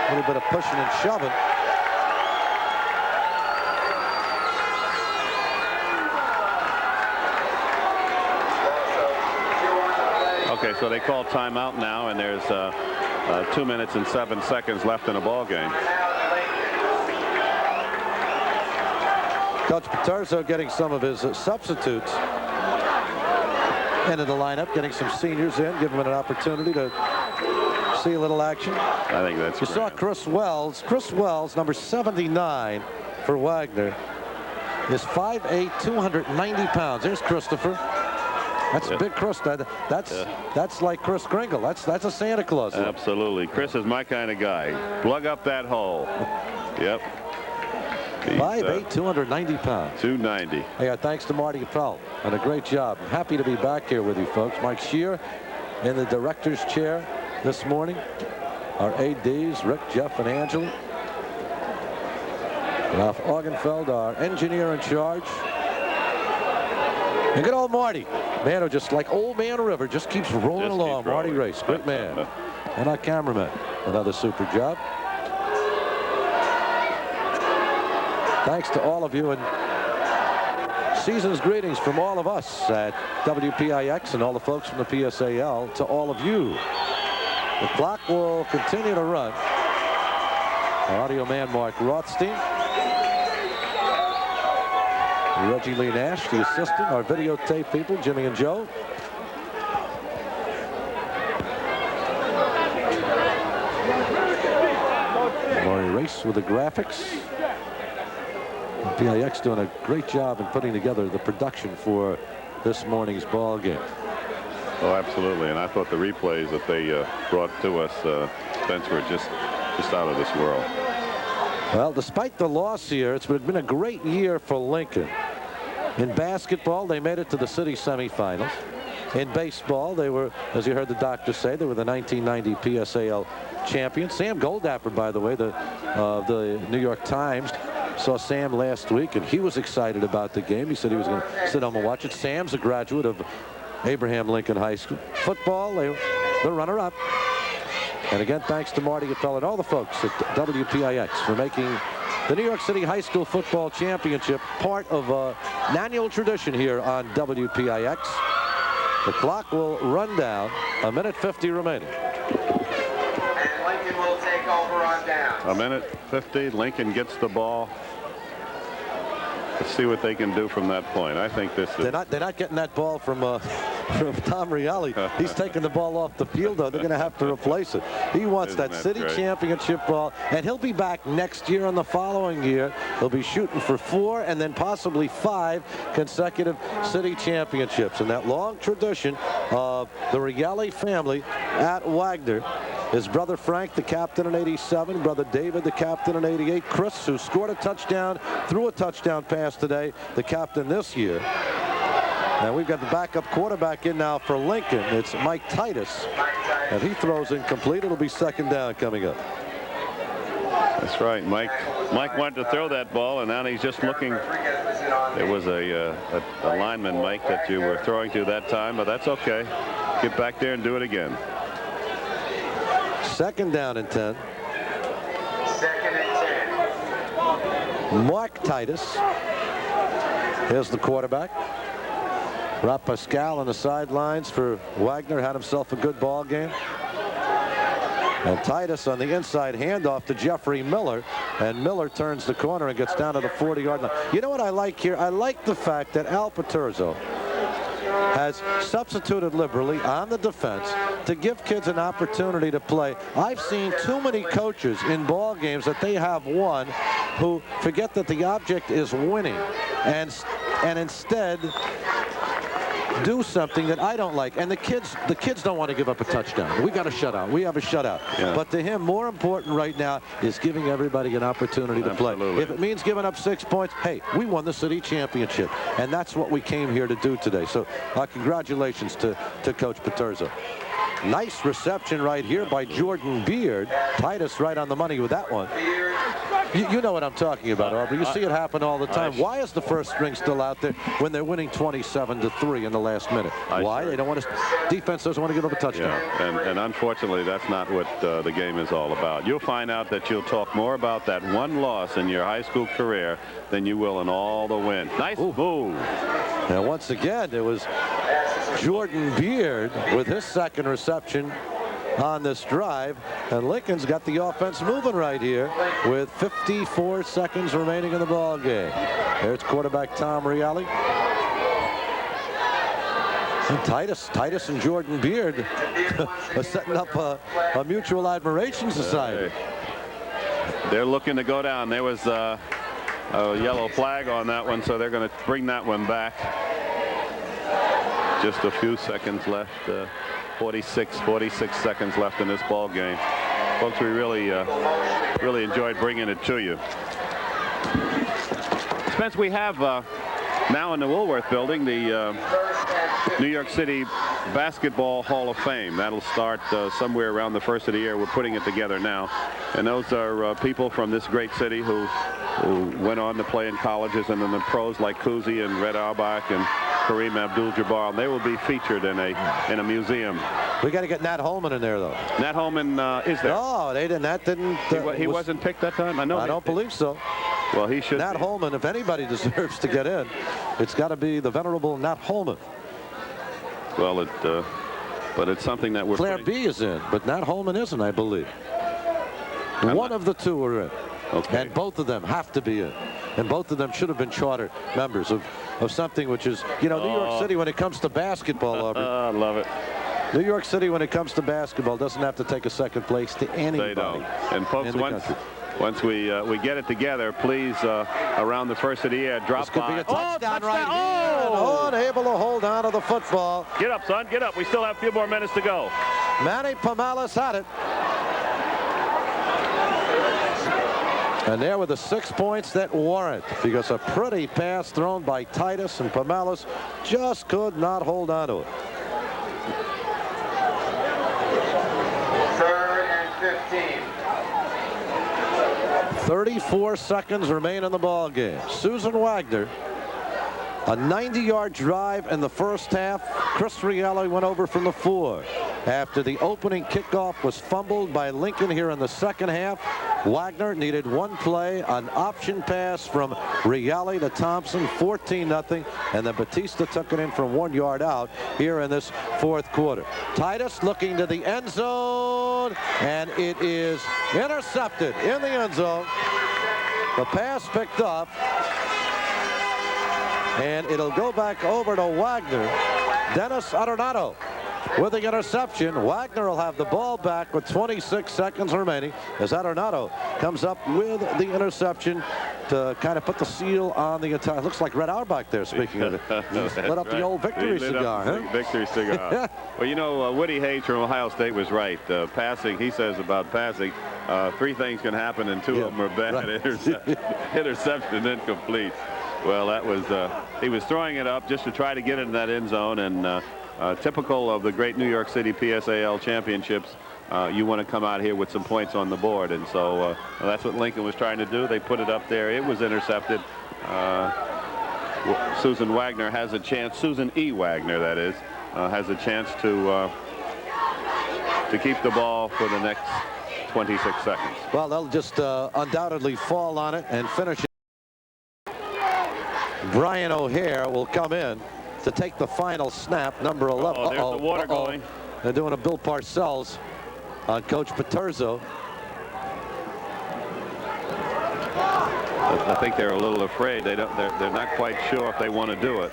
little bit of pushing and shoving. Okay, so they call timeout now, and there's 2 minutes and 7 seconds left in a ball game. Coach Paterzo getting some of his substitutes into the lineup, getting some seniors in, giving them an opportunity to see a little action. I think that's You saw Chris Wells. Chris Wells, number 79 for Wagner, is 5'8", 290 pounds. There's Christopher. That's big Chris. That's like Chris Kringle. That's a Santa Claus. Absolutely. Chris is my kind of guy. Plug up that hole. Yep. 5'8", 290 pounds. 290. Hey, thanks to Marty Appel. And a great job. I'm happy to be back here with you folks. Mike Shear in the director's chair this morning. Our ADs, Rick, Jeff, and Angela. Ralph Augenfeld, our engineer in charge. And good old Marty. Man, who just like Old Man River, just keeps rolling along. Marty Race, great man. And our cameraman, another super job. Thanks to all of you, and season's greetings from all of us at WPIX and all the folks from the PSAL to all of you. The clock will continue to run. Our audio man, Mark Rothstein. Reggie Lee Nash, the assistant. Our videotape people, Jimmy and Joe. Laurie Race with the graphics. PIX doing a great job in putting together the production for this morning's ball game. Oh, absolutely. And I thought the replays that they brought to us, Spence, were just out of this world. Well, despite the loss here, it's been a great year for Lincoln. In basketball, they made it to the city semifinals. In baseball, they were, as you heard the doctor say, they were the 1990 PSAL champions. Sam Goldapper, by the way, the New York Times, saw Sam last week, and he was excited about the game. He said he was going to sit home and watch it. Sam's a graduate of Abraham Lincoln High School. Football, the runner-up. And again, thanks to Marty Appel and all the folks at WPIX for making the New York City High School Football Championship part of an annual tradition here on WPIX. The clock will run down. 1:50 remaining. And Lincoln will take over on down. 1:50. Lincoln gets the ball. Let's see what they can do from that point. I think this is. They're not getting that ball from Tom Reale. He's taking the ball off the field, though. They're going to have to replace it. He wants that city championship ball, and he'll be back next year and the following year. He'll be shooting for 4 and then possibly 5 consecutive city championships. And that long tradition of the Reale family at Wagner. His brother Frank, the captain in '87, brother David, the captain in '88, Chris, who scored a touchdown, threw a touchdown pass today, the captain this year. And we've got the backup quarterback in now for Lincoln. It's Mike Titus, and he throws incomplete. It'll be second down coming up. That's right. Mike wanted to throw that ball, and now he's just looking. It was a lineman, Mike, that you were throwing to that time, but that's okay. Get back there and do it again. Second down and 10. Second and 10. Mark Titus. Here's the quarterback. Rob Pascal on the sidelines for Wagner. Had himself a good ball game. And Titus on the inside handoff to Jeffrey Miller. And Miller turns the corner and gets down to the 40-yard line. You know what I like here? I like the fact that Al Paterzo has substituted liberally on the defense to give kids an opportunity to play. I've seen too many coaches in ball games that they have won who forget that the object is winning and instead do something that I don't like. And the kids don't want to give up a touchdown. We got a shutout. We have a shutout. Yeah. But to him, more important right now is giving everybody an opportunity to play. If it means giving up 6 points, hey, we won the city championship. And that's what we came here to do today. So congratulations to Coach Paterzo. Nice reception right here by Jordan Beard. Titus right on the money with that one. You know what I'm talking about, Aubrey. You see it happen all the time. Why is the first string still out there when they're winning 27-3 in the last minute? Why? They don't want to. Defense doesn't want to give up a touchdown. Yeah, and unfortunately, that's not what the game is all about. You'll find out that you'll talk more about that one loss in your high school career than you will in all the wins. Nice move. And once again, it was Jordan Beard with his second reception on this drive, and Lincoln's got the offense moving right here with 54 seconds remaining in the ball game. There's quarterback Tom Reale. And Titus and Jordan Beard are setting up a mutual admiration society. They're looking to go down. There was a yellow flag on that one, so they're going to bring that one back. Just a few seconds left. 46 seconds left in this ball game. Folks, we really enjoyed bringing it to you. Spence, we have now in the Woolworth building the New York City Basketball Hall of Fame. That'll start somewhere around the first of the year. We're putting it together now. And those are people from this great city who went on to play in colleges and in the pros like Cousy and Red Auerbach and Kareem Abdul-Jabbar. They will be featured in a museum. We got to get Nat Holman in there, though. Nat Holman is there. No, they didn't. Nat didn't. He wasn't picked that time. I don't believe so. Well, he should. Nat Holman, if anybody deserves to get in, it's got to be the venerable Nat Holman. Well, but it's something that we're. Claire B is in, but Nat Holman isn't, I believe. One of the two are in. Okay. And both of them have to be in. And both of them should have been charter members of something which is, New York City when it comes to basketball, Aubrey. I love it. New York City when it comes to basketball doesn't have to take a second place to anybody. They don't. And folks, once we get it together, please, around the first of the year, drop this could by. Be a touchdown right here. Unable to hold on to the football. Get up, son. Get up. We still have a few more minutes to go. Manny Pomales had it. And there were the 6 points that warrant, because a pretty pass thrown by Titus, and Pomales just could not hold on to it. 3rd and 15. 34 seconds remain in the ball game. Susan Wagner, a 90-yard drive in the first half. Chris Reale went over from the 4. After the opening kickoff was fumbled by Lincoln here in the second half, Wagner needed one play, an option pass from Reale to Thompson, 14-0, and then Batista took it in from 1 yard out here in this fourth quarter. Titus looking to the end zone, and it is intercepted in the end zone. The pass picked up, and it'll go back over to Wagner. Dennis Arenado with the interception. Wagner will have the ball back with 26 seconds remaining as Arenado comes up with the interception to kind of put the seal on the attack. Looks like Red Auerbach there, speaking of it. Lit up the old victory cigar, huh? Victory cigar. Well, Woody Hayes from Ohio State was right. Passing, he says about passing, 3 things can happen and 2 of them are bad. Right. Interception and incomplete. Well, that was, he was throwing it up just to try to get into that end zone, and typical of the great New York City PSAL championships, you want to come out here with some points on the board, and so that's what Lincoln was trying to do. They put it up there. It was intercepted. Susan Wagner has a chance, Susan E. Wagner, that is, has a chance to keep the ball for the next 26 seconds. Well, they'll just undoubtedly fall on it and finish it. Brian O'Hare will come in to take the final snap, number 11. There's the water going. They're doing a Bill Parcells on Coach Paterzo. I think they're a little afraid. They're not quite sure if they want to do it.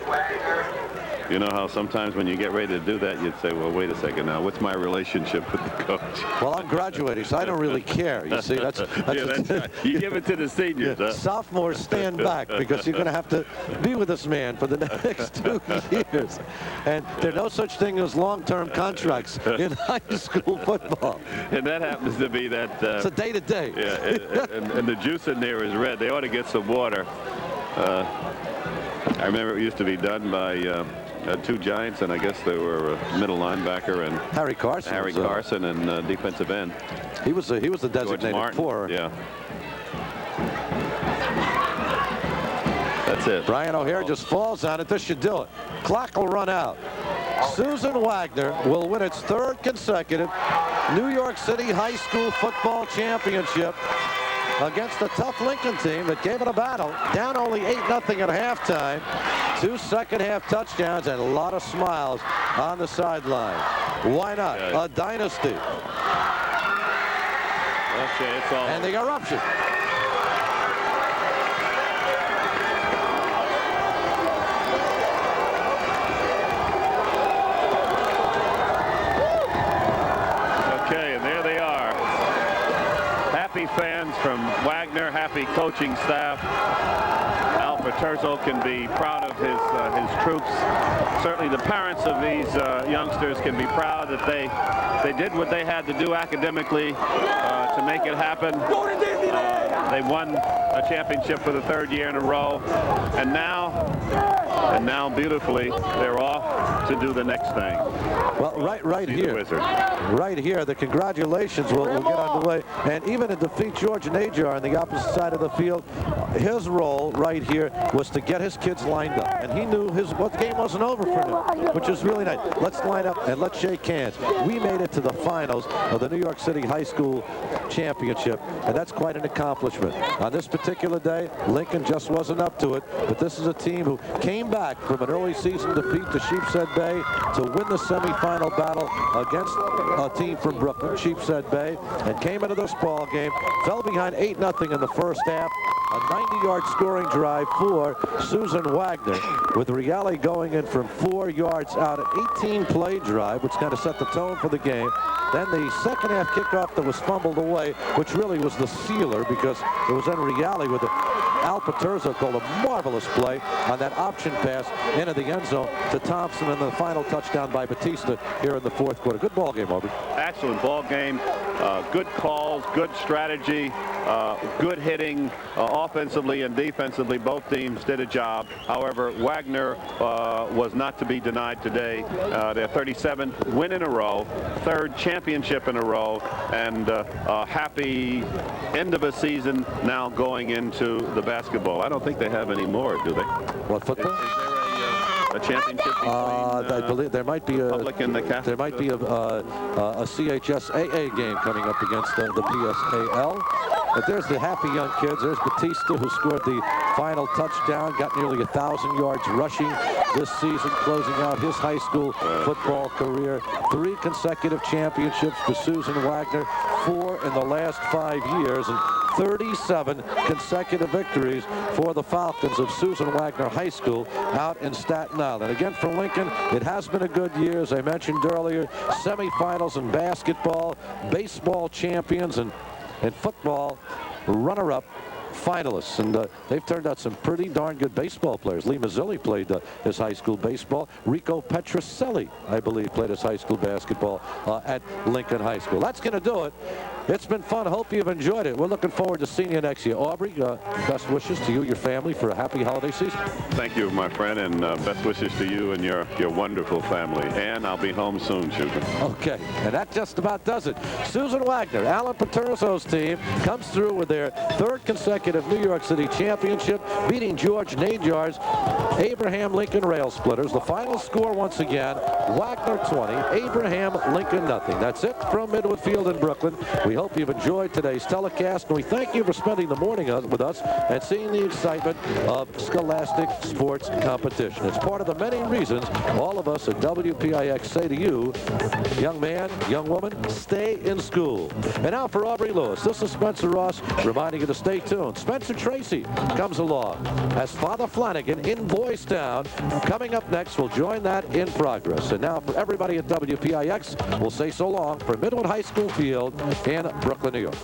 You know how sometimes when you get ready to do that, you'd say, well, wait a second now, what's my relationship with the coach? Well, I'm graduating, so I don't really care. You see, that's right. You give it to the seniors. Huh? Sophomores stand back because you're going to have to be with this man for the next 2 years. And there's no such thing as long-term contracts in high school football. And that happens to be that. It's a day-to-day. Yeah, and the juice in there is red. They ought to get some water. I remember it used to be done by 2 Giants, and I guess they were middle linebacker and Harry Carson and defensive end. He was the designated 4. Yeah. That's it. Brian O'Hare just falls on it. This should do it. Clock will run out. Susan Wagner will win its 3rd consecutive New York City High School Football Championship against a tough Lincoln team that gave it a battle. Down only 8-0 at halftime. 2 second-half touchdowns and a lot of smiles on the sideline. Why not? A dynasty. Okay, it's all. And the eruption. Happy fans from Wagner, happy coaching staff. Al Paterzo can be proud of his troops. Certainly the parents of these youngsters can be proud that they did what they had to do academically to make it happen. They won a championship for the 3rd year in a row, and now beautifully they're off to do the next thing. Well, right here, the congratulations will get underway. And even to defeat George Najar on the opposite side of the field, his role right here was to get his kids lined up. And he knew the game wasn't over for him, which is really nice. Let's line up and let's shake hands. We made it to the finals of the New York City High School Championship, and that's quite an accomplishment. On this particular day, Lincoln just wasn't up to it, but this is a team who came back from an early season defeat to Sheepshead Bay to win the semifinal battle against a team from Brooklyn, Sheepshead Bay, and came into this ball game, fell behind 8-0 in the first half. A 90-yard scoring drive for Susan Wagner, with Reale going in from 4 yards out, an 18-play drive, which kind of set the tone for the game. Then the second half kickoff that was fumbled away, which really was the sealer because it was then Reale with it. Al Paterzo called a marvelous play on that option pass into the end zone to Thompson, and the final touchdown by Batista here in the 4th quarter. Good ball game, Aubrey. Excellent ball game. Good calls, good strategy, good hitting, offensively and defensively. Both teams did a job. However, Wagner was not to be denied today. Their 37th win in a row, 3rd championship in a row, and a happy end of a season now going into the basketball. I don't think they have any more, do they? What, football? Is there a championship between I believe there might be a Public and the Catholic? There might be a CHSAA game coming up against the PSAL. But there's the happy young kids. There's Batista, who scored the final touchdown, got nearly 1,000 yards rushing this season, closing out his high school football career. 3 consecutive championships for Susan Wagner, 4 in the last 5 years, and 37 consecutive victories for the Falcons of Susan Wagner High School out in Staten Island. Again, for Lincoln, it has been a good year, as I mentioned earlier. Semifinals in basketball, baseball champions, and football runner-up finalists, and they've turned out some pretty darn good baseball players. Lee Mazzilli played his high school baseball. Rico Petrocelli, I believe, played his high school basketball at Lincoln High School. That's going to do it. It's been fun. Hope you've enjoyed it. We're looking forward to seeing you next year. Aubrey, best wishes to you, your family, for a happy holiday season. Thank you, my friend, and best wishes to you and your wonderful family. And I'll be home soon, Susan. Okay, and that just about does it. Susan Wagner, Alan Paterzo's team, comes through with their 3rd consecutive New York City championship, beating George Najar's Abraham Lincoln Rail Splitters. The final score, once again, Wagner 20, Abraham Lincoln nothing. That's it from Midwood Field in Brooklyn. We hope you've enjoyed today's telecast, and we thank you for spending the morning with us and seeing the excitement of Scholastic sports competition. It's part of the many reasons all of us at WPIX say to you, young man, young woman, stay in school. And now for Aubrey Lewis, this is Spencer Ross reminding you to stay tuned. Spencer Tracy comes along as Father Flanagan in Boys Town. Coming up next, we'll join that in progress. And now for everybody at WPIX, we'll say so long for Midwood High School Field in Brooklyn, New York.